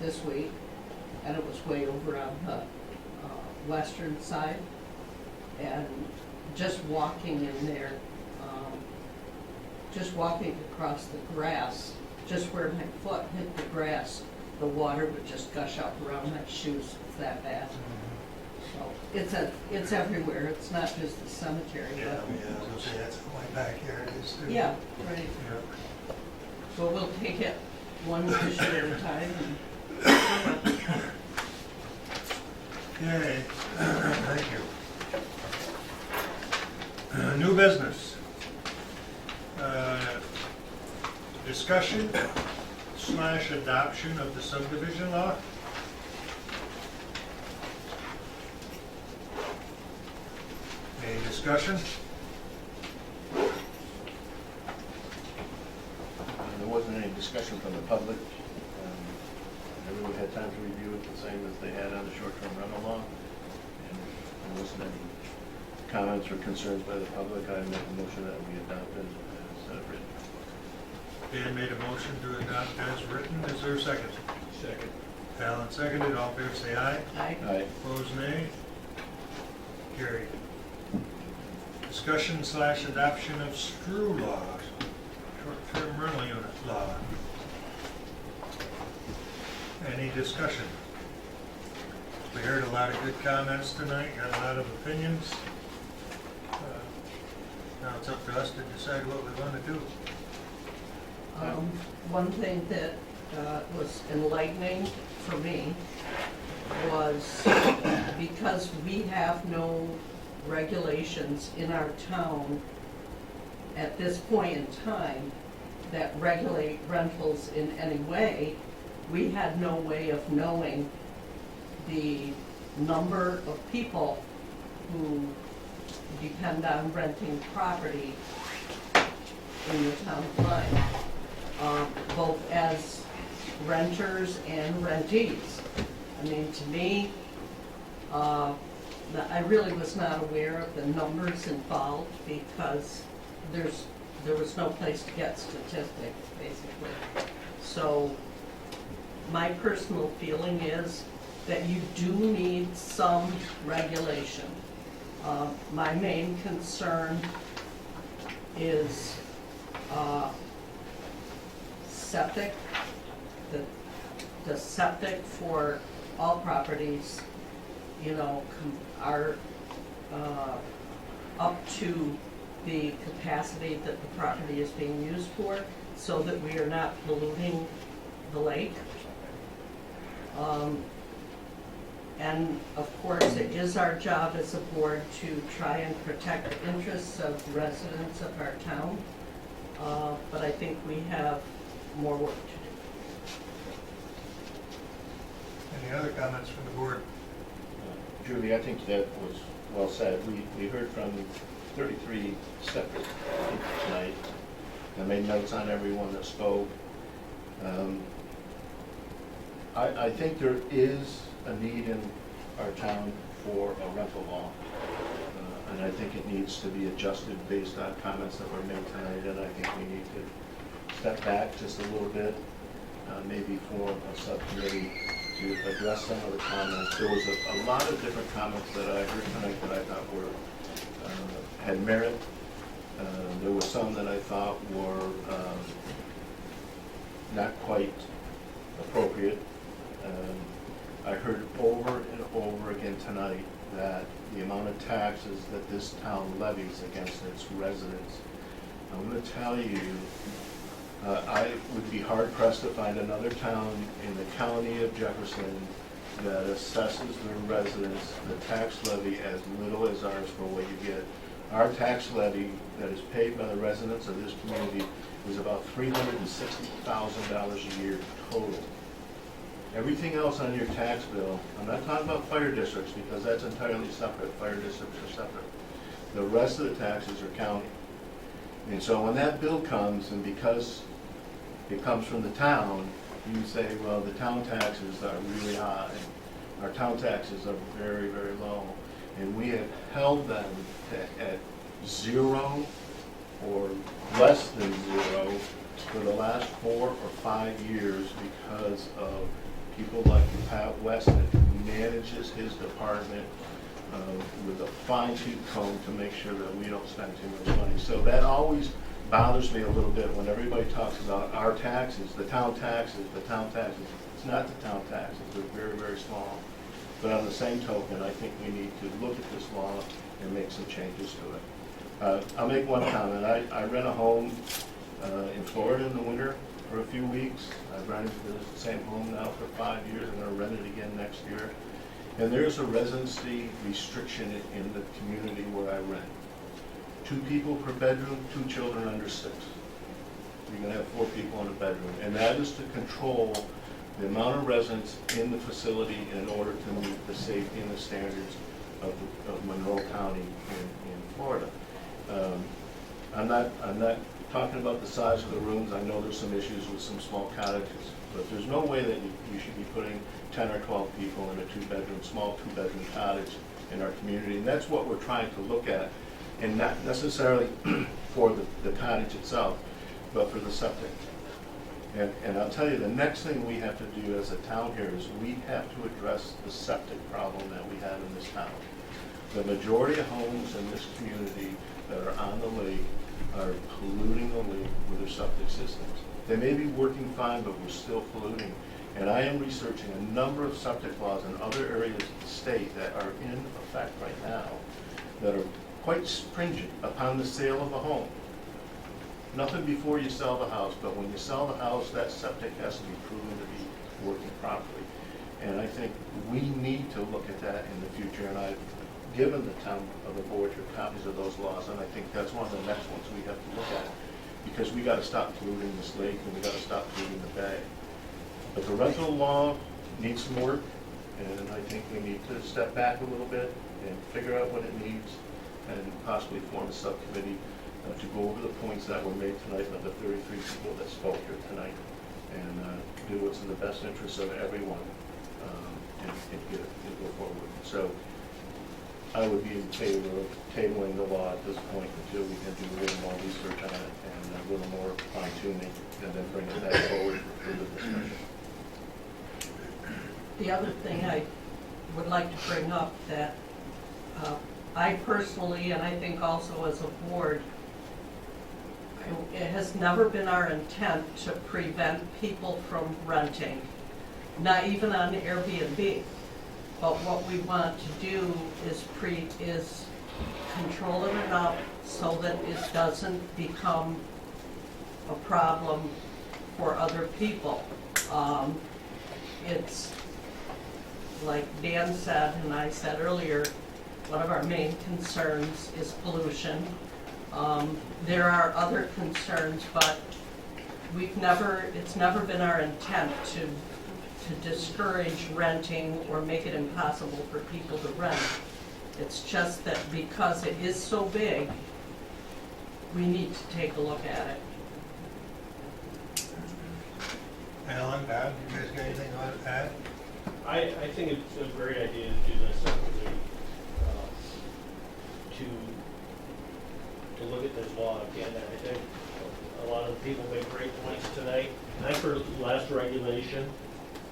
this week, and it was way over on the western side. And just walking in there, just walking across the grass, just where my foot hit the grass, the water would just gush up around my shoes. It's that bad. So it's everywhere. It's not just the cemetery. Yeah, I was gonna say, that's in my backyard, is too. Yeah, right. Yeah. So we'll take it one issue at a time. Okay, thank you. New business. Discussion / adoption of the subdivision law. Any discussion? There wasn't any discussion from the public. Everyone had time to review it the same as they had on the short-term rental law. And there wasn't any comments or concerns by the public. I make a motion that we adopt it as written. Dan made a motion to adopt as written. Is there a second? Second. Alan seconded. All in favor say aye. Aye. Aye. Opposed, nay. Carried. Discussion / adoption of STRU law, short-term rental unit law. Any discussion? We heard a lot of good comments tonight, got a lot of opinions. Now it's up to us to decide what we want to do. One thing that was enlightening for me was because we have no regulations in our town at this point in time that regulate rentals in any way, we had no way of knowing the number of people who depend on renting property in the town of Lyme, both as renters and rentees. I mean, to me, I really was not aware of the numbers involved because there was no place to get statistics, basically. So my personal feeling is that you do need some regulation. My main concern is septic. The septic for all properties, are up to the capacity that the property is being used for, so that we are not polluting the lake. And of course, it is our job as a board to try and protect the interests of residents of our town, but I think we have more work to do. Any other comments from the board? Julie, I think that was well said. We heard from 33 separate people tonight. I made notes on everyone that spoke. I think there is a need in our town for a rental law. And I think it needs to be adjusted based on comments that were made tonight. And I think we need to step back just a little bit, maybe form a subcommittee to address some of the comments. There was a lot of different comments that I heard tonight that I thought were had merit. There were some that I thought were not quite appropriate. I heard over and over again tonight that that this town levies against its residents. I'm going to tell you, I would be hard pressed to find another town in the county of Jefferson that assesses their residents the tax levy as little as ours for what you get. Our tax levy that is paid by the residents of this community is about $360,000 a year total. Everything else on your tax bill, I'm not talking about fire districts because that's entirely separate. Fire districts are separate. The rest of the taxes are county. And so when that bill comes, and because it comes from the town, you say, well, the town taxes are really high. Our town taxes are very, very low. And we have held them at 0 or less than 0 for the last 4 or 5 years because of people like Pat Weston, who manages his department with a fine-tooth comb to make sure that we don't spend too much money. So that always bothers me a little bit when everybody talks about our taxes, the town taxes, the town taxes. It's not the town taxes, they're very, very small. But on the same token, I think we need to look at this law and make some changes to it. I'll make one comment. I rent a home in Florida in the winter for a few weeks. I've rented the same home now for 5 years. I'm going to rent it again next year. And there's a residency restriction in the community where I rent. 2 people per bedroom, 2 children under 6. You're going to have 4 people in a bedroom. And that is to control the amount of residents in the facility in order to meet the safety and the standards of Monroe County in Florida. I'm not talking about the size of the rooms. I know there's some issues with some small cottages, but there's no way that you should be putting 10 or 12 people in a 2-bedroom, small 2-bedroom cottage in our community. And that's what we're trying to look at, and not necessarily for the cottage itself, but for the septic. And I'll tell you, the next thing we have to do as a town here is we have to address the septic problem that we have in this town. The majority of homes in this community that are on the lake are polluting the lake with their septic systems. They may be working fine, but we're still polluting. And I am researching a number of septic laws in other areas of the state that are in effect right now that are quite stringent upon the sale of a home. Nothing before you sell the house, but when you sell the house, that septic has to be proven to be working properly. And I think we need to look at that in the future, and I've given the town of the board your copies of those laws, and I think that's one of the next ones we have to look at, because we gotta stop polluting this lake, and we gotta stop polluting the bay. But the rental law needs some work, and I think we need to step back a little bit and figure out what it needs, and possibly form a subcommittee to go over the points that were made tonight by the 33 people that spoke here tonight, and do what's in the best interest of everyone, and go forward. So I would be in favor of tabling the law at this point until we can do a little more research on it and a little more fine tuning, and then bring it back forward for further discussion. The other thing I would like to bring up that I personally, and I think also as a board, it has never been our intent to prevent people from renting, not even on Airbnb. But what we want to do is control it enough so that it doesn't become a problem for other people. It's like Dan said, and I said earlier, one of our main concerns is pollution. There are other concerns, but it's never been our intent to discourage renting or make it impossible for people to rent. It's just that because it is so big, we need to take a look at it. Alan, Bob, you guys got anything to add? I think it's a great idea to do this separately, to look at this law again. I think a lot of the people made great points tonight. I'm for less regulation.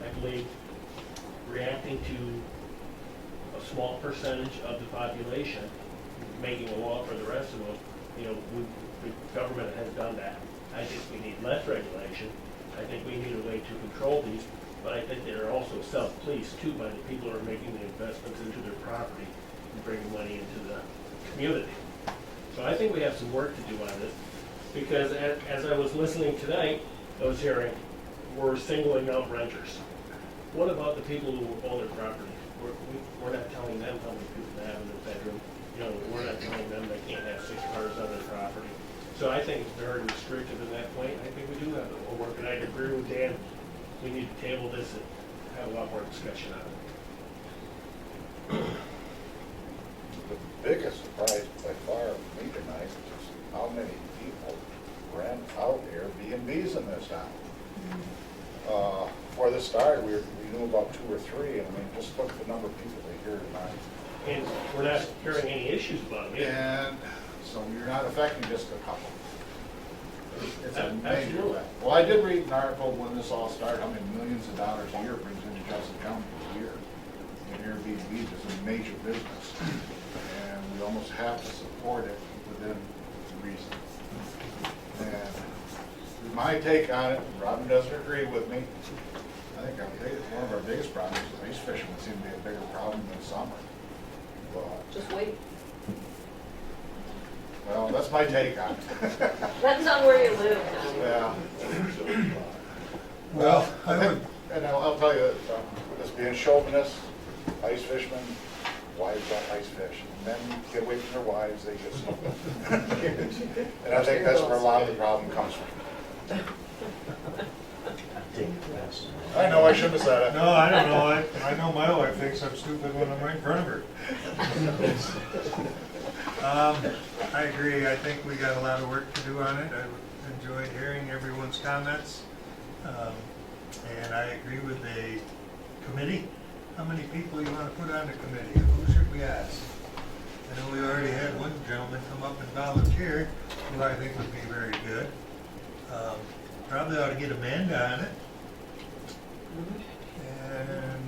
I believe reacting to a small percentage of the population, making a law for the rest of them, the government has done that. I think we need less regulation. I think we need a way to control these, but I think they're also self-policed too by the people who are making the investments into their property and bringing money into the community. So I think we have some work to do on this, because as I was listening tonight, I was hearing, we're singling out renters. What about the people who own their property? We're not telling them how many people they have in their bedroom. You know, we're not telling them they can't have 6 cars on their property. So I think it's very restrictive in that point. I think we do have a work, and I agree with Dan. We need to table this and have a lot more discussion on it. The biggest surprise by far for me tonight is how many people rent out Airbnbs in this town. Before this started, we knew about 2 or 3, and I mean, just look at the number of people they hear tonight. And we're not hearing any issues about it. And so you're not affecting just a couple. It's a major Absolutely. effect. Well, I did read an article when this all started, how many millions of dollars a year it brings into Jefferson County a year. And Airbnb is a major business, and we almost have to support it within reason. And my take on it, Robin doesn't agree with me, I think one of our biggest problems is ice fishing would seem to be a bigger problem than summer. But, Just wait. well, that's my take on it. Depends on where you live. Yeah. Well, I think, and I'll tell you, this being chauvinist, ice fishermen, wives don't ice fish. Men get away from their wives, they get snowball. And I think that's where a lot of the problem comes from. I know I shouldn't have said it. No, I don't know. I know my wife thinks I'm stupid when I'm right in front of her. I agree. I think we got a lot of work to do on it. I enjoyed hearing everyone's comments. And I agree with the committee. How many people you want to put on the committee? Who should we ask? I know we already had one gentleman come up and volunteer, who I think would be very good. Probably ought to get Amanda on it. And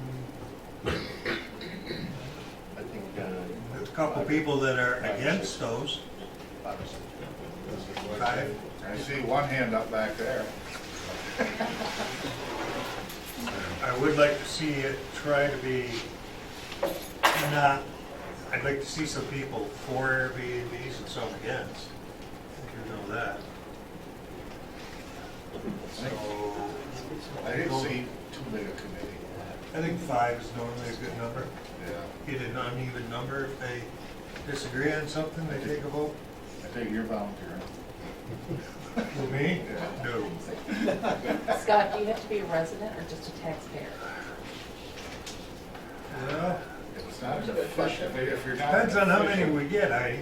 I think, there's a couple people that are against those. 5. I see one hand up back there. I would like to see it try to be not, I'd like to see some people for Airbnbs and some against. You know that. So, I didn't see too big a committee. I think 5 is normally a good number. Yeah. Get an uneven number. If they disagree on something, they take a vote. I think you're volunteering. For me? No. Scott, do you have to be a resident or just a taxpayer? Well, It's not a fish, if you're not. depends on how many we get, Heidi.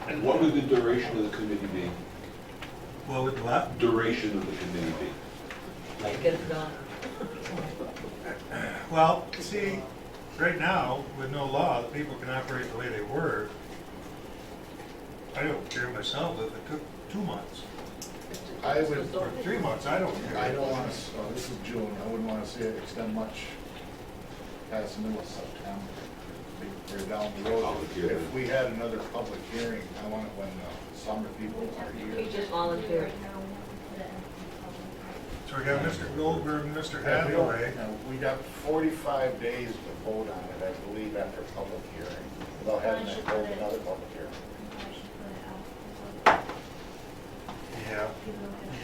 And what would the duration of the committee be? What would what? Duration of the committee be? Like, get it done. Well, see, right now, with no law, people can operate the way they were. I don't care myself if it took 2 months. I would, Or 3 months, I don't care. I don't want to, this is June, I wouldn't want to see it extend much past the middle of September. We're down the road. Public hearing. If we had another public hearing, I want it when summer people are here. You just volunteer. So we got Mr. Goldberg and Mr. Yeah, we don't- Hathaway. We got 45 days to vote on it, I believe, after public hearing, without having to hold another public hearing. Yeah.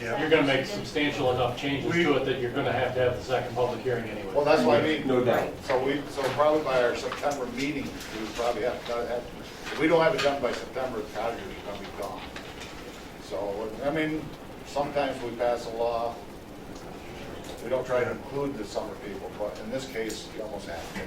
Yeah. You're gonna make substantial enough changes to it that you're gonna have the second public hearing anyway. Well, that's what I mean. No doubt. So probably by our September meeting, we would probably have, if we don't have it done by September, the cottages are gonna be gone. So, I mean, sometimes we pass a law, we don't try to include the summer people, but in this case, you almost have to.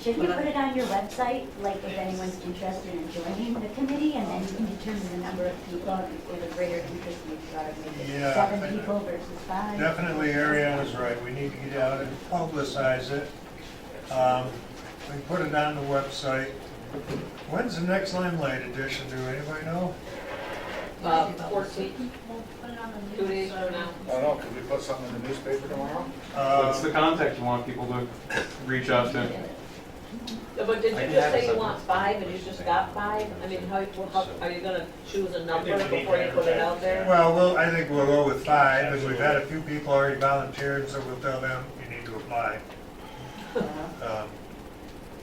Should you put it on your website, like if anyone's interested in joining the committee, and then you can determine the number of people, and with a greater interest, maybe you ought to make it Yeah, 7 people versus 5? Definitely Ariana's right. We need to get out and publicize it. We can put it on the website. When's the next Limelight edition? Do anybody know? 14. 2 days from now. I don't know, could we put something in the newspaper tomorrow? What's the contact you want people to reach out to? But did you just say you want 5 and you just got 5? I mean, how are you gonna choose a number before you put it out there? Well, I think we'll go with 5, and we've had a few people already volunteered, so we'll tell them you need to apply.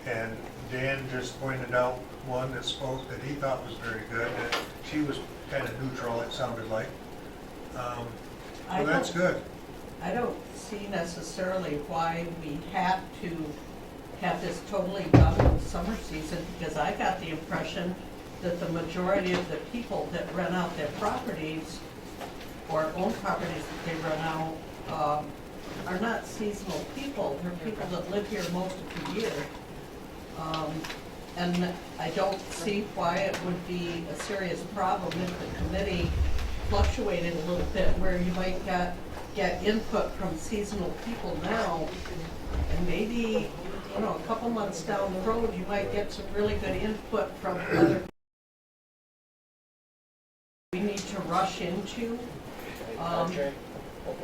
And Dan just pointed out one that spoke that he thought was very good, that she was kind of neutral, it sounded like. I So that's don't- good. I don't see necessarily why we had to have this totally done in the summer season, because I got the impression that the majority of the people that rent out their properties or own properties that they rent out are not seasonal people. They're people that live here most of the year. And I don't see why it would be a serious problem if the committee fluctuated a little bit, where you might get input from seasonal people now, and maybe, you know, a couple months down the road, you might get some really good input from other we need to rush into.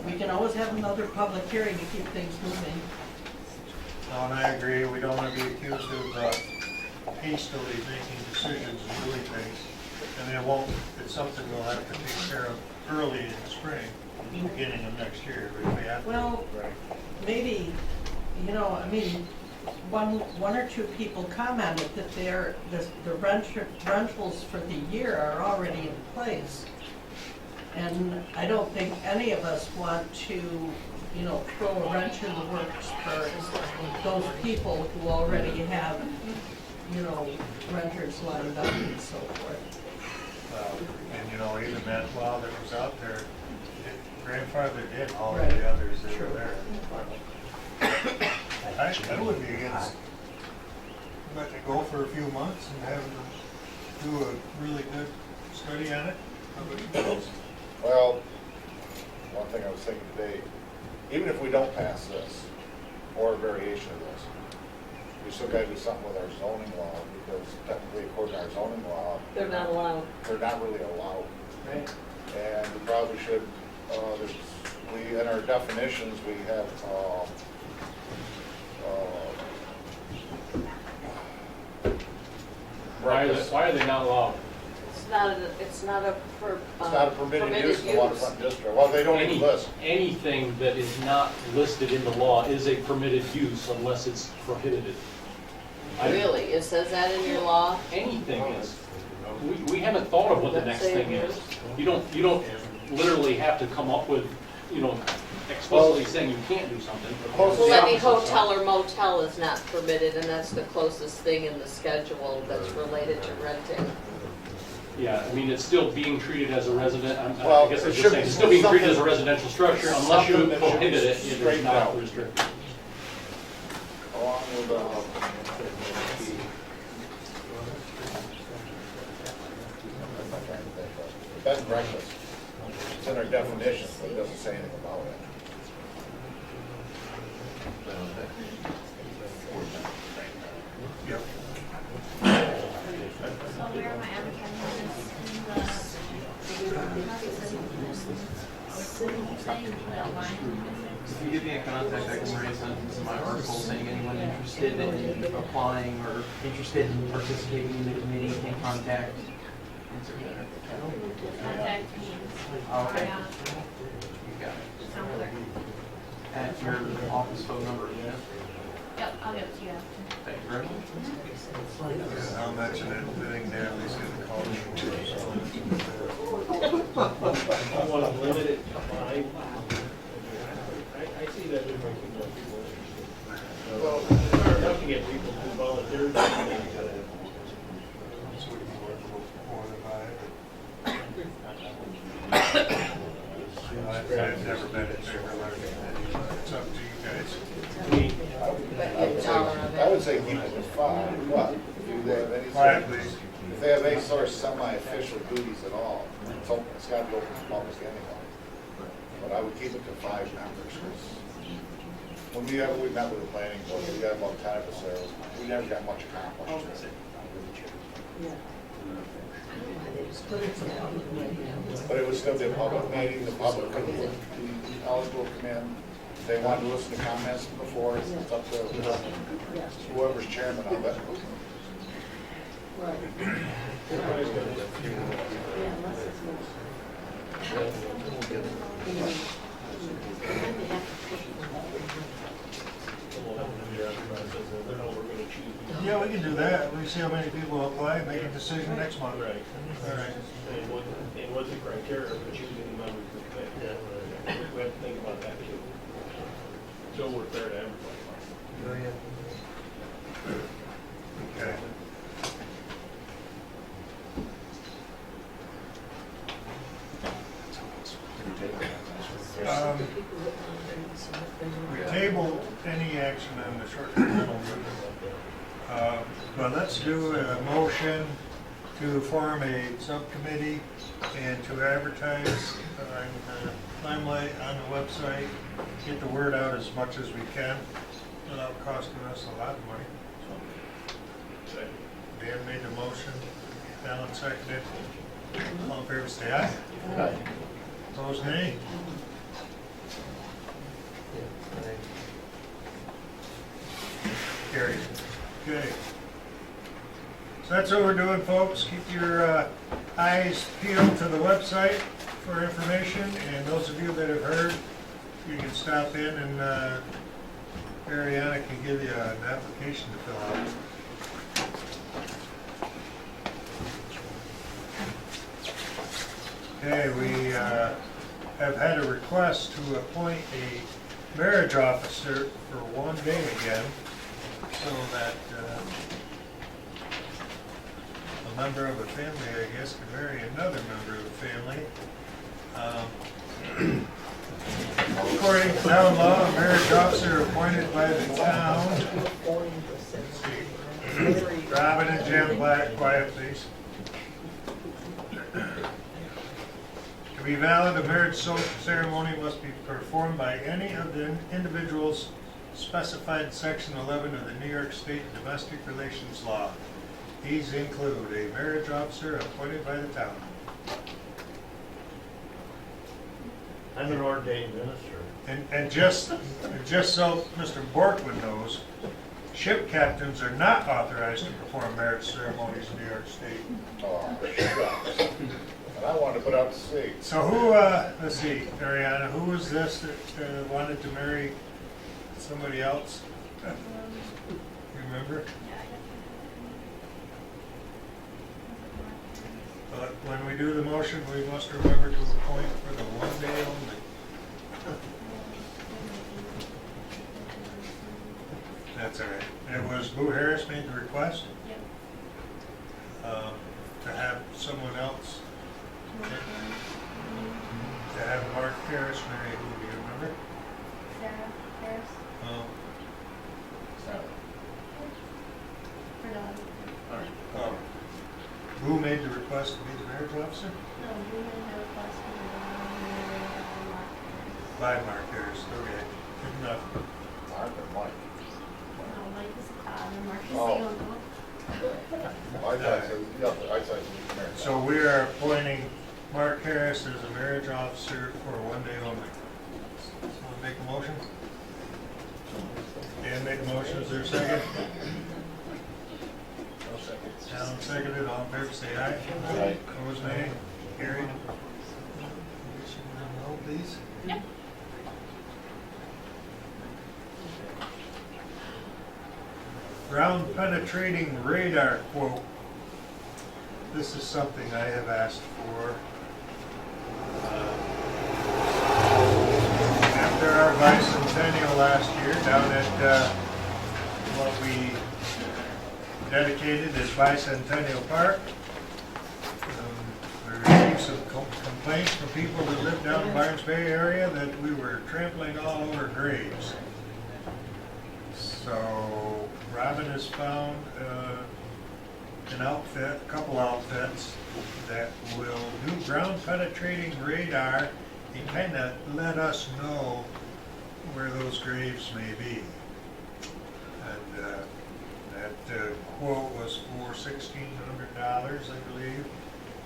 We can always have another public hearing to keep things moving. No, and I agree, we don't want to be accused of hastily making decisions and doing things. And it won't, it's something we'll have to take care of early in the spring, beginning of next year, if we have to. Well, maybe, you know, I mean, one or two people commented that the rentals for the year are already in place. And I don't think any of us want to, you know, throw a wrench in the works for those people who already have, you know, renters lined up and so forth. And you know, even that law that was out there, it grandfathered in all of Right. the others that Sure. were there. I would be against letting it go for a few months and having them do a really good study on it. Well, one thing I was thinking today, even if we don't pass this, or a variation of this, we still gotta do something with our zoning law, because technically according to our zoning law, They're not allowed. they're not really allowed. Right. And we probably should, in our definitions, we have, Why are they not allowed? It's not a it's not a permitted use in the waterfront district. Well, they don't even list. Anything that is not listed in the law is a permitted use unless it's prohibited. Really? It says that in your law? Anything is. We haven't thought of what the next thing is. You don't literally have to come up with, you know, explicitly saying you can't do something. Well, any hotel or motel is not permitted, and that's the closest thing in the schedule that's related to renting. Yeah, I mean, it's still being treated as a resident, Well, I guess I'm it just should saying, be it's still being treated as a something- residential structure unless you something that should be prohibit it, it is straightened not out. restricted. Along with, bed and breakfast. It's in our definitions, but it doesn't say anything about it. Yep. So where am I advertising If you give me a contact, I can write a sentence in my article saying anyone interested in applying or interested in participating in the committee can contact. Contact me. Okay. You got it. Sound clear. At your office phone number, yeah? Yep, I'll give it to you after. Thank you very much. Yeah, I'll mention it, I think Natalie's gonna call me. I want to limit it to 5. I see that different from people. Well, it's hard enough to get people to volunteer. I've never been in favor of it. It's up to you guys. I would say keep it at 5, but if they have any Five, sort, please. if they have any sort of semi-official duties at all, it's got to be open to public anyway. But I would keep it to 5 members, because when we met with the planning board, we got about 10 of us there, we never got much accomplished. But it would still be a public meeting, the public could be eligible to come in. If they want to listen to comments before, it's up to whoever's chairman of it. Yeah, we can do that. see how many people apply, make a decision next month. Right. All right. And what's the criteria for choosing the members of the committee? We have to think about that too. So we're fair to everybody. Okay. We table any action on the short-term rental unit. But let's do a motion to form a subcommittee and to advertise on Limelight on the website, get the word out as much as we can without costing us a lot of money. Dan made the motion, Alan seconded. All in favor, say aye. Aye. Opposed, nay? Carried. Okay. So that's what we're doing, folks. Keep your eyes peeled to the website for information, and those of you that have heard, you can stop in and Ariana can give you an application to fill out. Okay, we have had a request to appoint a marriage officer for one day again, so that a member of a family, I guess, can marry another member of the family. According to town law, a marriage officer appointed by the town. Let's see. Robin and Jim, quiet please. To be valid, a marriage ceremony must be performed by any of the individuals specified in Section 11 of the New York State Domestic Relations Law. These include a marriage officer appointed by the town. I'm an ordained minister. And just so Mr. Borkman knows, ship captains are not authorized to perform marriage ceremonies in New York State. Oh, shucks. And I wanted to put out to sea. So who, let's see, Ariana, who was this that wanted to marry somebody else? You remember? But when we do the motion, we must remember to appoint for the one day only. That's all right. It was Boo Harris made the request? To have someone else, to have Mark Harris marry who, do you remember? Sarah Harris. Oh. For dog. All right. Oh. Who made the request to be the marriage officer? No, we didn't have a class By Mark Harris, okay. Good enough. Mark and Mike. No, Mike is the father, Mark is the Oh. uncle. I thought so. Yeah, I thought you were married. So we are appointing Mark Harris as a marriage officer for one day only. Someone make a motion? Dan made a motion, is there a second? Alan seconded, all in favor say aye. Aye. Opposed, nay. Carried. No, please. Ground penetrating radar quote. This is something I have asked for. After our bicentennial last year, down at what we dedicated as Bicentennial Park, we received some complaints from people that live down in Barnes Bay area that we were trampling all over graves. So Robin has found an outfit, a couple outfits that will do ground penetrating radar and kind of let us know where those graves may be. And that quote was for $1,600, I believe.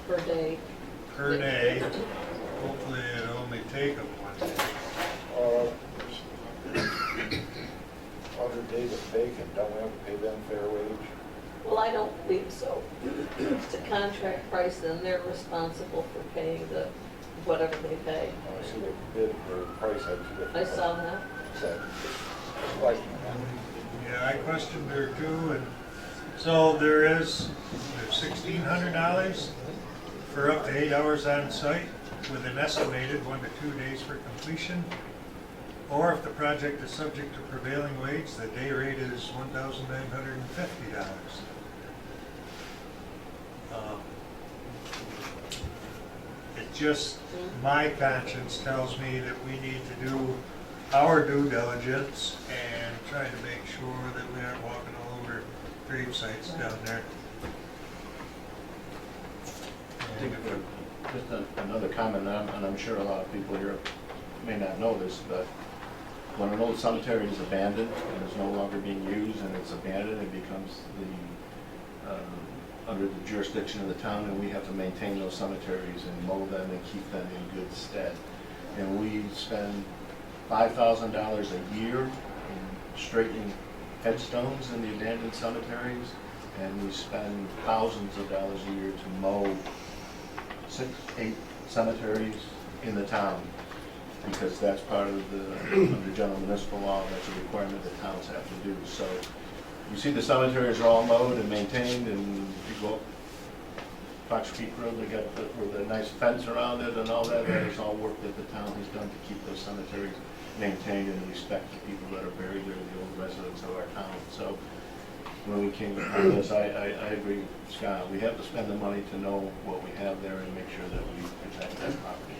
Per day. Per day. Hopefully it'll only take them one day. Other David Bacon, don't we have to pay them fair wage? Well, I don't believe so. It's a contract price, and they're responsible for paying the, whatever they pay. I see the bid for price. I saw that. So, like, Yeah, I questioned her too, and So there's $1,600 for up to 8 hours on site with an estimated 1 to 2 days for completion. Or if the project is subject to prevailing wage, the day rate is $1,950. It just, my conscience tells me that we need to do our due diligence and try to make sure that we aren't walking all over grave sites down there. I think just another comment, and I'm sure a lot of people here may not know this, but when an old cemetery is abandoned and is no longer being used and it's abandoned, it becomes under the jurisdiction of the town, and we have to maintain those cemeteries and mow them and keep them in good stead. And we spend $5,000 a year in straightening headstones in the abandoned cemeteries, and we spend thousands of dollars a year to mow 6, 8 cemeteries in the town, because that's part of under general municipal law, that's a requirement that towns have to do. So you see the cemeteries are all mowed and maintained, and you go up Fox Creek Road, they got with a nice fence around it and all that. That is all work that the town has done to keep those cemeteries maintained and respect the people that are buried there, the old residents of our town. So when we came on this, I agree with Scott. We have to spend the money to know what we have there and make sure that we protect that property.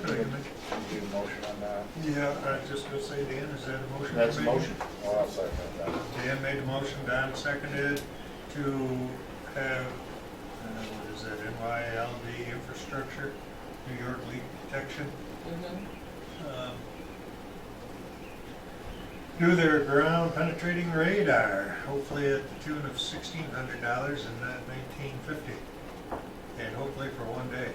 Need a motion on that? Yeah, I was just gonna say, Dan, is that a motion? That's a you're making? motion. Oh, I'll second that. Dan made a motion, Don seconded to have, what is that, NYLD infrastructure, New York leak detection. Do their ground penetrating radar, hopefully at the tune of $1,600 and not $1,950, and hopefully for one day.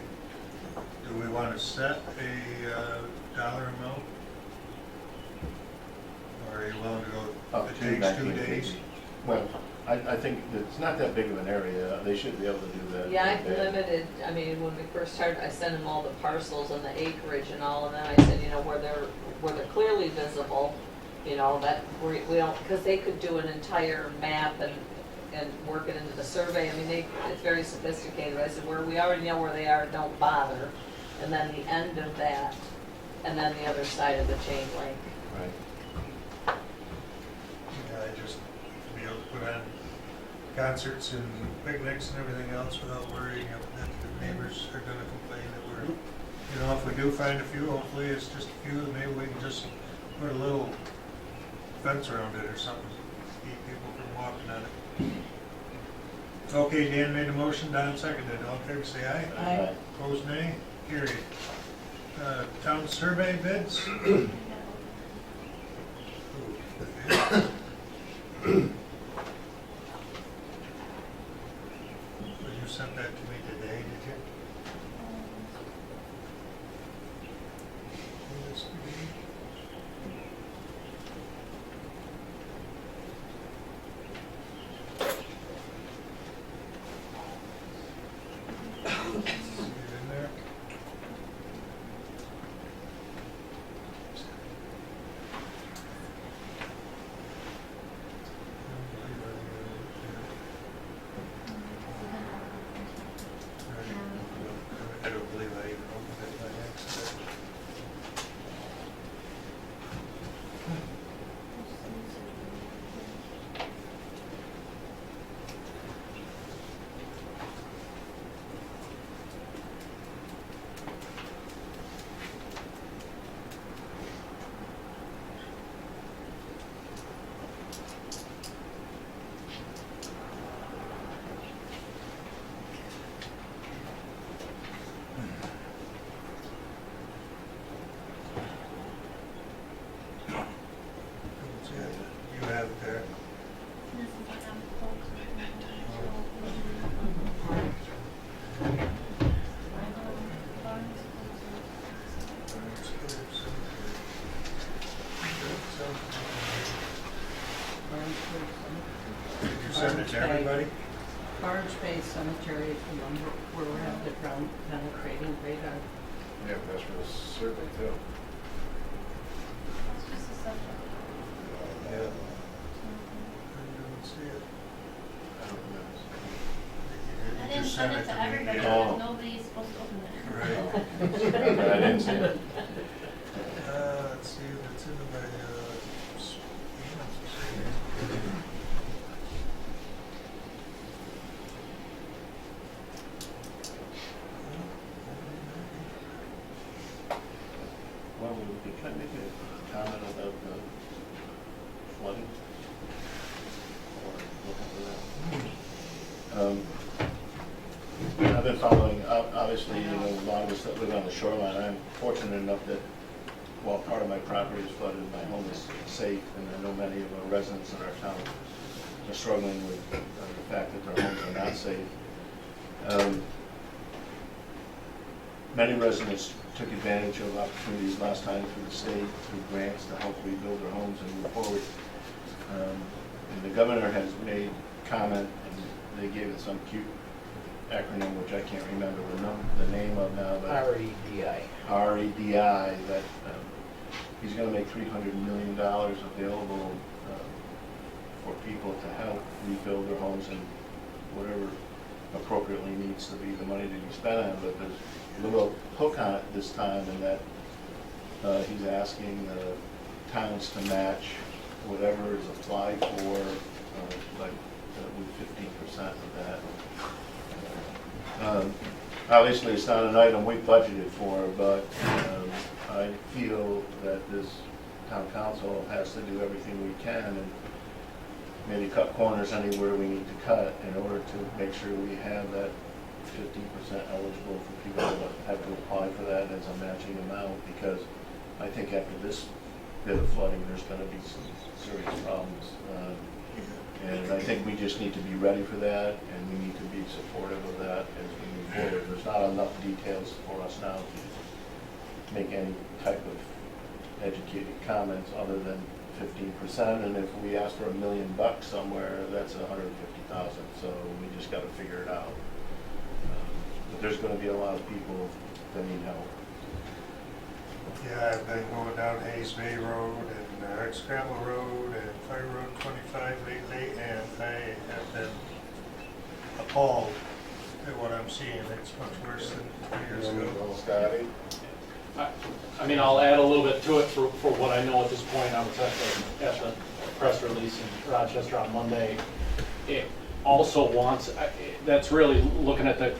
Do we want to set a dollar amount? Or are you willing to go, Up it to takes 2 1950. days? Well, I think that it's not that big of an area. They should be able to do that. Yeah, in I've a day. limited, I mean, when we first started, I sent them all the parcels and the acreage and all, and then I said, you know, where they're clearly visible, you know, that we don't, because they could do an entire map and work it into the survey. I mean, it's very sophisticated. I said, where we already know where they are, don't bother. And then the end of that, and then the other side of the chain link. Right. Yeah, I just be able to put on concerts and picnics and everything else without worrying that the neighbors are gonna complain that we're, you know, if we do find a few, hopefully it's just a few, maybe we can just put a little fence around it or something, to keep people from walking on it. Okay, Dan made a motion, Don seconded. All in favor, say aye. Aye. Opposed, nay. Carried. Town survey bids. You sent that to me today, did you? Yes, we did. See it in there? I don't believe I even opened it by accident. What's it? You have it there. Did you send it to everybody? Barge Bay Cemetery is the one where we have the ground penetrating radar. Yeah, but that's for the survey too. Yeah. sent it it to to me. everybody, Oh. because nobody's supposed to open it. Right. I didn't see it. Let's see if it's in my, Well, we can make a comment about the flooding. Or look into that. I've been following, obviously, you know, a lot of us that live on the shoreline, I'm fortunate enough that while part of my property is flooded, my home is safe, and I know many of our residents in our town are struggling with the fact that their homes are not safe. Many residents took advantage of opportunities last time through the state, through grants to help rebuild their homes and move forward. And the governor has made comment, and they gave it some cute acronym, which I can't remember the name of now, but REDI. REDI, that he's going to make $300 million available for people to help rebuild their homes and whatever appropriately needs to be the money to be spent on. But there's a little hook on it this time, in that he's asking the towns to match whatever is applied for, like with 15% of that. Obviously, it's not an item we budgeted for, but I feel that this town council has to do everything we can and maybe cut corners anywhere we need to cut in order to make sure we have that 15% eligible for people that have to apply for that as a matching amount, because I think after this bit of flooding, there's going to be some serious problems. And I think we just need to be ready for that, and we need to be supportive of that as we move forward. There's not enough details for us now to make any type of educated comments other than 15%. And if we ask for $1 million somewhere, that's 150,000. So we just got to figure it out. But there's going to be a lot of people that need help. yeah, I've been going down Hayes Bay Road and Scramble Road and Fire Road 25 lately, and I have been appalled at what I'm seeing. It's much worse than 2 years ago. Scotty? I mean, I'll add a little bit to it for what I know at this point. I was at the press release in Rochester on Monday. It also wants, that's really looking at the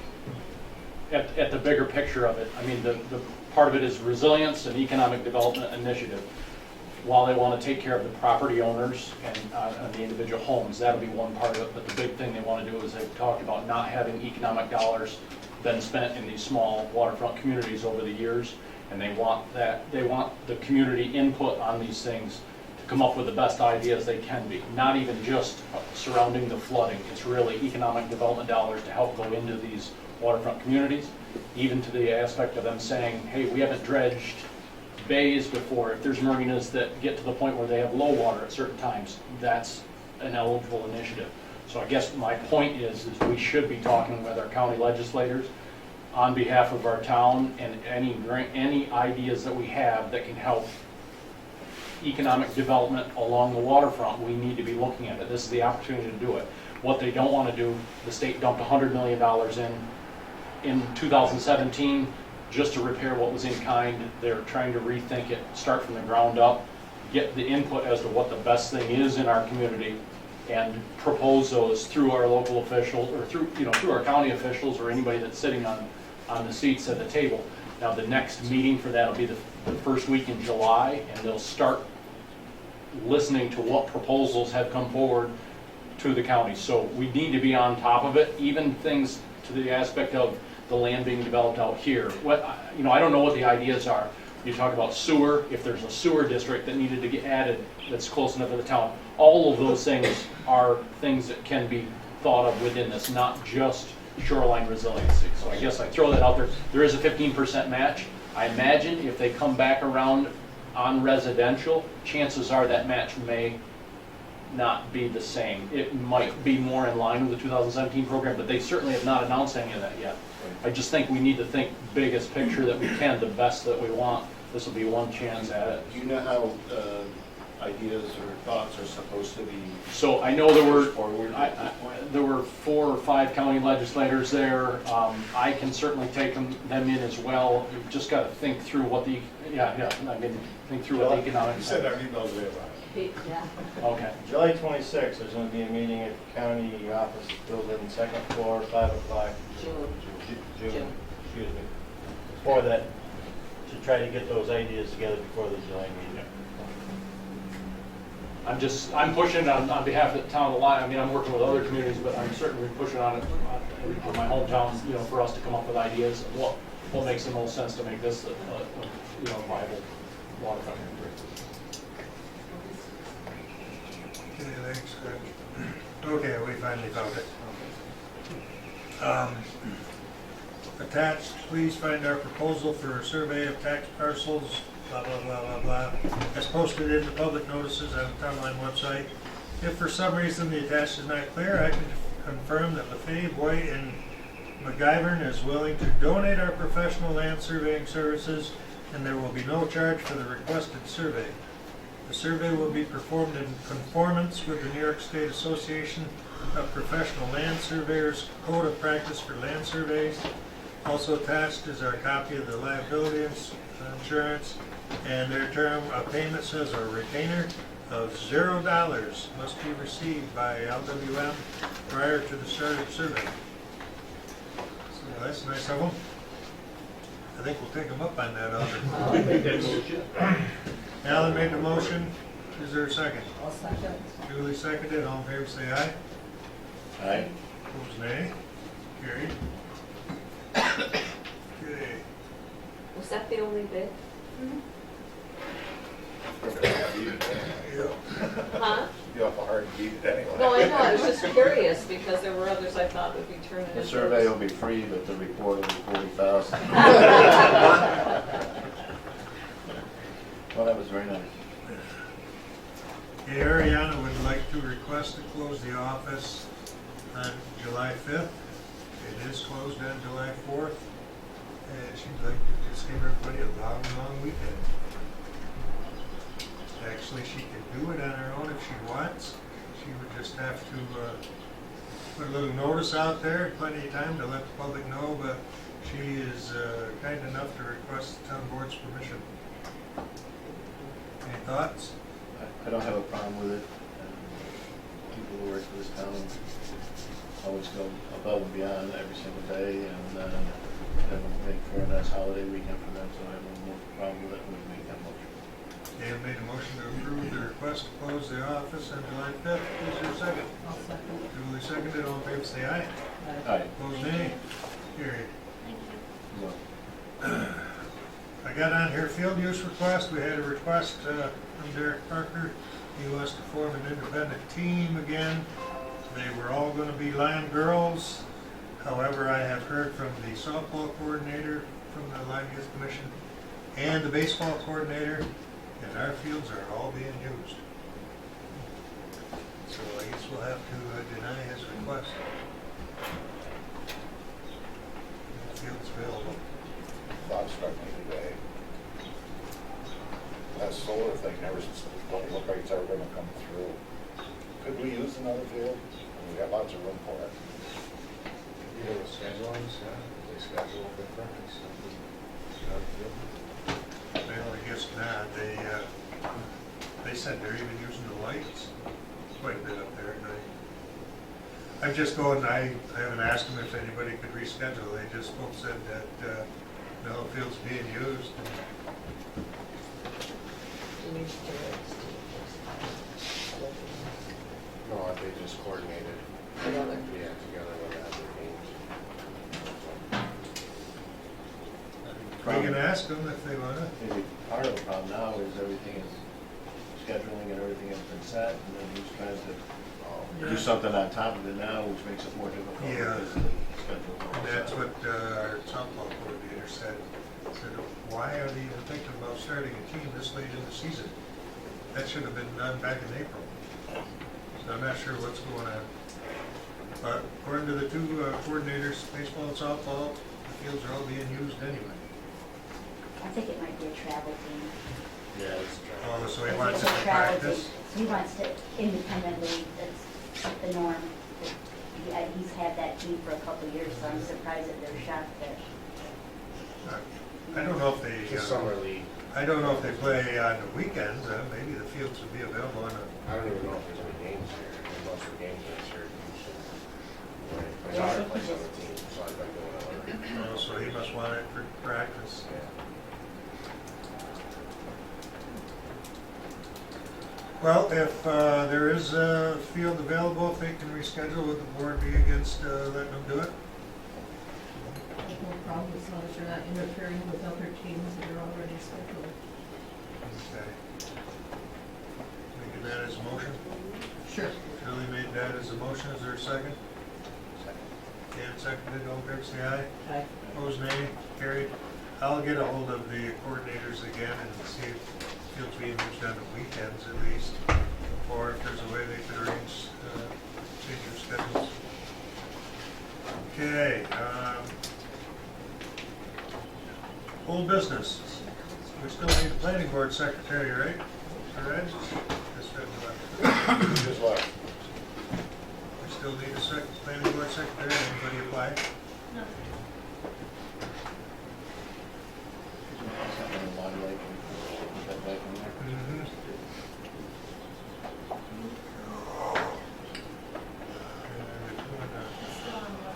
bigger picture of it. I mean, the part of it is resilience and economic development initiative. While they want to take care of the property owners and the individual homes, that'll be one part of it. But the big thing they want to do is they've talked about not having economic dollars been spent in these small waterfront communities over the years, and they want the community input on these things to come up with the best ideas they can be. Not even just surrounding the flooding. It's really economic development dollars to help go into these waterfront communities, even to the aspect of them saying, hey, we haven't dredged bays before. If there's marinas that get to the point where they have low water at certain times, that's an eligible initiative. So I guess my point is we should be talking with our county legislators on behalf of our town, and any ideas that we have that can help economic development along the waterfront, we need to be looking at it. This is the opportunity to do it. What they don't want to do, the state dumped $100 million in 2017 just to repair what was in kind. They're trying to rethink it, start from the ground up, get the input as to what the best thing is in our community, and propose those through our local officials, or through our county officials, or anybody that's sitting on the seats at the table. Now, the next meeting for that will be the first week in July, and they'll start listening to what proposals have come forward to the county. So we need to be on top of it, even things to the aspect of the land being developed out here. I don't know what the ideas are. You talk about sewer, if there's a sewer district that needed to get added that's close enough to the town. All of those things are things that can be thought of within this, not just shoreline resiliency. So I guess I throw that out there. There is a 15% match. I imagine if they come back around on residential, chances are that match may not be the same. It might be more in line with the 2017 program, but they certainly have not announced any of that yet. I just think we need to think biggest picture that we can, the best that we want. This will be one chance at it. Do you know how ideas or thoughts are supposed to be So I know there pushed were, forward at this point? there were 4 or 5 county legislators there. I can certainly take them in as well. You've just got to think through what the, think through what the economic. You said our emails there about it. Yeah. Okay. July 26th, there's going to be a meeting at the county office building, second floor, 5 o'clock. June. June, excuse me. For that, to try to get those ideas together before the July meeting. I'm pushing it on behalf of the town of Lyon. I mean, I'm working with other communities, but I'm certainly pushing on it for my hometown, for us to come up with ideas of what makes the most sense to make this a viable waterfront. Okay, thanks, Rich. Okay, we finally found it. Attached, please find our proposal for a survey of tax parcels, blah, blah, blah, blah, blah, as posted in the public notices on the Town Line website. If for some reason the attached is not clear, I can confirm that Lefebvre, Boyd, and McGivern is willing to donate our professional land surveying services, and there will be no charge for the requested survey. The survey will be performed in conformance with the New York State Association of Professional Land Surveyors Code of Practice for Land Surveys. Also attached is our copy of the liability insurance, and their term of payment says a retainer of $0 must be received by LWM prior to the start of the survey. So that's nice of them. I think we'll take them up on that offer. Alan made the motion. Is there a second? I'll second. Julie seconded. All in favor say aye. Aye. Opposed nay. Carried. Okay. Was that the only bid? Huh? You have a hard beat it anyway. No, I know, I was just curious because there were others I thought would be turning in. The survey will be free, but the report will be $40,000. Well, that was very nice. Okay, Ariana would like to request to close the office on July 5th. It is closed on July 4th. And she'd like to just give everybody a long, long weekend. Actually, she could do it on her own if she wants. She would just have to put a little notice out there, plenty of time to let the public know, but she is kind enough to request the town board's permission. Any thoughts? I don't have a problem with it. People who work for this town always go above and beyond every single day, and make for a nice holiday weekend for them, so I have no problem with it. We make that motion. Dan made a motion to approve the request to close the office on July 5th. Is there a second? I'll second. Duly seconded. All in favor say aye. Aye. Opposed nay. Carried. Well, I got on here field use request. We had a request from Derek Parker. He wants to form an independent team again. They were all going to be Lion girls. However, I have heard from the softball coordinator from the Lion Youth Commission and the baseball coordinator, and our fields are all being used. So I guess we'll have to deny his request. The field's available. Thought struck me today. That solar thing never, don't look like it's ever gonna come through. Could we use another field? We got lots of room for it. You know, scheduling, they schedule different. Well, I guess not. They said they're even using the lights quite a bit up there at night. I'm just going, I haven't asked them if anybody could reschedule. They just both said that the whole field's being used. No, they just coordinated. Together. Yeah, together with the other teams. We can ask them if they want to. maybe part of the problem now is everything is scheduling and everything has been set, and then he's trying to do something on top of it now, which makes it more difficult. Yeah. because the schedule is all And that's set. what our softball coordinator said. Said, why are they even thinking about starting a team this late in the season? That should have been done back in April. So I'm not sure what's going on. But according to the two coordinators, baseball and softball, the fields are all being used anyway. I think it might be a travel team. Yeah, it's Oh, so he It's wants a it to travel practice? date. He wants to independently, that's the norm. Yeah, he's had that team for a couple of years, so I'm surprised that they're shocked that. I don't know if they, It's a summer league. I don't know if they play on the weekends, maybe the fields would be available on a. I don't even know if there's any games here. There's most of the games this year. My daughter plays on the team, so I've been going over. Oh, so he must want it for practice. Well, if there is a field available, if they can reschedule, would the board be against letting them do it? No problem, as long as you're not interfering with other teams that are already scheduled. Okay. Making that as a motion? Sure. Shirley made that as a motion, is there a second? Dan seconded, all in favor, say aye. Aye. Opposed, nay, carried. I'll get a hold of the coordinators again and see if fields being used on the weekends at least, or if there's a way they could arrange, change their schedules. Okay, old business. We still need a planning board secretary, right? Correct? Just left. We still need a planning board secretary. Anybody apply? No.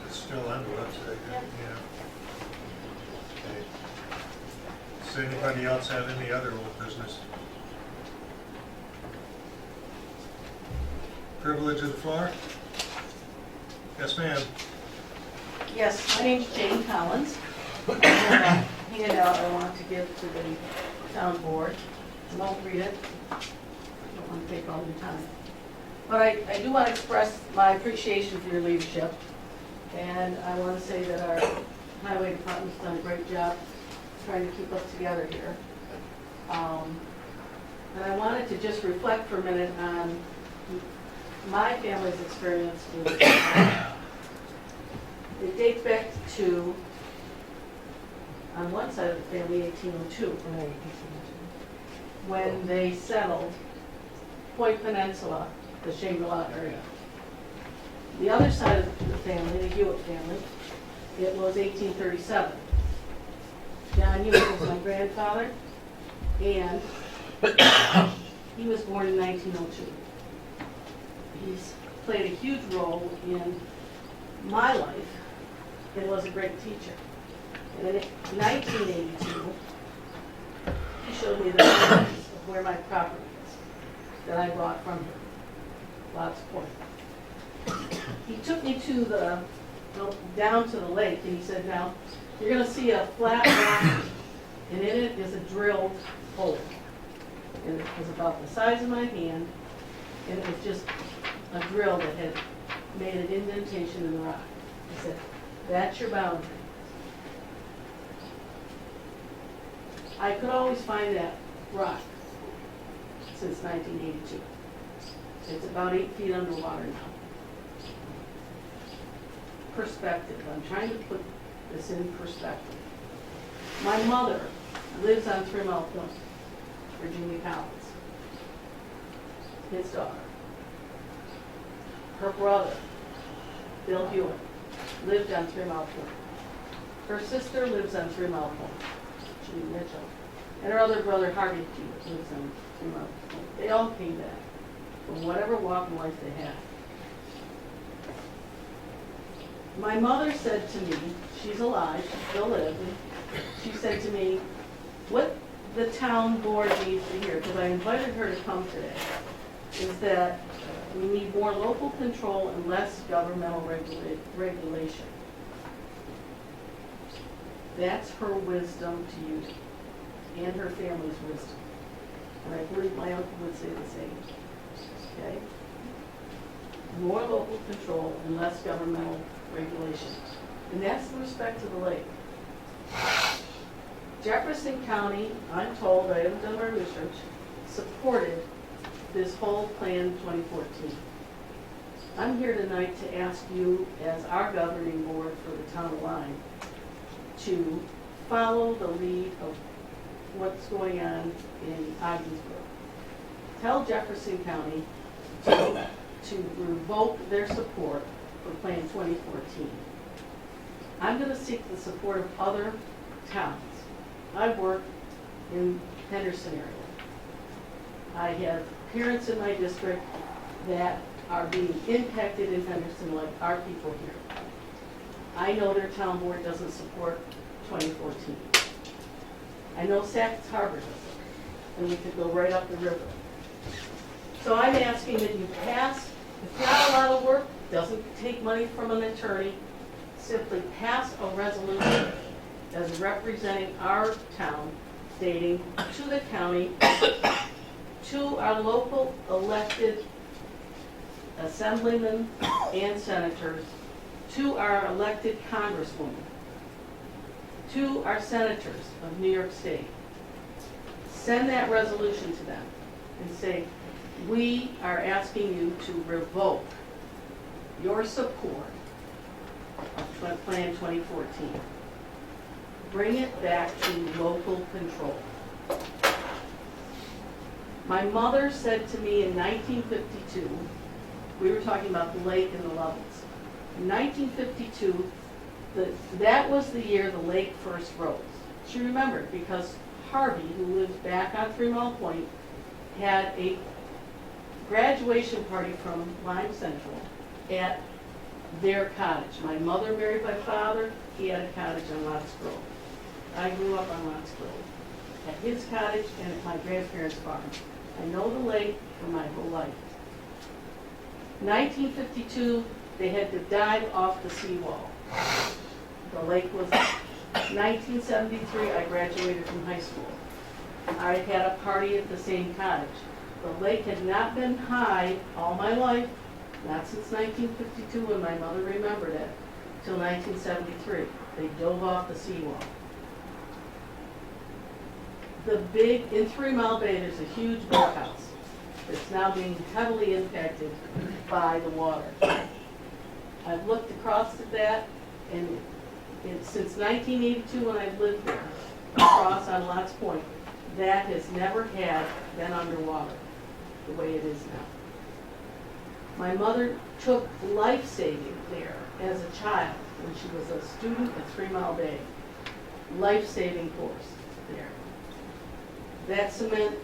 It's still on the website, yeah. Okay. Does anybody else have any other old business? Privilege of the floor? Yes, ma'am. Yes, my name's Jane Collins. I have a handout I want to give to the town board. I won't read it. I don't want to take all your time. But I do want to express my appreciation for your leadership. And I want to say that our highway department's done a great job trying to keep us together here. And I wanted to just reflect for a minute on my family's experience with it dates back to, on one side of the family, 1802. When they settled Point Peninsula, the Shangri-La area. The other side of the family, the Hewitt family, it was 1837. John Hewitt was my grandfather, and he was born in 1902. He's played a huge role in my life and was a great teacher. And in 1982, he showed me the plans of where my property is that I bought from him, Lots Point. He took me to down to the lake, and he said, now, you're going to see a flat rock, and in it is a drilled hole. And it was about the size of my hand, and it was just a drill that had made an indentation in the rock. He said, that's your boundary. I could always find that rock since 1982. It's about 8 feet underwater now. Perspective. I'm trying to put this in perspective. My mother lives on 3 Mile Point, Virginia Collins. His daughter. Her brother, Bill Hewitt, lived on 3 Mile Point. Her sister lives on 3 Mile Point, Judy Mitchell. And her other brother, Harvey Hewitt, lives on 3 Mile Point. They all came back from whatever walk in life they had. My mother said to me, she's alive, she still lives, she said to me, what the town board needs to hear, because I invited her to come today, is that we need more local control and less governmental regulation. That's her wisdom to you, and her family's wisdom. And I believe my uncle would say the same. Okay? More local control and less governmental regulation. And that's the respect to the lake. Jefferson County, I'm told, I haven't done my research, supported this whole plan 2014. I'm here tonight to ask you, as our governing board for the town of Lyme, to follow the lead of what's going on in Ogdensburg. Tell Jefferson County to revoke their support for Plan 2014. I'm gonna seek the support of other towns. I work in Henderson area. I have parents in my district that are being impacted in Henderson like our people here. I know their town board doesn't support 2014. I know Sack's Harbor does it, and we could go right up the river. So I'm asking that you pass, it's not a lot of work, doesn't take money from an attorney, simply pass a resolution as representing our town, stating to the county, to our local elected assemblymen and senators, to our elected congresswomen, to our senators of New York State. Send that resolution to them and say, we are asking you to revoke your support of Plan 2014. Bring it back to local control. My mother said to me in 1952, we were talking about the lake and the levels. In 1952, that was the year the lake first rose. She remembered because Harvey, who lives back on 3 Mile Point, had a graduation party from Lime Central at their cottage. My mother married my father, he had a cottage on Lots Grove. I grew up on Lots Grove, at his cottage and at my grandparents' farm. I know the lake for my whole life. 1952, they had to dive off the seawall. The lake was, 1973, I graduated from high school. I had a party at the same cottage. The lake had not been high all my life, not since 1952 when my mother remembered it, till 1973. They dove off the seawall. The big, in 3 Mile Bay, there's a huge boathouse that's now being heavily impacted by the water. I've looked across at that, and since 1982 when I've lived there, across on Lots Point, that has never had been underwater the way it is now. My mother took life-saving there as a child when she was a student at 3 Mile Bay. Life-saving course there. That cement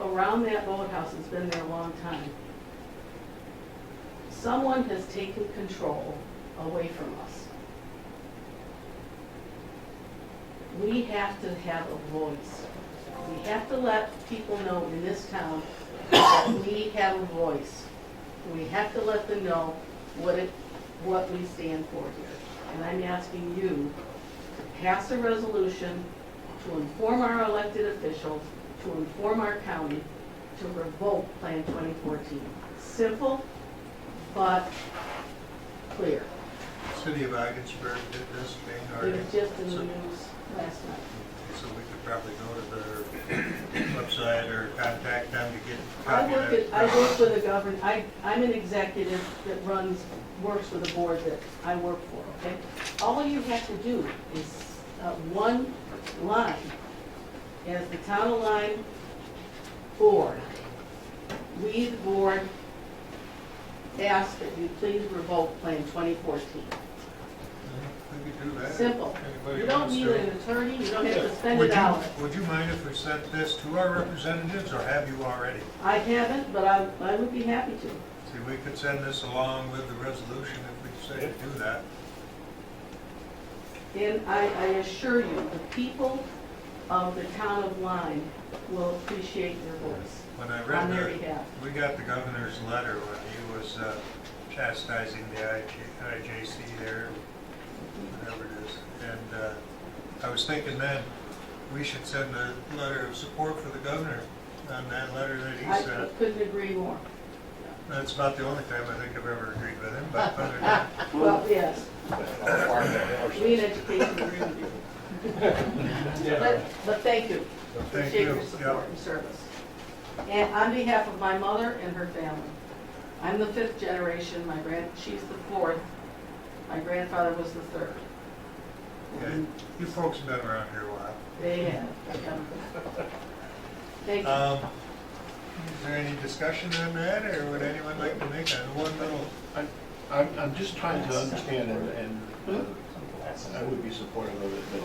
around that boathouse has been there a long time. Someone has taken control away from us. We have to have a voice. We have to let people know in this town that we have a voice. We have to let them know what we stand for here. And I'm asking you to pass a resolution to inform our elected officials, to inform our county, to revoke Plan 2014. Simple, but clear. City of Ogdensburg did this thing It already. was just in the news last night. So we could probably go to their website or contact them to get a I copy of that. work with a government, I'm an executive that works with a board that I work for, okay? All you have to do is one line, as the Town of Lyme board. We, the board, ask that you please revoke Plan 2014. We could do that. Simple. Anybody You don't wants need to. an attorney, you don't have to spend Would it out. would you mind if we sent this to our representatives, or have you already? I haven't, but I would be happy to. See, we could send this along with the resolution if we say to do that. And I assure you, the people of the town of Lyme will appreciate your voice When I on read their the, behalf. we got the governor's letter when he was chastising the IJC there, whatever it is. And I was thinking then, we should send a letter of support for the governor on that letter that he I sent. couldn't agree more. That's about the only time I think I've ever agreed with him, but other than that. Well, yes. We in education agree with you. But thank you. Thank Appreciate you. your support Yep. and service. And on behalf of my mother and her family, I'm the 5th generation, she's the 4th, my grandfather was the 3rd. Yeah, you folks have been around here a while. They have. Thank you. Is there any discussion on that, or would anyone like to make one little? I'm just trying to understand, and I would be supportive of it, but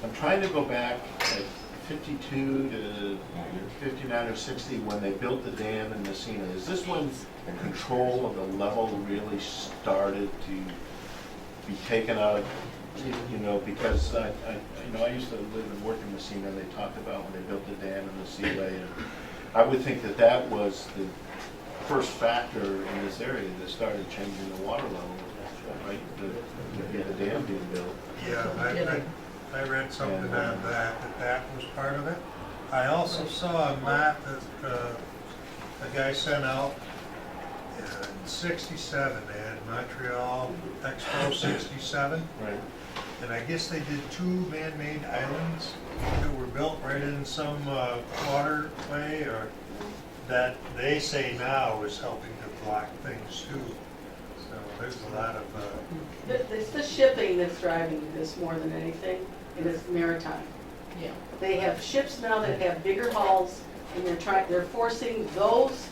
I'm trying to go back like 52 to 59 or 60 when they built the dam in Messina. Is this when the control of the level really started to be taken out of, you know, because I used to live and work in Messina, and they talked about when they built the dam and the seaway, and I would think that that was the first factor in this area that started changing the water level, right? The dam being built. Yeah, I read something on that was part of it. I also saw a map that a guy sent out in '67. They had Montreal Expo '67. Right. And I guess they did 2 man-made islands that were built right in some waterway, or that they say now is helping to block things too. So there's a lot of. It's the shipping that's driving this more than anything, and it's maritime. Yeah. They have ships now that have bigger hulls, and they're forcing those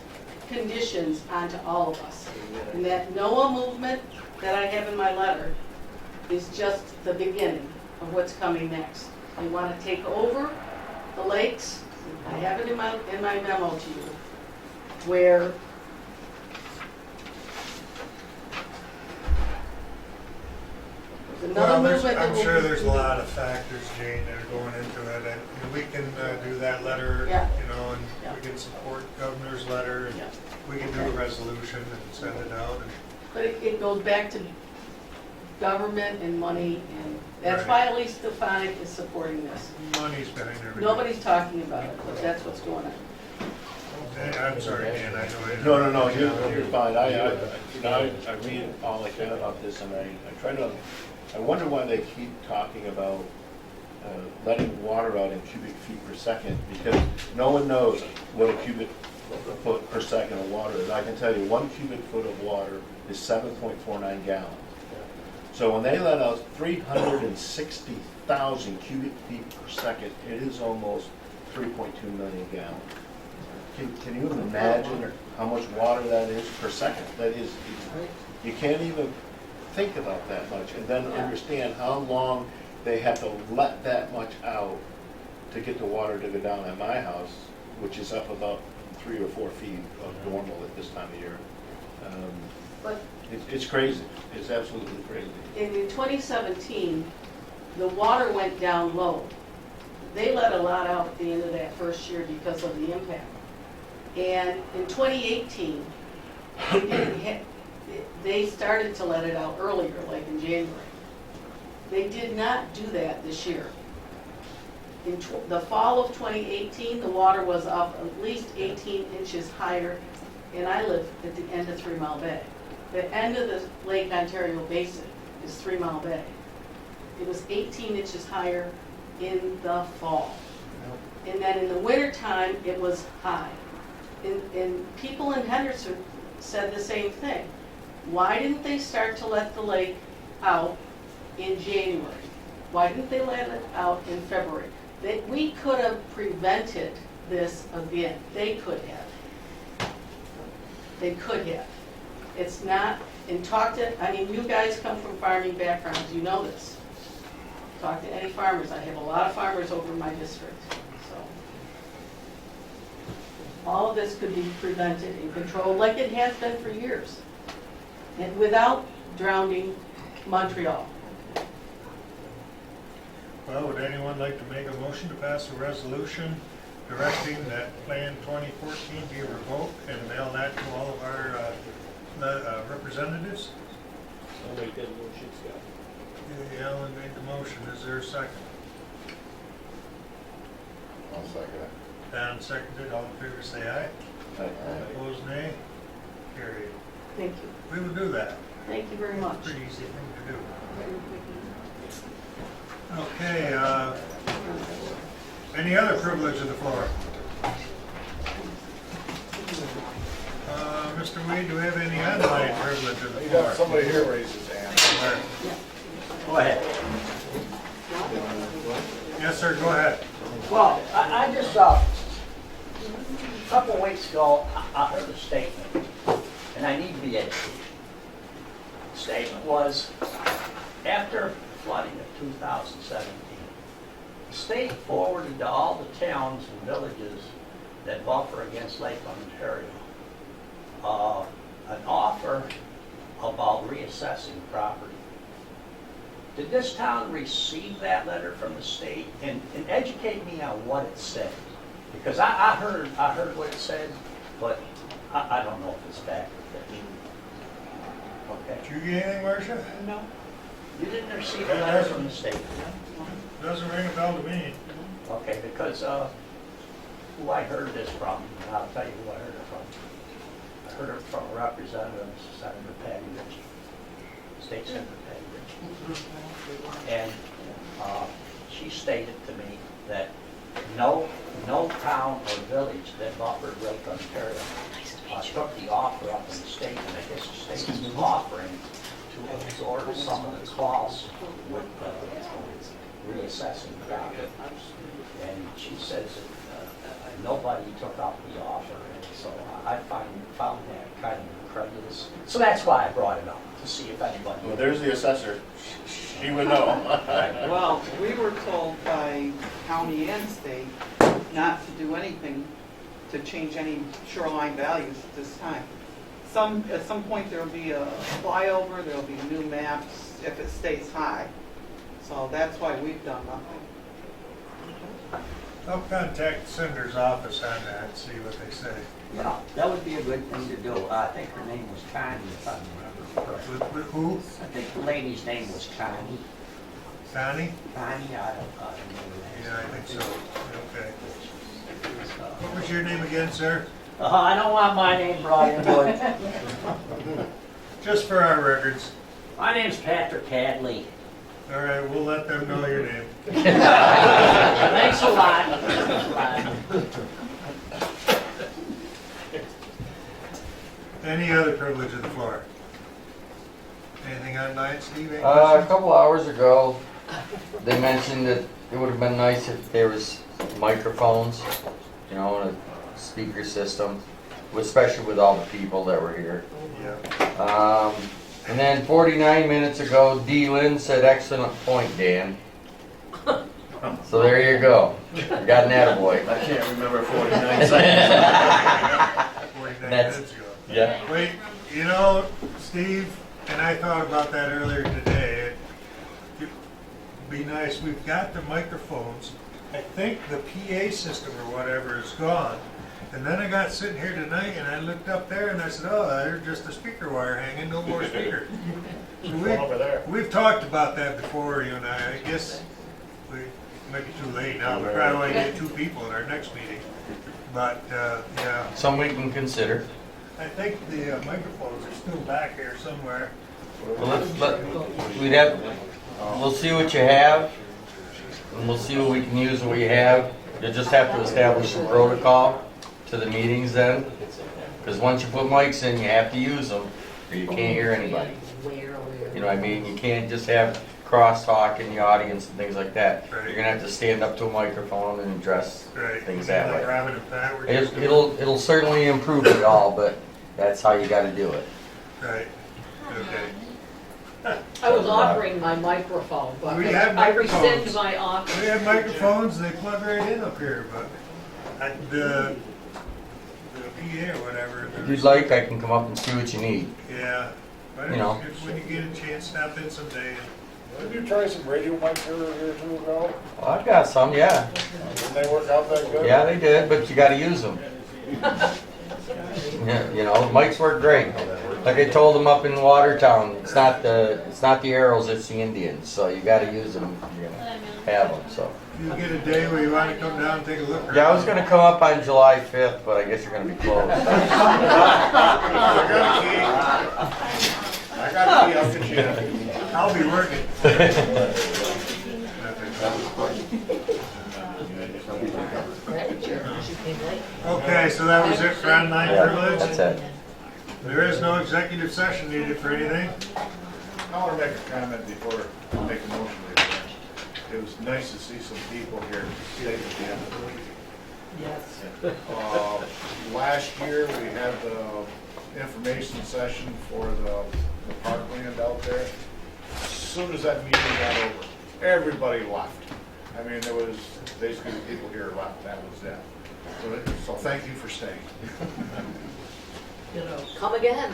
conditions onto all of us. And that NOAA movement that I have in my letter is just the beginning of what's coming next. They want to take over the lakes. I have it in my memo to you, where Well, I'm sure there's a lot of factors, Jane, that are going into it. And we can do that letter, you know, and we can support governor's letter. And we can do a resolution and send it out. But it goes back to government and money, and that's why at least the 5 is supporting this. Money's behind everything. Nobody's talking about it, but that's what's going on. I'm sorry, Dan, I know. No, you're fine. I read all I can about this, and I try to, I wonder why they keep talking about letting water out in cubic feet per second, because no one knows what a cubic foot per second of water is. I can tell you 1 cubic foot of water is 7.49 gallons. So when they let out 360,000 cubic feet per second, it is almost 3.2 million gallons. Can you imagine how much water that is per second? That is, you can't even think about that much, and then understand how long they have to let that much out to get the water to go down at my house, which is up about 3 or 4 feet of normal at this time of year. But it's crazy. It's absolutely crazy. in 2017, the water went down low. They let a lot out at the end of that first year because of the impact. And in 2018, they started to let it out earlier, like in January. They did not do that this year. In the fall of 2018, the water was up at least 18 inches higher, and I live at the end of 3 Mile Bay. The end of the Lake Ontario Basin is 3 Mile Bay. It was 18 inches higher in the fall. And then in the wintertime, it was high. And people in Henderson said the same thing. Why didn't they start to let the lake out in January? Why didn't they let it out in February? We could have prevented this again. They could have. They could have. It's not, and talk to, I mean, you guys come from farming backgrounds, you know this. Talk to any farmers. I have a lot of farmers over in my district, so. All of this could be prevented and controlled like it has been for years, and without drowning Montreal. Well, would anyone like to make a motion to pass a resolution directing that Plan 2014 be revoked and mail that to all of our representatives? I'll make that motion, Scott. Alan made the motion. Is there a second? I'll second it. Don seconded. All in favor say aye. Aye. Opposed nay. Carried. Thank you. We will do that. Thank you very much. Pretty easy thing to do. Okay, any other privilege of the floor? Mr. Wade, do we have any online privilege of the You floor? got somebody here raise his hand. Go ahead. Yes, sir, go ahead. Well, I just, a couple weeks ago, I heard a statement, and I need to be educated. The statement was, after flooding of 2017, the state forwarded to all the towns and villages that buffer against Lake Ontario, an offer about reassessing property. Did this town receive that letter from the state? And educate me on what it said. Because I heard what it said, but I don't know if it's fact or fiction. Okay. Did you get anything, Marcia? No. You didn't receive a letter from the state? Doesn't ring a bell to me. Okay, because who I heard this from, and I'll tell you who I heard it from. I heard it from a representative, Senator Patty Ritchie, State Senator Patty Ritchie. And she stated to me that no town or village that buffered Lake Ontario took the offer up in the state, and I guess the state is offering to absorb some of the costs with reassessing the property. And she says that nobody took up the offer, and so I found that kind of incredulous. So that's why I brought it up, to see if anybody... Well, there's the assessor. She would know. Well, we were told by county and state not to do anything to change any shoreline values at this time. At some point there'll be a flyover, there'll be new maps if it stays high. So that's why we've done nothing. I'll contact the senator's office on that and see what they say. Yeah, that would be a good thing to do. I think her name was Connie, if I remember correctly. With who? I think the lady's name was Connie. Connie? Connie, I don't know. Yeah, I think so. Okay. What was your name again, sir? I don't want my name brought into it. Just for our records. My name's Patrick Hadley. All right, we'll let them know your name. Thanks a lot. Any other privilege of the floor? Anything online, Steve? Any A questions? couple hours ago, they mentioned that it would have been nice if there was microphones, you know, and a speaker system, especially with all the people that were here. Yeah. And then 49 minutes ago, D. Lynn said, "Excellent point, Dan." So there you go. You got an attaboy. I can't remember 49 seconds. 49 That's- minutes ago. Yeah. Wait, you know, Steve, and I thought about that earlier today. It'd be nice, we've got the microphones. I think the PA system or whatever is gone. And then I got sitting here tonight and I looked up there and I said, oh, there's just a speaker wire hanging, no more speaker. Over there. We've talked about that before, you and I guess we might be too late now. We probably want to get 2 people in our next meeting. But, yeah. Some we can consider. I think the microphones are still back here somewhere. Well, we'll see what you have, and we'll see what we can use what we have. You'll just have to establish a protocol to the meetings then, because once you put mics in, you have to use them, or you can't hear anybody. You know what I mean? You can't just have crosstalk in the audience and things like that. Right. You're gonna have to stand up to a microphone and address Right. things that Like way. Robin and Pat were just doing. It'll certainly improve it all, but that's how you gotta do it. Right, okay. I was offering my microphone, but We have I microphones. rescind my offer. We have microphones, they plug right in up here, but the PA or whatever. If you'd like, I can come up and see what you need. Yeah. But You know. when you get a chance, stop in someday. Did you try some radio mics here a year or 2 ago? Well, I've got some, yeah. Didn't they work out that good? Yeah, they did, but you gotta use them. Yeah, you know, mics work great. Like I told them up in Watertown, it's not the arrows, it's the Indians. So you gotta use them if you're gonna have them, so. You get a day where you want to come down and take a look around. Yeah, I was gonna come up on July 5th, but I guess you're gonna be closed. I got a key, I'll get you in. I'll be working. Okay, so that was it for online privilege? That's it. There is no executive session needed for anything? I want to make a comment before I make a motion. It was it's nice to see some people here stay at the end of the meeting. Yes. Last year, we had the information session for the parkland out there. As soon as that meeting got over, everybody left. I mean, there was basically the people here left, that was it. So thank you for staying. You know, Come again.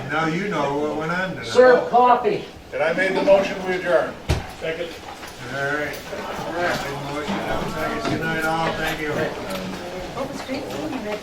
Now you know what went on tonight. Serve coffee. And I made the motion, we adjourn. Second. All right. Motion, second. Good night all, thank you. What was great seeing you, Rick?